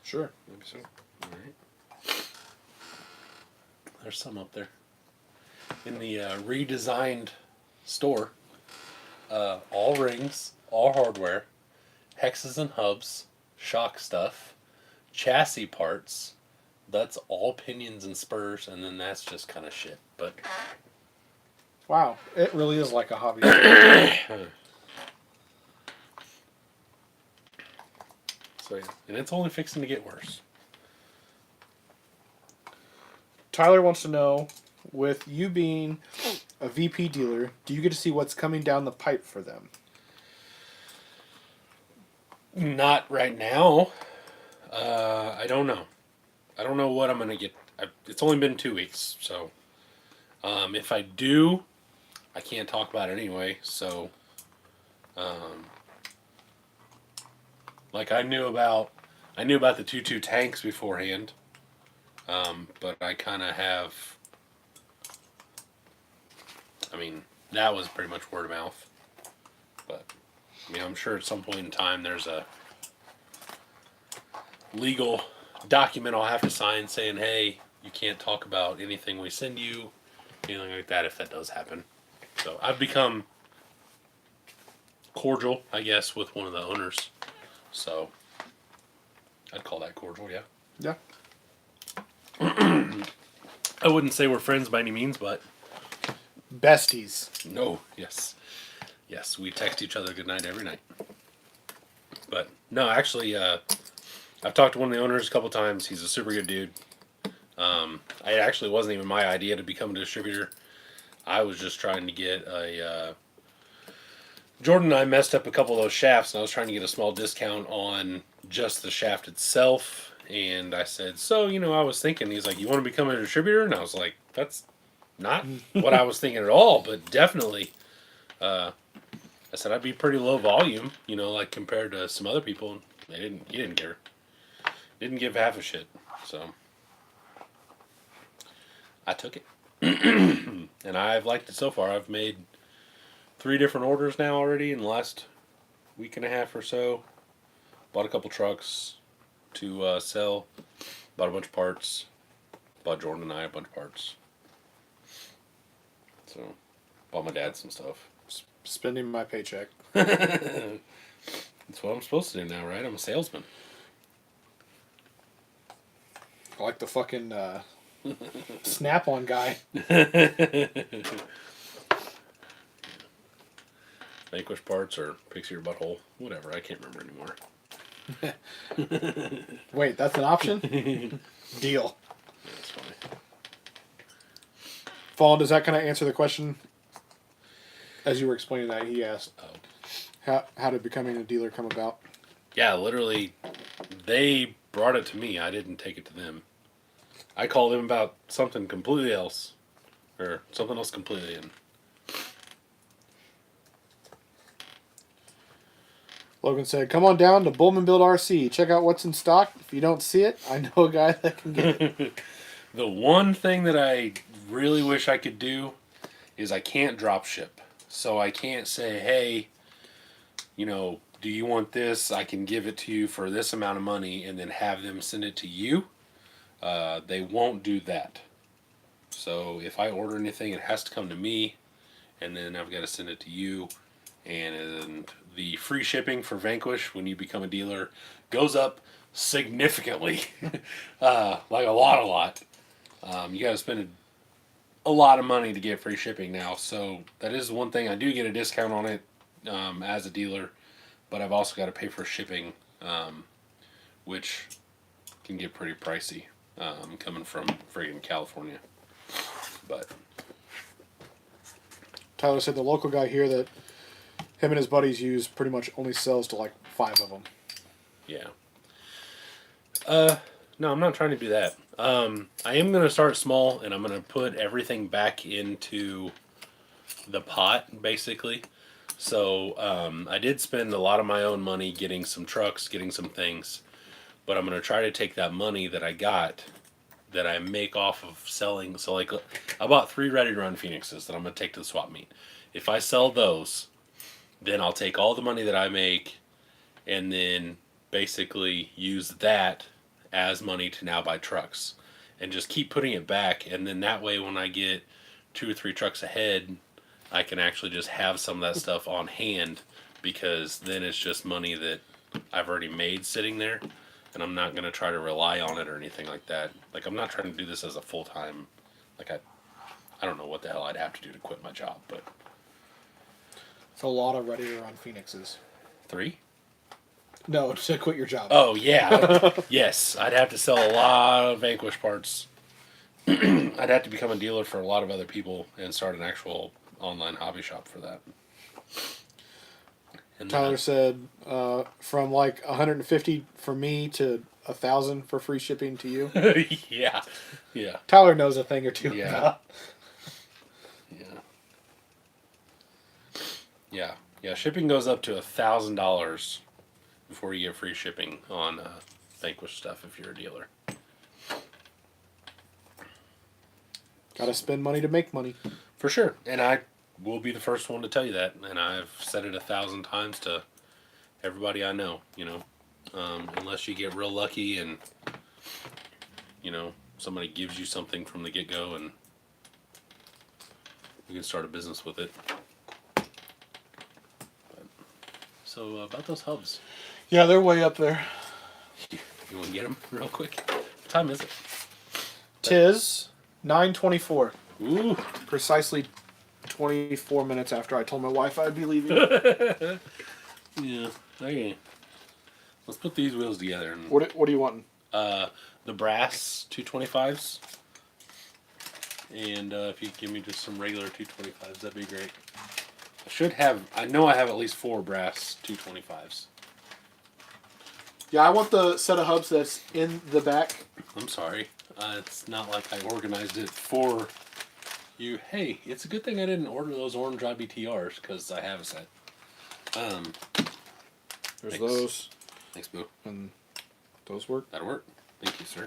Sure. Maybe so. Alright. There's some up there. In the redesigned store. All rings, all hardware, hexes and hubs, shock stuff, chassis parts. That's all pinions and spurs, and then that's just kind of shit. But Wow. It really is like a hobby. So yeah, and it's only fixing to get worse. Tyler wants to know, with you being a VP dealer, do you get to see what's coming down the pipe for them? Not right now. I don't know. I don't know what I'm gonna get. It's only been 2 weeks, so if I do, I can't talk about it anyway. So, like I knew about the 2.2 tanks beforehand, but I kind of have. I mean, that was pretty much word of mouth. But I'm sure at some point in time there's a legal document I'll have to sign saying, hey, you can't talk about anything we send you, anything like that, if that does happen. So I've become cordial, I guess, with one of the owners. So I'd call that cordial, yeah. Yeah. I wouldn't say we're friends by any means, but Besties. no, yes. Yes, we text each other goodnight every night. But no, actually, I've talked to one of the owners a couple times. He's a super good dude. It actually wasn't even my idea to become a distributor. I was just trying to get a... Jordan and I messed up a couple of those shafts, and I was trying to get a small discount on just the shaft itself. And I said, so, I was thinking, he's like, you want to become a distributor? And I was like, that's not what I was thinking at all, but definitely. I said I'd be pretty low volume, like compared to some other people. He didn't care. Didn't give half a shit. So I took it. And I've liked it so far. I've made 3 different orders now already in the last week and a half or so. Bought a couple trucks to sell. Bought a bunch of parts. Bought Jordan and I a bunch of parts. So bought my dad some stuff. Spending my paycheck. That's what I'm supposed to do now, right? I'm a salesman. Like the fucking Snap-on guy. Vanquish parts or Pixie your butthole. Whatever, I can't remember anymore. Wait, that's an option? Deal. Yeah, that's funny. Fall, does that kind of answer the question? As you were explaining that, he asked, how did becoming a dealer come about? Yeah, literally, they brought it to me. I didn't take it to them. I called them about something completely else. Or something else completely. And Logan said, come on down to Bullman Built RC. Check out what's in stock. If you don't see it, I know a guy that can get it. the one thing that I really wish I could do is I can't drop ship. So I can't say, hey, you know, do you want this? I can give it to you for this amount of money and then have them send it to you. They won't do that. So if I order anything, it has to come to me, and then I've got to send it to you. And the free shipping for Vanquish when you become a dealer goes up significantly, like a lot. You got to spend a lot of money to get free shipping now. So that is one thing. I do get a discount on it as a dealer, but I've also got to pay for shipping, which can get pretty pricey coming from friggin' California. But Tyler said the local guy here that him and his buddies use pretty much only sells to like 5 of them. yeah. No, I'm not trying to do that. I am going to start small, and I'm going to put everything back into the pot, basically. So I did spend a lot of my own money getting some trucks, getting some things, but I'm going to try to take that money that I got, that I make off of selling. So like I bought 3 ready-to-run Phoenixes that I'm going to take to the swap meet. If I sell those, then I'll take all the money that I make and then basically use that as money to now buy trucks and just keep putting it back. And then that way when I get 2 or 3 trucks ahead, I can actually just have some of that stuff on hand, because then it's just money that I've already made sitting there, and I'm not going to try to rely on it or anything like that. Like, I'm not trying to do this as a full-time, like I don't know what the hell I'd have to do to quit my job, but It's a lot of ready-to-run Phoenixes. 3? No, to quit your job. Oh, yeah. Yes, I'd have to sell a lot of Vanquish parts. I'd have to become a dealer for a lot of other people and start an actual online hobby shop for that. And Tyler said from like 150 for me to 1,000 for free shipping to you. yeah. Tyler knows a thing or two Yeah. about. Yeah. Shipping goes up to $1,000 before you get free shipping on Vanquish stuff if you're a dealer. Gotta spend money to make money. For sure. And I will be the first one to tell you that. And I've said it 1,000 times to everybody I know, you know. Unless you get real lucky and, you know, somebody gives you something from the get-go and you can start a business with it. So, about those hubs. Yeah, they're way up there. You want to get them real quick? What time is it? Tis 9:24. Ooh. Precisely 24 minutes after I told my wife I'd be leaving. Yeah. Okay. Let's put these wheels together. And, What are you wanting? the brass 225s. And if you give me just some regular 225s, that'd be great. I know I have at least 4 brass 225s. Yeah, I want the set of hubs that's in the back. I'm sorry. It's not like I organized it for you. Hey, it's a good thing I didn't order those orange IBTRs, because I have a set. There's Thanks. those. Thanks, Boo. And those work. That'll work. Thank you, sir.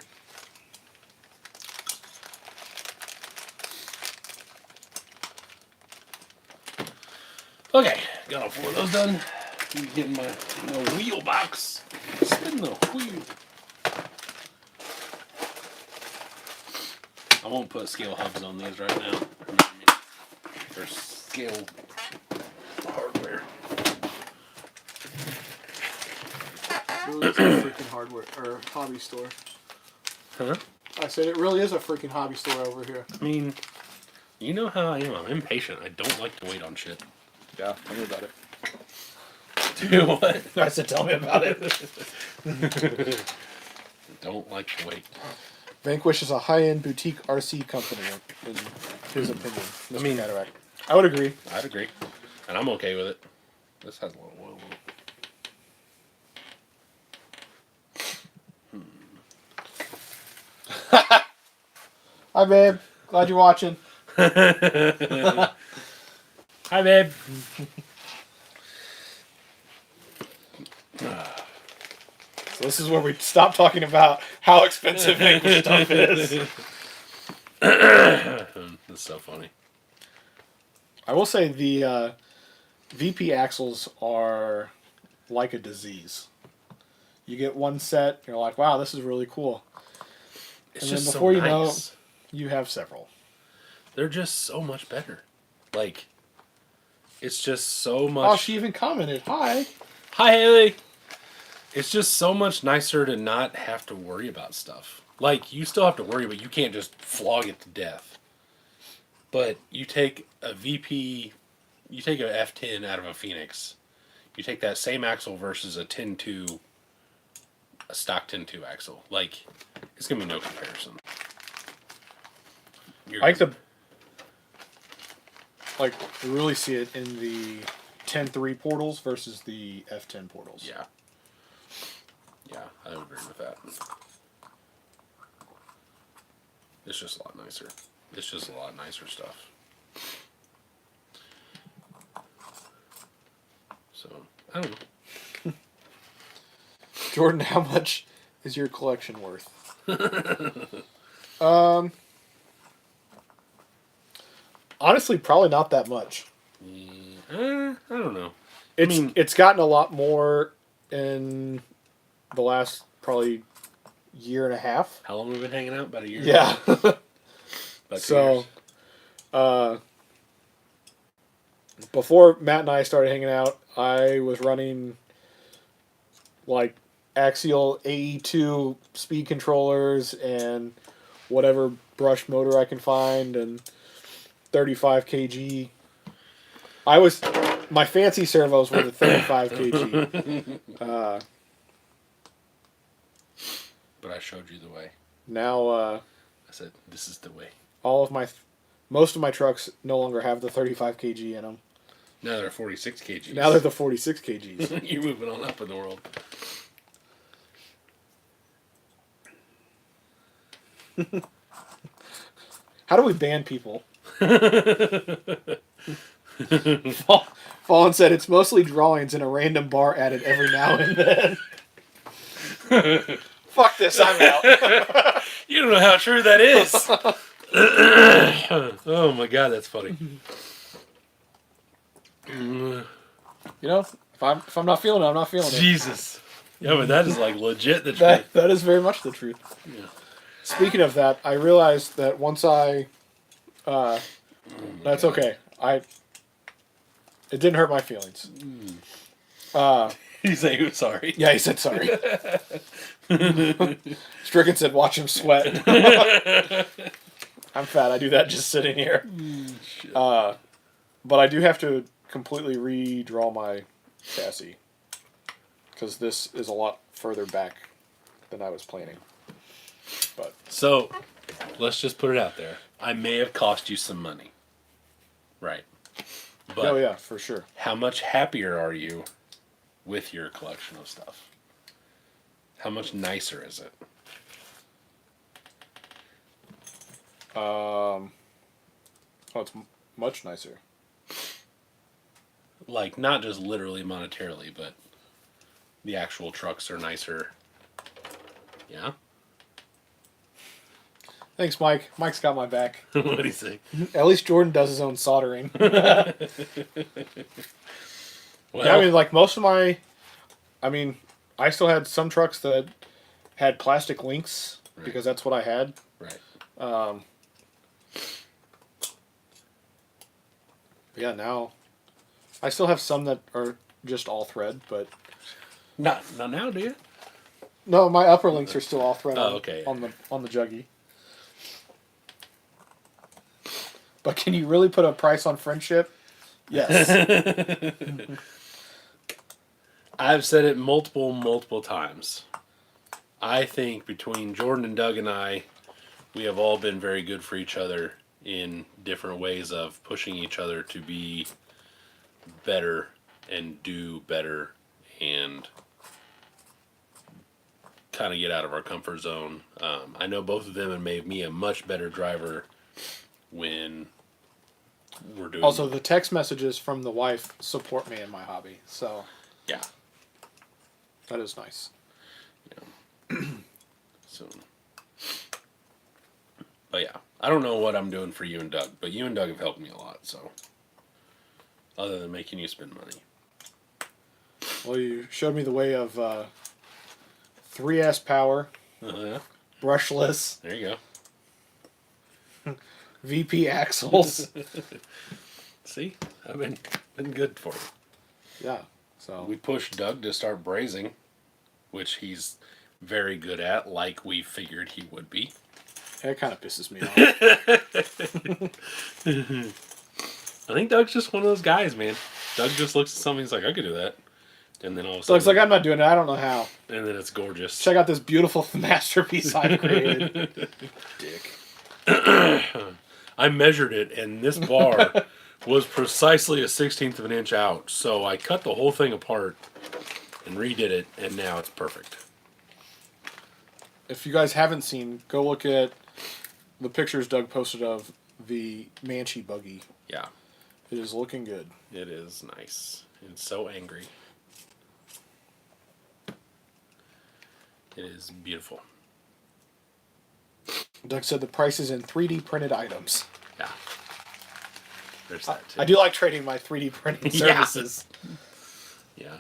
Okay, got all 4 of those done. Need to get in my wheel box. Spin the wheel. I won't put scale hubs on these right now. Or scale hardware. Really is a freaking hardware or hobby store. Huh? I said it really is a freaking hobby store over here. I mean, you know how I am. I'm impatient. I don't like to wait on shit. Yeah, tell me about it. Do what? I said, tell me about it. Don't like to wait. Vanquish is a high-end boutique RC company, in his opinion. Mr. I mean, Cataract. I would agree. I'd agree. And I'm okay with it. This has a little oil in it. Hi, babe. Glad you're watching. Hi, babe. So this is where we stop talking about how expensive Vanquish stuff is. That's so funny. I will say the VP axles are like a disease. You get one set, you're like, wow, this is really cool. It's And just then before so you know, nice. you have several. They're just so much better. Like, it's just so much. Oh, she even commented, hi. Hi, Haley. It's just so much nicer to not have to worry about stuff. Like, you still have to worry, but you can't just flog it to death. But you take a VP, you take a F10 out of a Phoenix, you take that same axle versus a 10.2, a stock 10.2 axle. Like, it's going to be no comparison. I like you really see it in the 10.3 portals versus the F10 portals. Yeah. Yeah, I would agree with that. It's just a lot nicer. It's just a lot nicer stuff. So, I don't know. Jordan, how much is your collection worth? Honestly, probably not that much. I don't know. It's gotten a lot more in the last probably year and a half. How long have we been hanging out? About a year? Yeah. About 2 So, years. Before Matt and I started hanging out, I was running like axial AE2 speed controllers and whatever brush motor I can find and 35 kg. My fancy servos were the 35 kg. But I showed you the way. Now, I said, this is the way. most of my trucks no longer have the 35 kg in them. Now they're 46 kgs. Now they're the 46 kgs. You're moving on up in the world. How do we ban people? Fallen said it's mostly drawings and a random bar added every now and then. Fuck this, I'm out. You don't know how true that is. Oh my god, that's funny. You know, if I'm not feeling it, I'm not feeling it. Jesus. Yeah, but that is like legit the truth. That is very much the truth. Yeah. Speaking of that, I realized that once that's okay. It didn't hurt my feelings. He's saying sorry. Yeah, he said sorry. Stricken said, "Watch him sweat." I'm fat. I do that just sitting here. But I do have to completely redraw my chassis because this is a lot further back than I was planning. But so, let's just put it out there. I may have cost you some money. Right. But oh yeah, for sure. how much happier are you with your collection of stuff? How much nicer is it? It's much nicer. Like, not just literally monetarily, but the actual trucks are nicer. Yeah? Thanks, Mike. Mike's got my back. What do you think? At least Jordan does his own soldering. Well, Yeah, I mean, like most of my, I still had some trucks that had plastic links because that's what I had. right. Yeah, now I still have some that are just all thread, but Not now, do you? no, my upper links are still all thread Oh, okay. on the juggy. But can you really put a price on friendship? Yes. I've said it multiple times. I think between Jordan and Doug and I, we have all been very good for each other in different ways of pushing each other to be better and do better and kind of get out of our comfort zone. I know both of them have made me a much better driver when we're doing. Also, the text messages from the wife support me in my hobby, so yeah. that is nice. So, but yeah, I don't know what I'm doing for you and Doug, but you and Doug have helped me a lot. So, other than making you spend money. Well, you showed me the way of 3S power, brushless. There you go. VP axles. See, I've been good for you. Yeah. So we pushed Doug to start brazing, which he's very good at, like we figured he would be. It kind of pisses me off. I think Doug's just one of those guys, man. Doug just looks at something, he's like, I could do that. And then all of a sudden... Doug's like, I'm not doing it, I don't know how. And then it's gorgeous. Check out this beautiful masterpiece I've created. Dick. I measured it, and this bar was precisely a 16th of an inch out. So I cut the whole thing apart and redid it, and now it's perfect. If you guys haven't seen, go look at the pictures Doug posted of the Manchi buggy. Yeah. It is looking good. It is nice. It's so angry. It is beautiful. Doug said the price is in 3D printed items. Yeah. There's that too. I do like trading my 3D printing services. Yeah.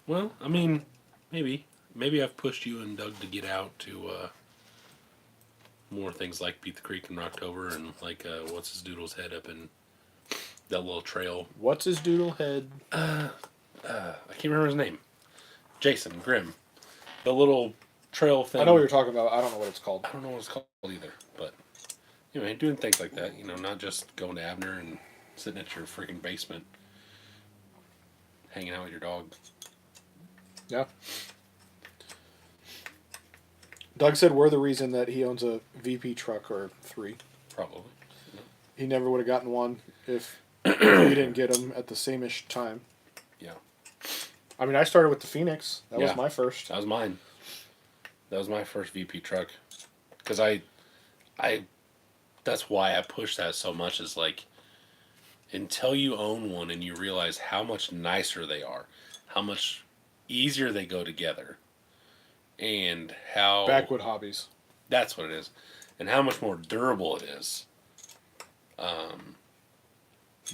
Well, I mean, maybe I've pushed you and Doug to get out to more things like Beat the Creek in October and like What's His Doodle's Head up in that little trail. What's his doodle head? I can't remember his name. Jason Grimm. The little trail thing. I know what you're talking about. I don't know what it's called. I don't know what it's called either, but anyway, doing things like that, not just going to Abner and sitting at your freaking basement, hanging out with your dog. Yeah. Doug said we're the reason that he owns a VP truck or 3. Probably. Yeah. He never would have gotten one if we didn't get him at the same-ish time. Yeah. I mean, I started with the Phoenix. That Yeah. was my first. That was mine. That was my first VP truck. Because I that's why I push that so much is like, until you own one and you realize how much nicer they are, how much easier they go together, and how... Backwood hobbies. That's what it is. And how much more durable it is.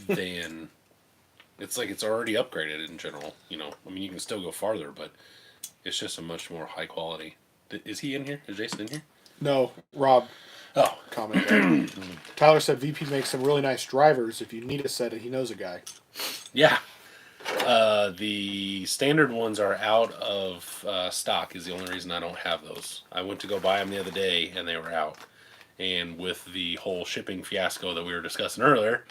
Then it's like it's already upgraded in general. I mean, you can still go farther, but it's just a much more high quality. Is he in here? Is Jason in here? No, Rob Oh. commented. Tyler said VP makes some really nice drivers. If you need a set, he knows a guy. Yeah. The standard ones are out of stock is the only reason I don't have those. I went to go buy them the other day, and they were out. And with the whole shipping fiasco that we were discussing earlier,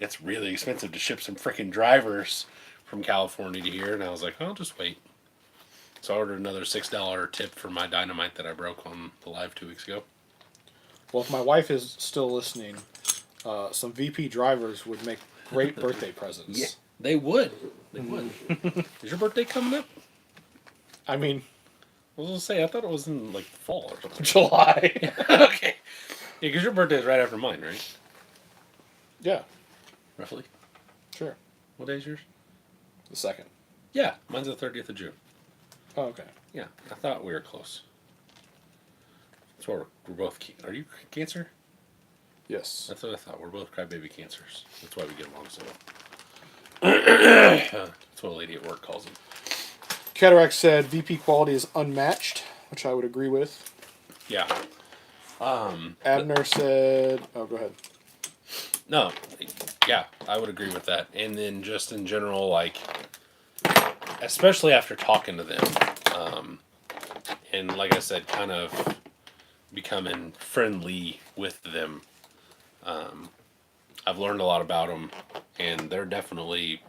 it's really expensive to ship some freaking drivers from California to here. And I was like, I'll just wait. So I ordered another $6 tip for my dynamite that I broke on the live 2 weeks ago. Well, if my wife is still listening, some VP drivers would make great birthday presents. Yeah, they would. They would. Is your birthday coming up? I mean... I was going to say, I thought it was in, like, fall or something. July. Okay. Yeah, because your birthday is right after mine, right? Yeah. Roughly. Sure. What day is yours? The 2nd. Yeah, mine's the 30th of June. Oh, okay. Yeah, I thought we were close. That's why we're both... Are you Cancer? Yes. That's what I thought. We're both crybaby cancers. That's why we get along so well. That's what a lady at work calls them. Cataract said VP quality is unmatched, which I would agree with. Yeah. Abner said, "Oh, go ahead." No, yeah, I would agree with that. And then just in general, like, especially after talking to them, and like I said, kind of becoming friendly with them, I've learned a lot about them, and they're definitely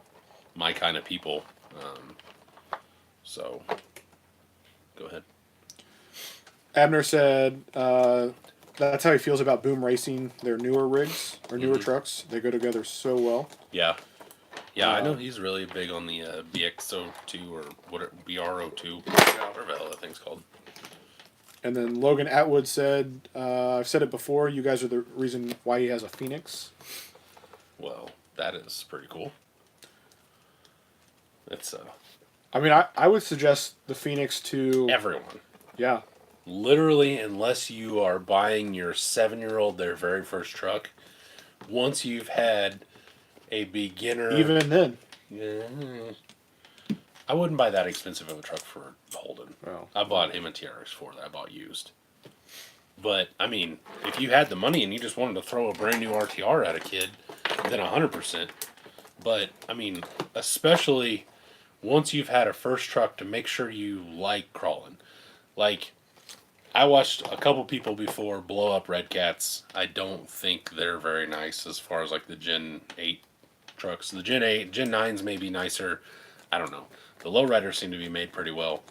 my kind of people. So, go ahead. Abner said that's how he feels about Boom Racing, their newer rigs or newer trucks. They go together so well. Yeah. Yeah, I know he's really big on the BX02 or BR02, whatever the hell that thing's called. And then Logan Atwood said, I've said it before, you guys are the reason why he has a Phoenix. Well, that is pretty cool. It's I mean, I would suggest the Phoenix to everyone. Yeah. Literally, unless you are buying your 7-year-old their very first truck, once you've had a beginner... Even then. I wouldn't buy that expensive of a truck for Holden. Well, I bought him a TRX-4 that I bought used. But, I mean, if you had the money and you just wanted to throw a brand new RTR at a kid, then 100%. But, I mean, especially once you've had a first truck, to make sure you like crawling. Like, I watched a couple people before blow up Red Cats. I don't think they're very nice as far as like the Gen 8 trucks. The Gen 8, Gen 9s may be nicer. I don't know. The lowriders seem to be made pretty well.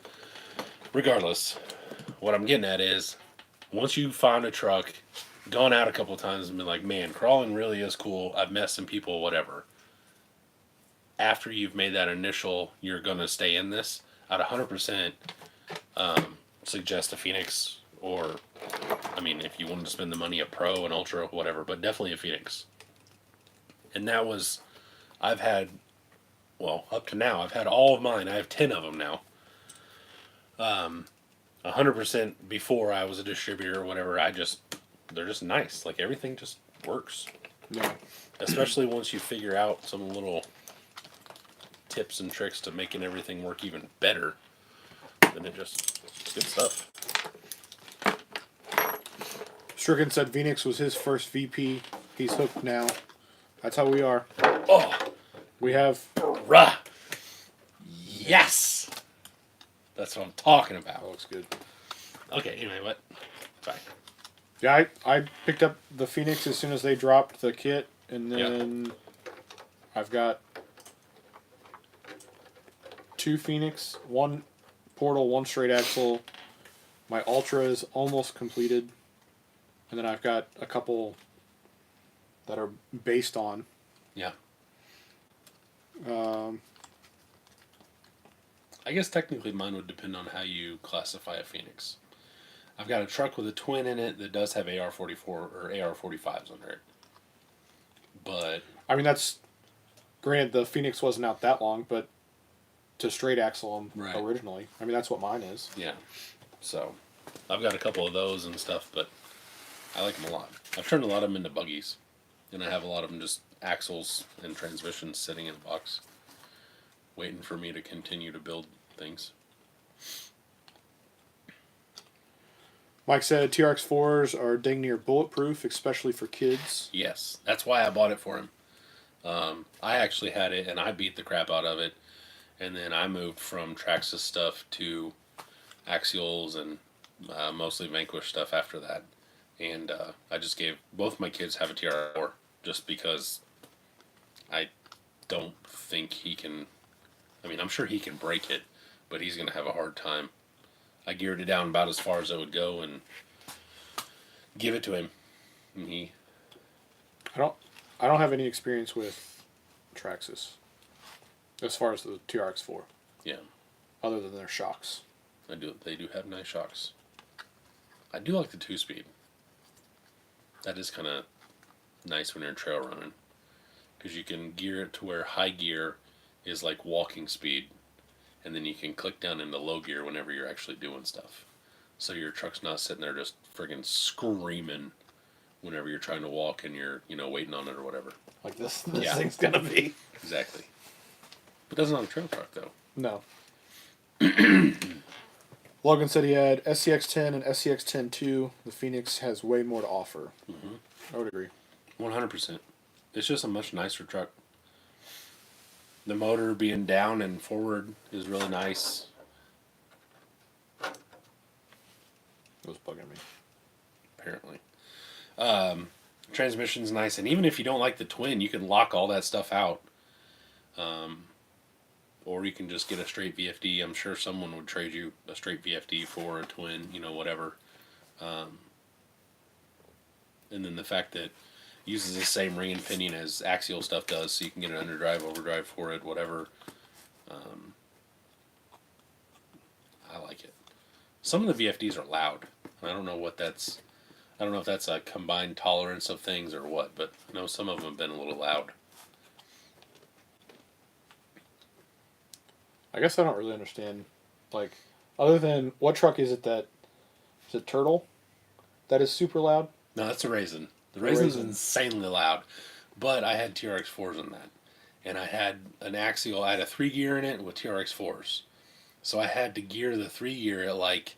Regardless, what I'm getting at is, once you find a truck, gone out a couple times and been like, man, crawling really is cool. I've met some people, whatever. After you've made that initial, you're going to stay in this, I'd 100% suggest a Phoenix, or, I mean, if you wanted to spend the money, a Pro, an Ultra, whatever, but definitely a Phoenix. And that was, I've had, well, up to now, I've had all of mine. I have 10 of them now. 100% before I was a distributor or whatever, they're just nice. Like, everything just works. Yeah. Especially once you figure out some little tips and tricks to making everything work even better. Then it's good stuff. Stricken said Phoenix was his first VP. He's hooked now. That's how we are. Oh! We have... Rah! Yes! That's what I'm talking about. That looks good. Okay, anyway, what? Bye. Yeah, I picked up the Phoenix as soon as they dropped the kit, and then I've got 2 Phoenix, 1 Portal, 1 straight axle. My Ultra is almost completed, and then I've got a couple that are based on. Yeah. I guess technically mine would depend on how you classify a Phoenix. I've got a truck with a twin in it that does have AR-44 or AR-45s under it. But... I mean, that's... Granted, the Phoenix wasn't out that long, but to straight axle them originally. I mean, that's what mine is. Yeah. So, I've got a couple of those and stuff, but I like them a lot. I've turned a lot of them into buggies. And I have a lot of them just axles and transmissions sitting in a box, waiting for me to continue to build things. Mike said TRX4s are dang near bulletproof, especially for kids. Yes, that's why I bought it for him. I actually had it, and I beat the crap out of it. And then I moved from Traxxas stuff to Axials and mostly Vanquish stuff after that. And I just gave... Both my kids have a TR4 just because I don't think he can... I mean, I'm sure he can break it, but he's going to have a hard time. I geared it down about as far as it would go and give it to him. And he... I don't have any experience with Traxxas as far as the TRX4. Yeah. Other than their shocks. They do have nice shocks. I do like the 2-speed. That is kind of nice when you're trail running, because you can gear it to where high gear is like walking speed, and then you can click down into low gear whenever you're actually doing stuff. So your truck's not sitting there just friggin' screaming whenever you're trying to walk and you're, waiting on it or whatever. Like this thing's gonna be. Exactly. But it doesn't have a trail truck though. No. Logan said he had SCX-10 and SCX-10-2. The Phoenix has way more to offer. Mm-hmm. I would agree. 100%. It's just a much nicer truck. The motor being down and forward is really nice. It was bugging me. Apparently. Transmission's nice, and even if you don't like the twin, you can lock all that stuff out. Or you can just get a straight VFD. I'm sure someone would trade you a straight VFD for a twin, whatever. And then the fact that it uses the same ring and pinion as axial stuff does, so you can get an underdrive, overdrive for it, whatever. I like it. Some of the VFDs are loud. I don't know what that's. I don't know if that's a combined tolerance of things or what, but I know some of them have been a little loud. I guess I don't really understand. Like, other than what truck is it that is it Turtle that is super loud? No, that's a Raisin. The Raisin's Raisin. insanely loud, but I had TRX4s in that, and I had an axial. I had a 3-gear in it with TRX4s, so I had to gear the 3-gear at like,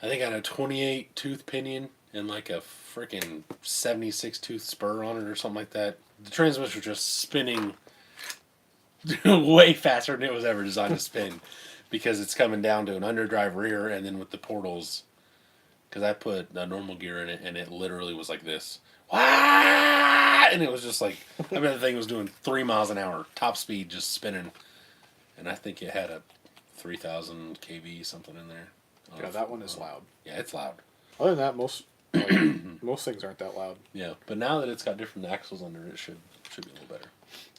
I think I had a 28 tooth pinion and like a freaking 76 tooth spur on it or something like that. The transmission was just spinning way faster than it was ever designed to spin, because it's coming down to an underdrive rear, and then with the portals, because I put a normal gear in it, and it literally was like this. Wah! And it was just like, I mean, the thing was doing 3 miles an hour, top speed, just spinning. And I think it had a 3,000 kV something in there. Yeah, that one is loud. Yeah, it's loud. Other than that, most things aren't that loud. Yeah, but now that it's got different axles under it, should be a little better.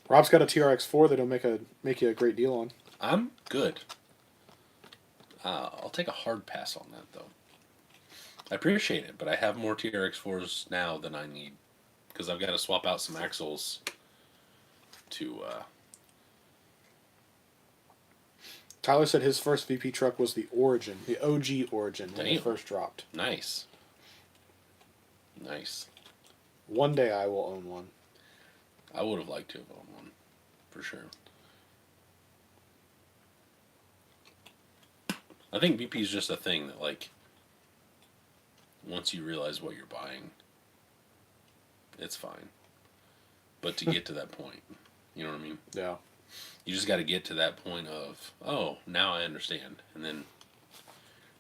Rob's got a TRX4 that he'll make you a great deal on. I'm good. I'll take a hard pass on that, though. I appreciate it, but I have more TRX4s now than I need, because I've got to swap out some axles to... Tyler said his first VP truck was the Origin, the OG Origin, when it Damn. first dropped. Nice. Nice. One day I will own one. I would have liked to have owned one, for sure. I think VP is just a thing that, like, once you realize what you're buying, it's fine. But to get to that point, you know what I mean? Yeah. You just got to get to that point of, oh, now I understand. And then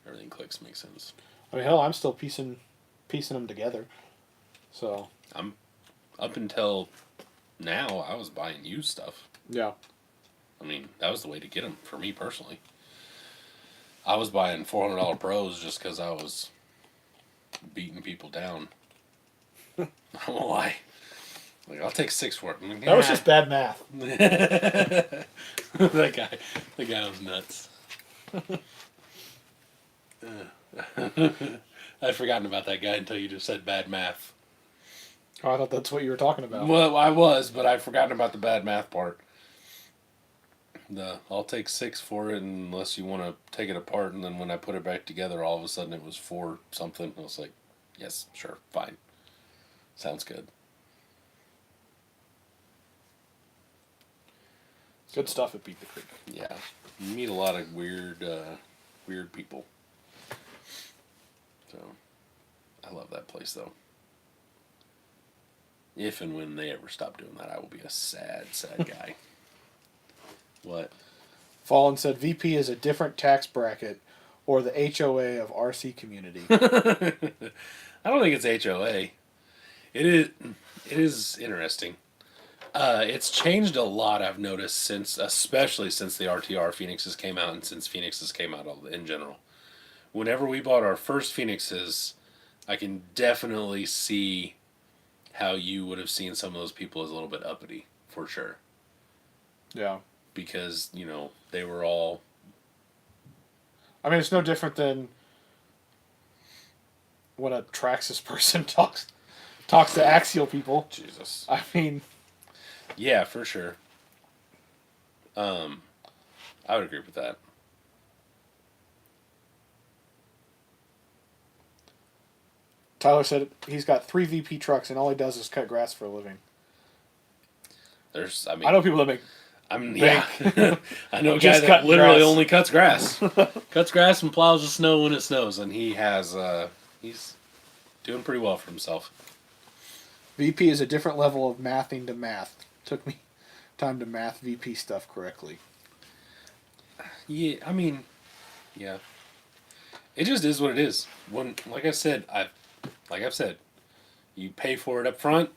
everything clicks, makes sense. I mean, hell, I'm still piecing them together. So. I'm, up until now, I was buying used stuff. Yeah. I mean, that was the way to get them for me personally. I was buying $400 Pros just because I was beating people down. I won't lie. Like, I'll take 6 for it. Like, That was just bad math. that guy was nuts. I'd forgotten about that guy until you just said bad math. Oh, I thought that's what you were talking about. Well, I was, but I'd forgotten about the bad math part. I'll take 6 for it unless you want to take it apart, and then when I put it back together, all of a sudden it was 4 something. I was like, yes, sure, fine. Sounds good. Good stuff at Beat the Creek. Yeah. You meet a lot of weird people. So, I love that place, though. If and when they ever stop doing that, I will be a sad, sad guy. What? Fallen said VP is a different tax bracket or the HOA of RC community. I don't think it's HOA. It is interesting. It's changed a lot, I've noticed, especially since the RTR Phoenixes came out and since Phoenixes came out in general. Whenever we bought our first Phoenixes, I can definitely see how you would have seen some of those people as a little bit uppity, for sure. Yeah. Because, they were all... I mean, it's no different than when a Traxxas person talks to Axial people. Jesus. I mean... Yeah, for sure. I would agree with that. Tyler said he's got 3 VP trucks and all he does is cut grass for a living. I know people that make Yeah. I know a guy Just that cut literally grass. only cuts grass. Cuts grass and plows the snow when it snows, and he's doing pretty well for himself. VP is a different level of mathing to math. Took me time to math VP stuff correctly. Yeah, I mean, yeah. It just is what it is. Like I've said, you pay for it up front,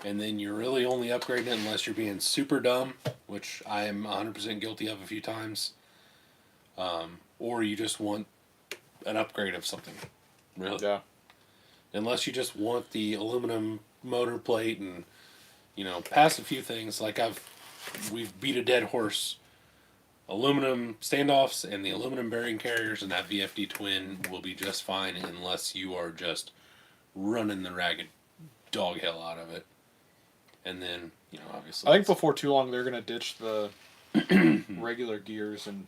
and then you're really only upgrading it unless you're being super dumb, which I am 100% guilty of a few times. Or you just want an upgrade of something, really. Yeah. Unless you just want the aluminum motor plate and, past a few things. Like we've beat a dead horse. Aluminum standoffs and the aluminum bearing carriers and that VFD twin will be just fine unless you are just running the ragged dog hell out of it. And then, obviously. I think before too long they're going to ditch the regular gears and,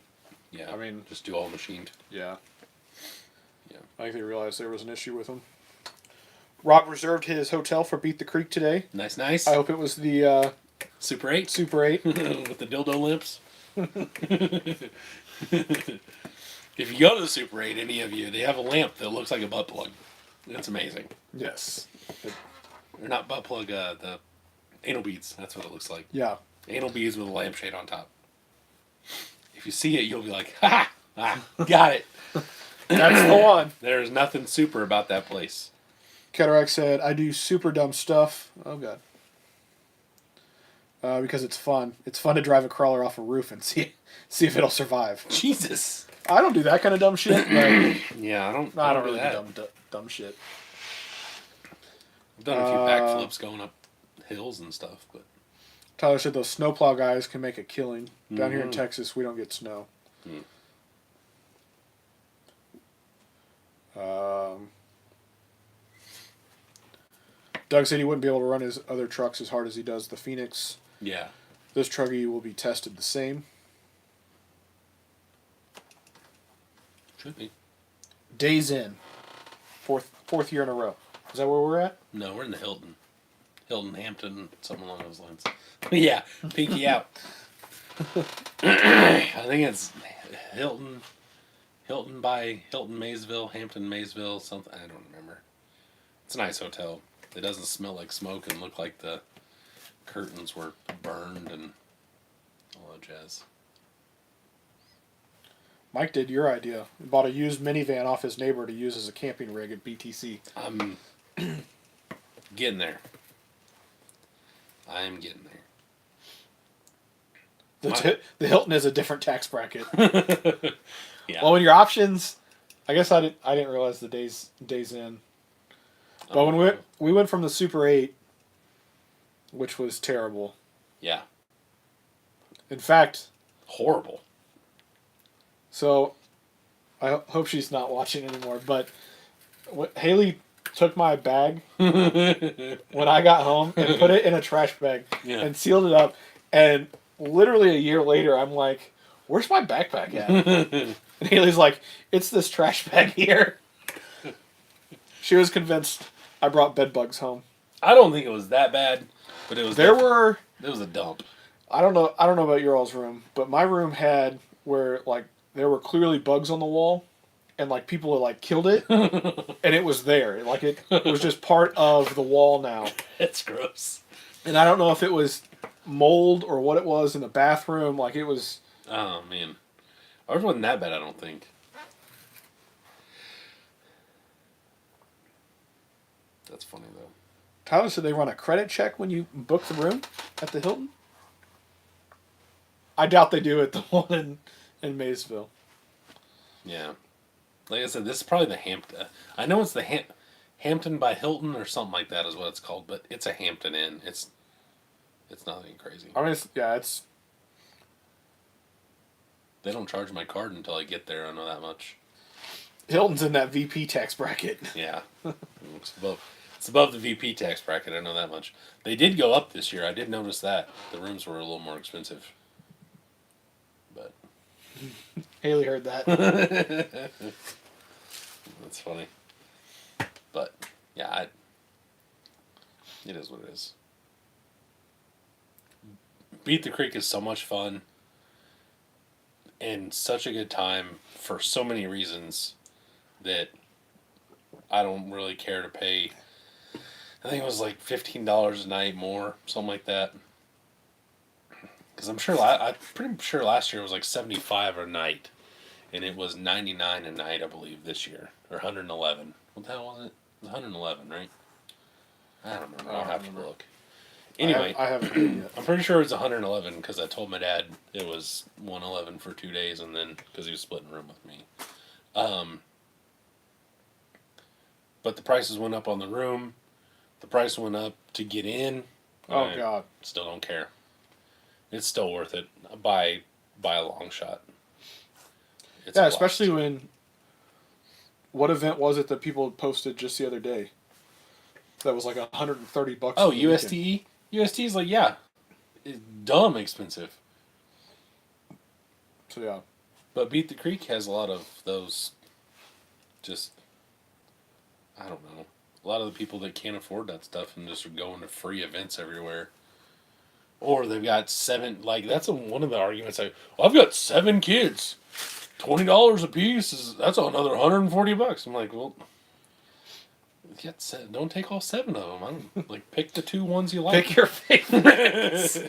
Yeah, I mean, just do all machined. Yeah. Yeah. I think they realized there was an issue with them. Rob reserved his hotel for Beat the Creek today. Nice. I hope it was the Super 8? Super 8. With the dildo limps. If you go to the Super 8, any of you, they have a lamp that looks like a butt plug. It's amazing. Yes. Or not butt plug, the anal beads. That's what it looks like. Yeah. Anal beads with a lampshade on top. If you see it, you'll be like, ha! Got it. That's the one. There's nothing super about that place. Cataract said, I do super dumb stuff. Oh, God. Because it's fun. It's fun to drive a crawler off a roof and see if it'll survive. Jesus. I don't do that kind of dumb shit. But Yeah, I don't really do that. do dumb shit. I've done a few backflips going up hills and stuff, but Tyler said those snowplow guys can make a killing. Down here in Texas, we don't get snow. Doug said he wouldn't be able to run his other trucks as hard as he does the Phoenix. yeah. This truckie will be tested the same. Should be. Days in. Fourth year in a row. Is that where we're at? No, we're in the Hilton. Hilton, Hampton, something along those lines. Yeah, pinky out. I think it's Hilton by Hilton Maysville, Hampton Maysville, something. I don't remember. It's a nice hotel. It doesn't smell like smoke and look like the curtains were burned and all that jazz. Mike did your idea. He bought a used minivan off his neighbor to use as a camping rig at BTC. I'm getting there. I'm getting there. The Hilton is a different tax bracket. Yeah. Well, when your options, I guess I didn't realize the days in. But when we went from the Super 8, which was terrible. Yeah. In fact, Horrible. so I hope she's not watching anymore. But Haley took my bag when I got home and put it in a trash bag and sealed it up. And literally a year later, I'm like, "Where's my backpack at?" And Haley's like, "It's this trash bag here." She was convinced I brought bed bugs home. I don't think it was that bad, but it was. It was a dump. I don't know about your all's room, but my room had where like there were clearly bugs on the wall, and like people had like killed it, and it was there. Like it was just part of the wall now. It's gross. And I don't know if it was mold or what it was in the bathroom. Like it was. Oh man, ours wasn't that bad. I don't think. That's funny though. Tyler said they run a credit check when you book the room at the Hilton. I doubt they do at the one in Maysville. Yeah, like I said, this is probably the Hampton. I know it's the Hampton by Hilton or something like that is what it's called, but it's a Hampton Inn. It's nothing crazy. I mean, it's. They don't charge my card until I get there. I know that much. Hilton's in that VP tax bracket. Yeah, it's above the VP tax bracket. I know that much. They did go up this year. I did notice that the rooms were a little more expensive. But Haley heard that. that's funny. But yeah, it is what it is. Beat the Creek is so much fun and such a good time for so many reasons that I don't really care to pay. I think it was like $15 a night more, something like that. Because I'm sure, I'm pretty sure last year it was like $75 a night, and it was $99 a night, I believe, this year, or $111. What the hell was it? It was $111, right? I don't remember. I'll have to look. Anyway, I haven't heard yet. I'm pretty sure it was $111 because I told my dad it was $111 for 2 days, and then because he was splitting a room with me. But the prices went up on the room. The price went up to get in. Oh God! Still don't care. It's still worth it by a long shot. It's especially when. What event was it that people posted just the other day? That was like $130. Oh, USTE. USTE is like it's dumb expensive. So yeah. But Beat the Creek has a lot of those. Just I don't know. A lot of the people that can't afford that stuff and just are going to free events everywhere. Or they've got 7, like, that's one of the arguments. Like, well, I've got 7 kids. $20 a piece, that's another $140. I'm like, well, don't take all 7 of them. Like, pick the 2 ones you like. Pick your favorites.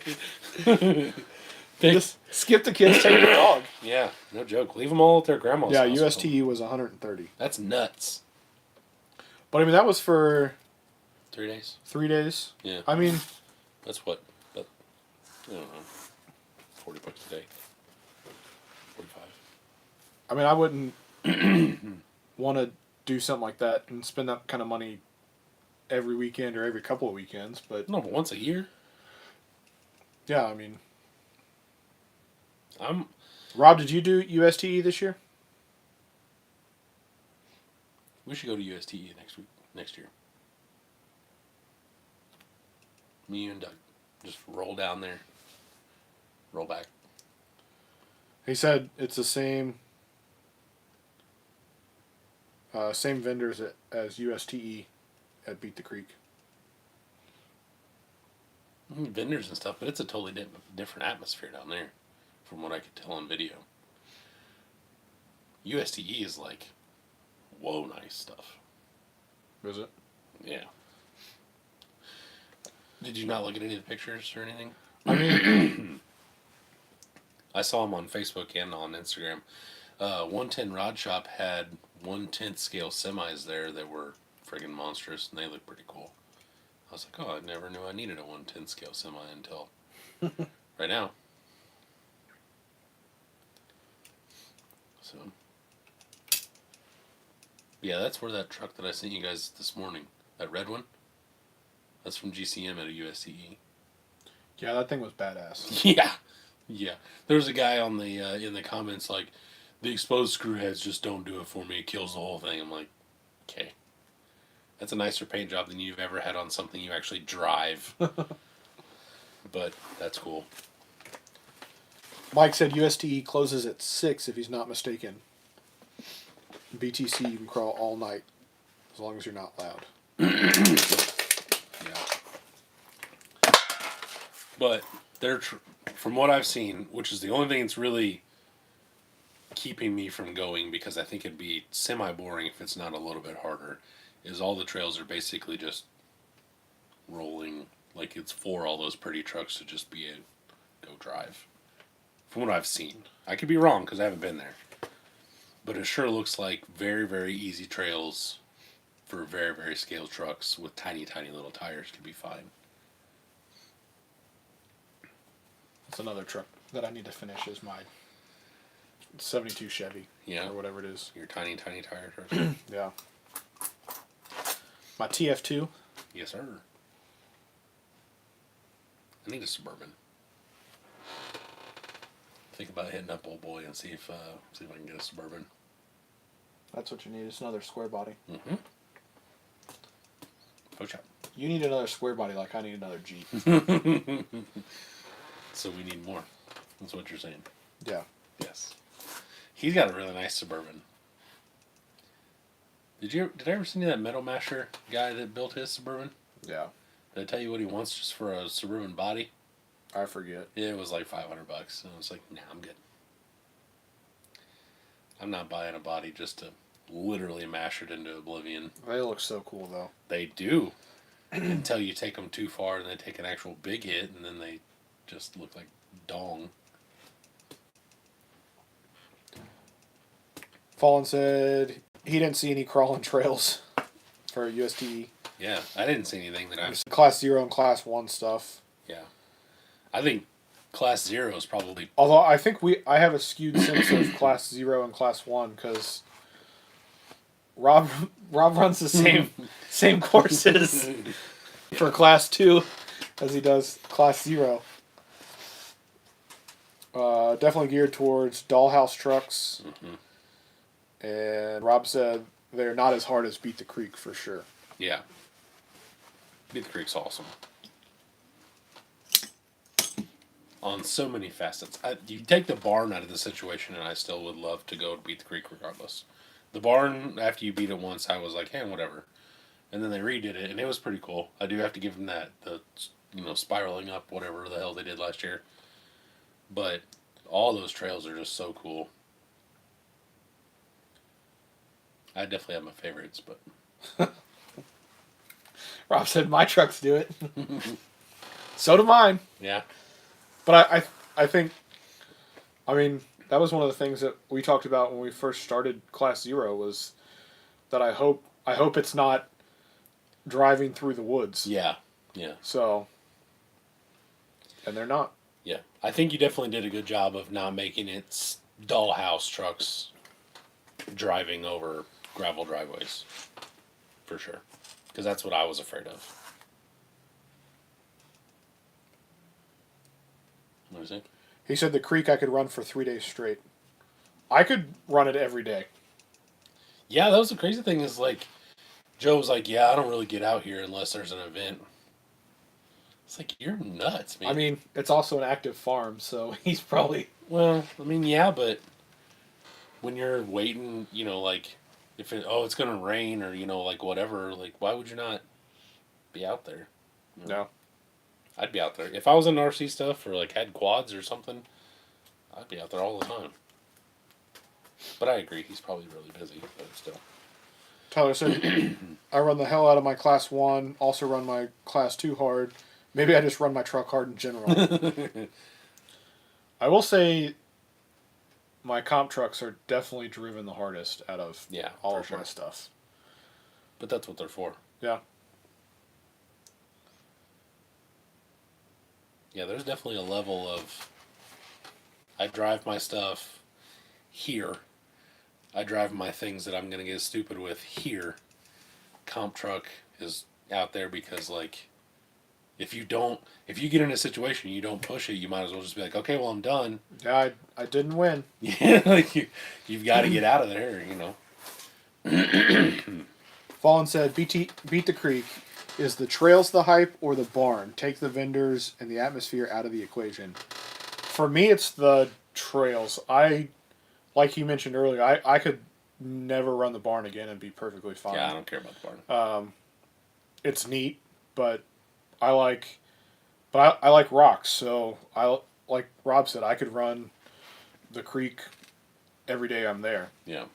Just skip the kids, take the dog. Yeah, no joke. Leave them all at their grandma's house. Yeah, USTE was $130. That's nuts. But I mean, that was for 3 days? 3 days. Yeah. I mean, that's what? I don't know. $40 a day. 45. I mean, I wouldn't want to do something like that and spend that kind of money every weekend or every couple of weekends. But no, but once a year. Yeah, I mean, Rob, did you do USTE this year? We should go to USTE next year. Me, you, and Doug. Just roll down there. Roll back. He said it's the same vendors as USTE at Beat the Creek. Vendors and stuff, but it's a totally different atmosphere down there, from what I could tell on video. USTE is like, whoa, nice stuff. Is it? Yeah. Did you not look at any of the pictures or anything? I mean, I saw them on Facebook and on Instagram. 110 Rod Shop had 1/10 scale semis there that were friggin' monstrous, and they looked pretty cool. I was like, oh, I never knew I needed a 1/10 scale semi until right now. So, yeah, that's where that truck that I sent you guys this morning, that red one, that's from GCM at a USTE. Yeah, that thing was badass. Yeah. There's a guy on the in the comments like, the exposed screw heads just don't do it for me. It kills the whole thing. I'm like, okay. That's a nicer paint job than you've ever had on something you actually drive. But that's cool. Mike said USTE closes at 6 if he's not mistaken. BTC, you can crawl all night as long as you're not loud. Yeah. But they're from what I've seen, which is the only thing that's really keeping me from going, because I think it'd be semi-boring if it's not a little bit harder, is all the trails are basically just rolling, like it's for all those pretty trucks to just be a go drive. From what I've seen. I could be wrong because I haven't been there. But it sure looks like very, very easy trails for very, very scaled trucks with tiny, tiny little tires could be fine. That's another truck that I need to finish is my 72 Chevy. Yeah. Or whatever it is. Your tiny, tiny tire truck. Yeah. My TF2. Yes, sir. I need a Suburban. Think about hitting up Old Boy and see if I can get a Suburban. That's what you need. It's another square body. Mm-hmm. Poach up. You need another square body like I need another Jeep. So we need more. That's what you're saying. Yeah. Yes. He's got a really nice Suburban. Did I ever send you that Metal Masher guy that built his Suburban? Yeah. Did I tell you what he wants just for a Suburban body? I forget. It was like $500, and I was like, nah, I'm good. I'm not buying a body just to literally mash it into oblivion. They look so cool, though. They do. Until you take them too far and they take an actual big hit, and then they just look like dong. Fallen said he didn't see any crawling trails for USTE. Yeah, I didn't see anything that I've... Class 0 and Class 1 stuff. Yeah. I think Class 0 is probably... Although I think I have a skewed sense of Class 0 and Class 1 because Rob runs the same courses for Class 2 as he does Class 0. Definitely geared towards dollhouse trucks. Mm-hmm. And Rob said they're not as hard as Beat the Creek for sure. Yeah. Beat the Creek's awesome. On so many facets. You take the barn out of the situation, and I still would love to go to Beat the Creek regardless. The barn, after you beat it once, I was like, hey, whatever. And then they redid it, and it was pretty cool. I do have to give them that. The spiraling up, whatever the hell they did last year. But all those trails are just so cool. I definitely have my favorites, but... Rob said my trucks do it. So do mine. Yeah. But I think, I mean, that was one of the things that we talked about when we first started Class 0 was that I hope it's not driving through the woods. Yeah. Yeah. So, and they're not. Yeah. I think you definitely did a good job of not making it dollhouse trucks driving over gravel driveways. For sure. Because that's what I was afraid of. What is it? He said the creek I could run for 3 days straight. I could run it every day. Yeah, that was the crazy thing is like, Joe was like, yeah, I don't really get out here unless there's an event. It's like, you're nuts, man. I mean, it's also an active farm, so he's probably... Well, I mean, yeah, but when you're waiting, like, if it's going to rain or, like, whatever, like, why would you not be out there? No. I'd be out there. If I was in RC stuff or, like, had quads or something, I'd be out there all the time. But I agree, he's probably really busy, but still. Tyler said, I run the hell out of my Class 1, also run my Class 2 hard. Maybe I just run my truck hard in general. I will say my comp trucks are definitely driven the hardest out of all of my stuff. But that's what they're for. Yeah. Yeah, there's definitely a level of... I drive my stuff here. I drive my things that I'm going to get stupid with here. Comp truck is out there because, like, if you get in a situation you don't push it, you might as well just be like, okay, well, I'm done. Yeah, I didn't win. Yeah, like you've got to get out of there, Fallen said, beat the creek. Is the trails the hype or the barn? Take the vendors and the atmosphere out of the equation. For me, it's the trails. Like you mentioned earlier, I could never run the barn again and be perfectly fine. Yeah, I don't care about the barn. It's neat, but I like rocks. So like Rob said, I could run the creek every day I'm there. Yeah.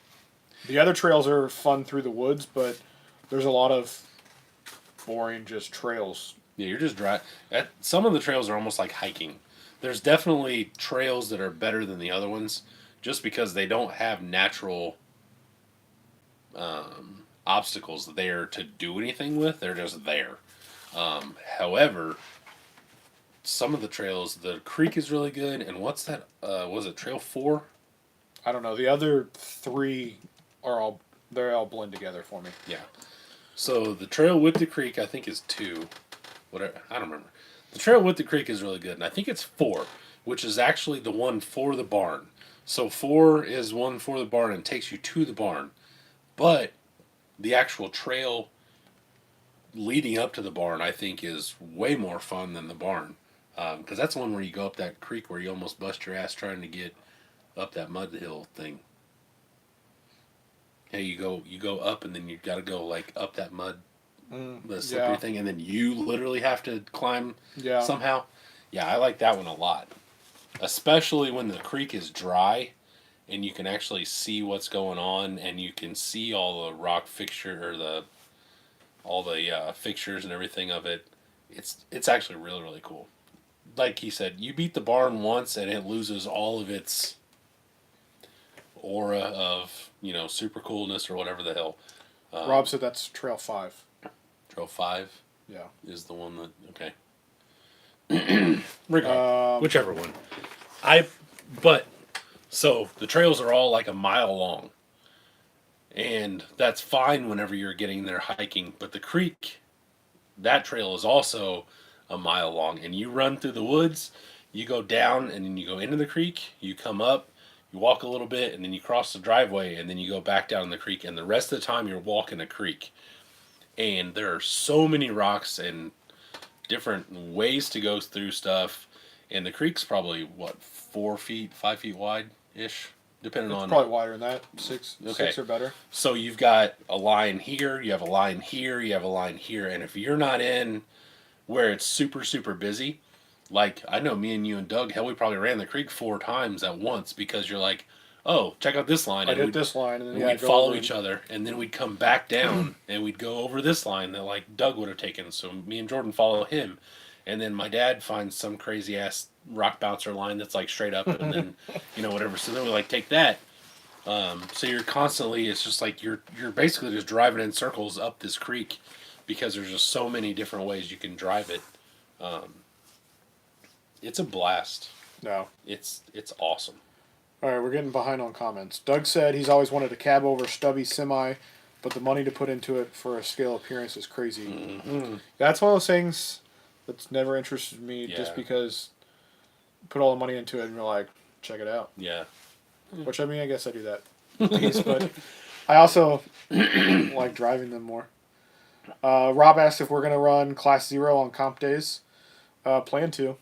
The other trails are fun through the woods, but there's a lot of boring just trails. Yeah, you're just driving. Some of the trails are almost like hiking. There's definitely trails that are better than the other ones just because they don't have natural obstacles there to do anything with. They're just there. However, some of the trails, the creek is really good. And what's that? Was it Trail 4? I don't know. The other 3 they all blend together for me. Yeah. So the trail with the creek, I think, is 2. Whatever, I don't remember. The trail with the creek is really good, and I think it's 4, which is actually the one for the barn. So 4 is one for the barn and takes you to the barn. But the actual trail leading up to the barn, I think, is way more fun than the barn. Because that's the one where you go up that creek where you almost bust your ass trying to get up that mud hill thing. Hey, you go up and then you got to go like up that mud, the slippery thing, and then you literally have to climb somehow. Yeah, I like that one a lot. Especially when the creek is dry and you can actually see what's going on and you can see all the rock fixture or all the fixtures and everything of it. It's actually really, really cool. Like he said, you beat the barn once and it loses all of its aura of, super coolness or whatever the hell. Rob said that's Trail 5. Trail 5 Yeah. is the one that, okay. Whichever one. So the trails are all like a mile long. And that's fine whenever you're getting there hiking. But the creek, that trail is also a mile long. And you run through the woods, you go down, and then you go into the creek, you come up, you walk a little bit, and then you cross the driveway, and then you go back down the creek. And the rest of the time you're walking a creek. And there are so many rocks and different ways to go through stuff. And the creek's probably, 4 feet, 5 feet wide-ish? Depending It's on... probably wider than that. Six or better. So you've got a line here, you have a line here, you have a line here, and if you're not in where it's super, super busy, like I know me and you and Doug, hell, we probably ran the creek 4 times at once because you're like, oh, check out this line. I hit this line, and then we'd follow each other, and then we'd come back down, and we'd go over this line that like Doug would have taken. So me and Jordan follow him, and then my dad finds some crazy ass rock bouncer line that's like straight up, and then whatever. So then we like take that. So you're constantly, it's just like you're basically just driving in circles up this creek because there's just so many different ways you can drive it. It's a blast. No. It's awesome. All right, we're getting behind on comments. Doug said he's always wanted a cab over stubby semi, but the money to put into it for a scale appearance is crazy. Mm-hmm. That's one of those things that's never interested me just because you put all the money into it and you're like, check it out. Yeah. Which, I mean, I guess I do that piece, but I also like driving them more. Rob asked if we're going to run Class 0 on comp days. Plan to.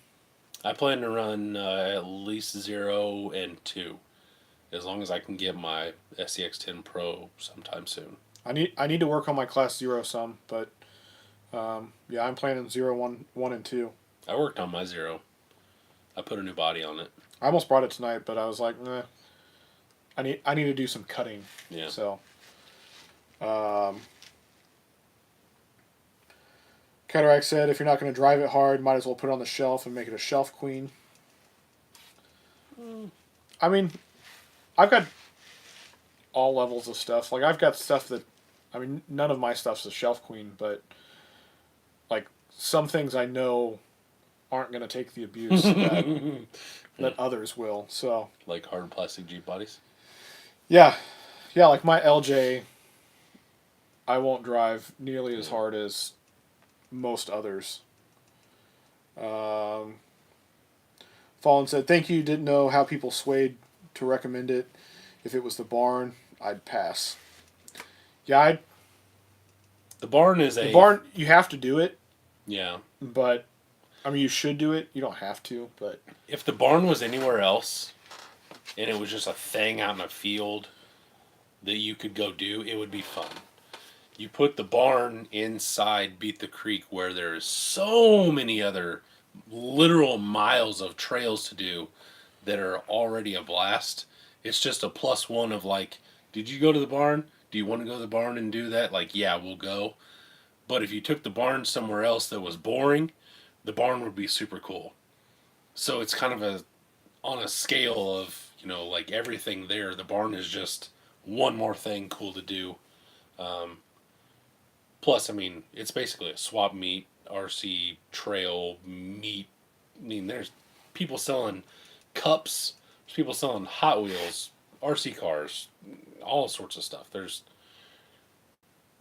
I plan to run at least 0 and 2, as long as I can get my SCX10 Pro sometime soon. I need to work on my Class 0 some, but yeah, I'm planning 0, 1, and 2. I worked on my 0. I put a new body on it. I almost brought it tonight, but I was like, nah. I need to do some cutting. Yeah. So, Cataract said, if you're not going to drive it hard, might as well put it on the shelf and make it a shelf queen. I mean, I've got all levels of stuff. Like, I've got stuff that, I mean, none of my stuff's a shelf queen, but, like, some things I know aren't going to take the abuse that others will. So, like hard plastic Jeep bodies? Yeah, like my LJ, I won't drive nearly as hard as most others. Fallen said, thank you, didn't know how people swayed to recommend it. If it was the barn, I'd pass. Yeah, The barn, you have to do it. Yeah. But, I mean, you should do it. You don't have to, but... If the barn was anywhere else, and it was just a thing out in a field that you could go do, it would be fun. You put the barn inside Beat the Creek where there's so many other literal miles of trails to do that are already a blast. It's just a +1 of like, did you go to the barn? Do you want to go to the barn and do that? Like, yeah, we'll go. But if you took the barn somewhere else that was boring, the barn would be super cool. So it's kind of on a scale of, like everything there, the barn is just one more thing cool to do. Plus, I mean, it's basically a swap meet, RC trail meet. I mean, there's people selling cups, there's people selling Hot Wheels, RC cars, all sorts of stuff. There's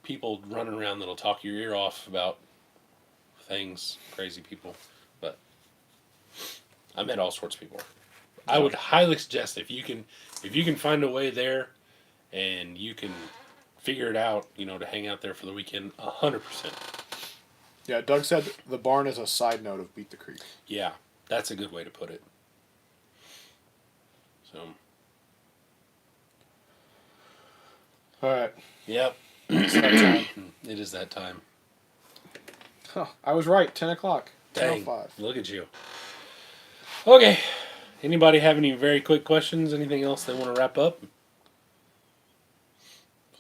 people running around that'll talk your ear off about things, crazy people. But I met all sorts of people. I would highly suggest if you can find a way there and you can figure it out, to hang out there for the weekend, 100%. Yeah, Doug said the barn is a side note of Beat the Creek. Yeah, that's a good way to put it. So. All right. Yep. It's that time. It is that time. Huh, I was right. 10 o'clock. Dang. 10:05. Look at you. Okay. Anybody have any very quick questions? Anything else they want to wrap up?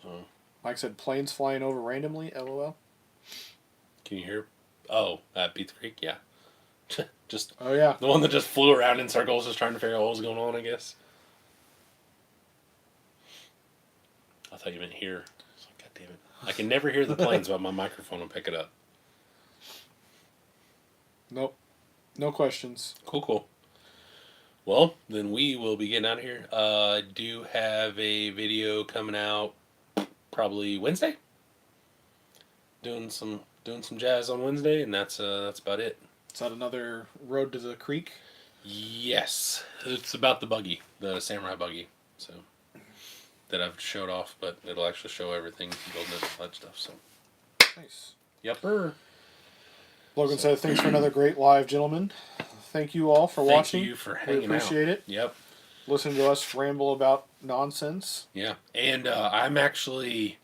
So, Mike said planes flying over randomly. LOL. can you hear? Oh, at Pizza Creek, yeah. Just Oh yeah. the one that just flew around in circles, just trying to figure out what was going on. I guess. I thought you meant here. God damn it! I can never hear the planes, but my microphone will pick it up. Nope. No questions. Cool. Well, then we will be getting out of here. I do have a video coming out probably Wednesday. Doing some jazz on Wednesday, and that's about it. Is that another road to the creek? Yes, it's about the buggy, the samurai buggy. So that I've showed off, but it'll actually show everything, building it, all that stuff. So Nice. yepper. Logan said, "Thanks for another great live, gentlemen. Thank you all for watching. Thank you for hanging We appreciate out. it. Yep. Listen to us ramble about nonsense. Yeah, and I'm actually.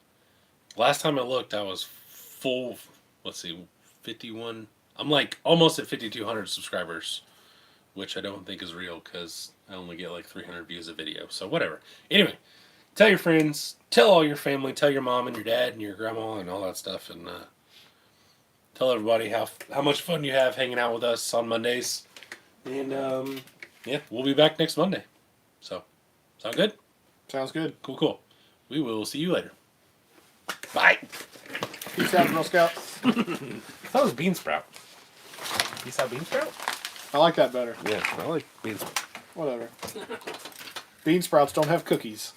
Last time I looked, I was full. Let's see, 51. I'm like almost at 5,200 subscribers, which I don't think is real because I only get like 300 views a video. So whatever. Anyway, tell your friends, tell all your family, tell your mom and your dad and your grandma and all that stuff, and tell everybody how much fun you have hanging out with us on Mondays. And yeah, we'll be back next Monday. So, sound good? Sounds good. Cool. We will see you later. Bye. Peace out, Girl Scouts. That was Bean Sprout. Peace out, Bean Sprout? I like that better. Yeah, I like Bean Sprout. Whatever. Bean sprouts don't have cookies.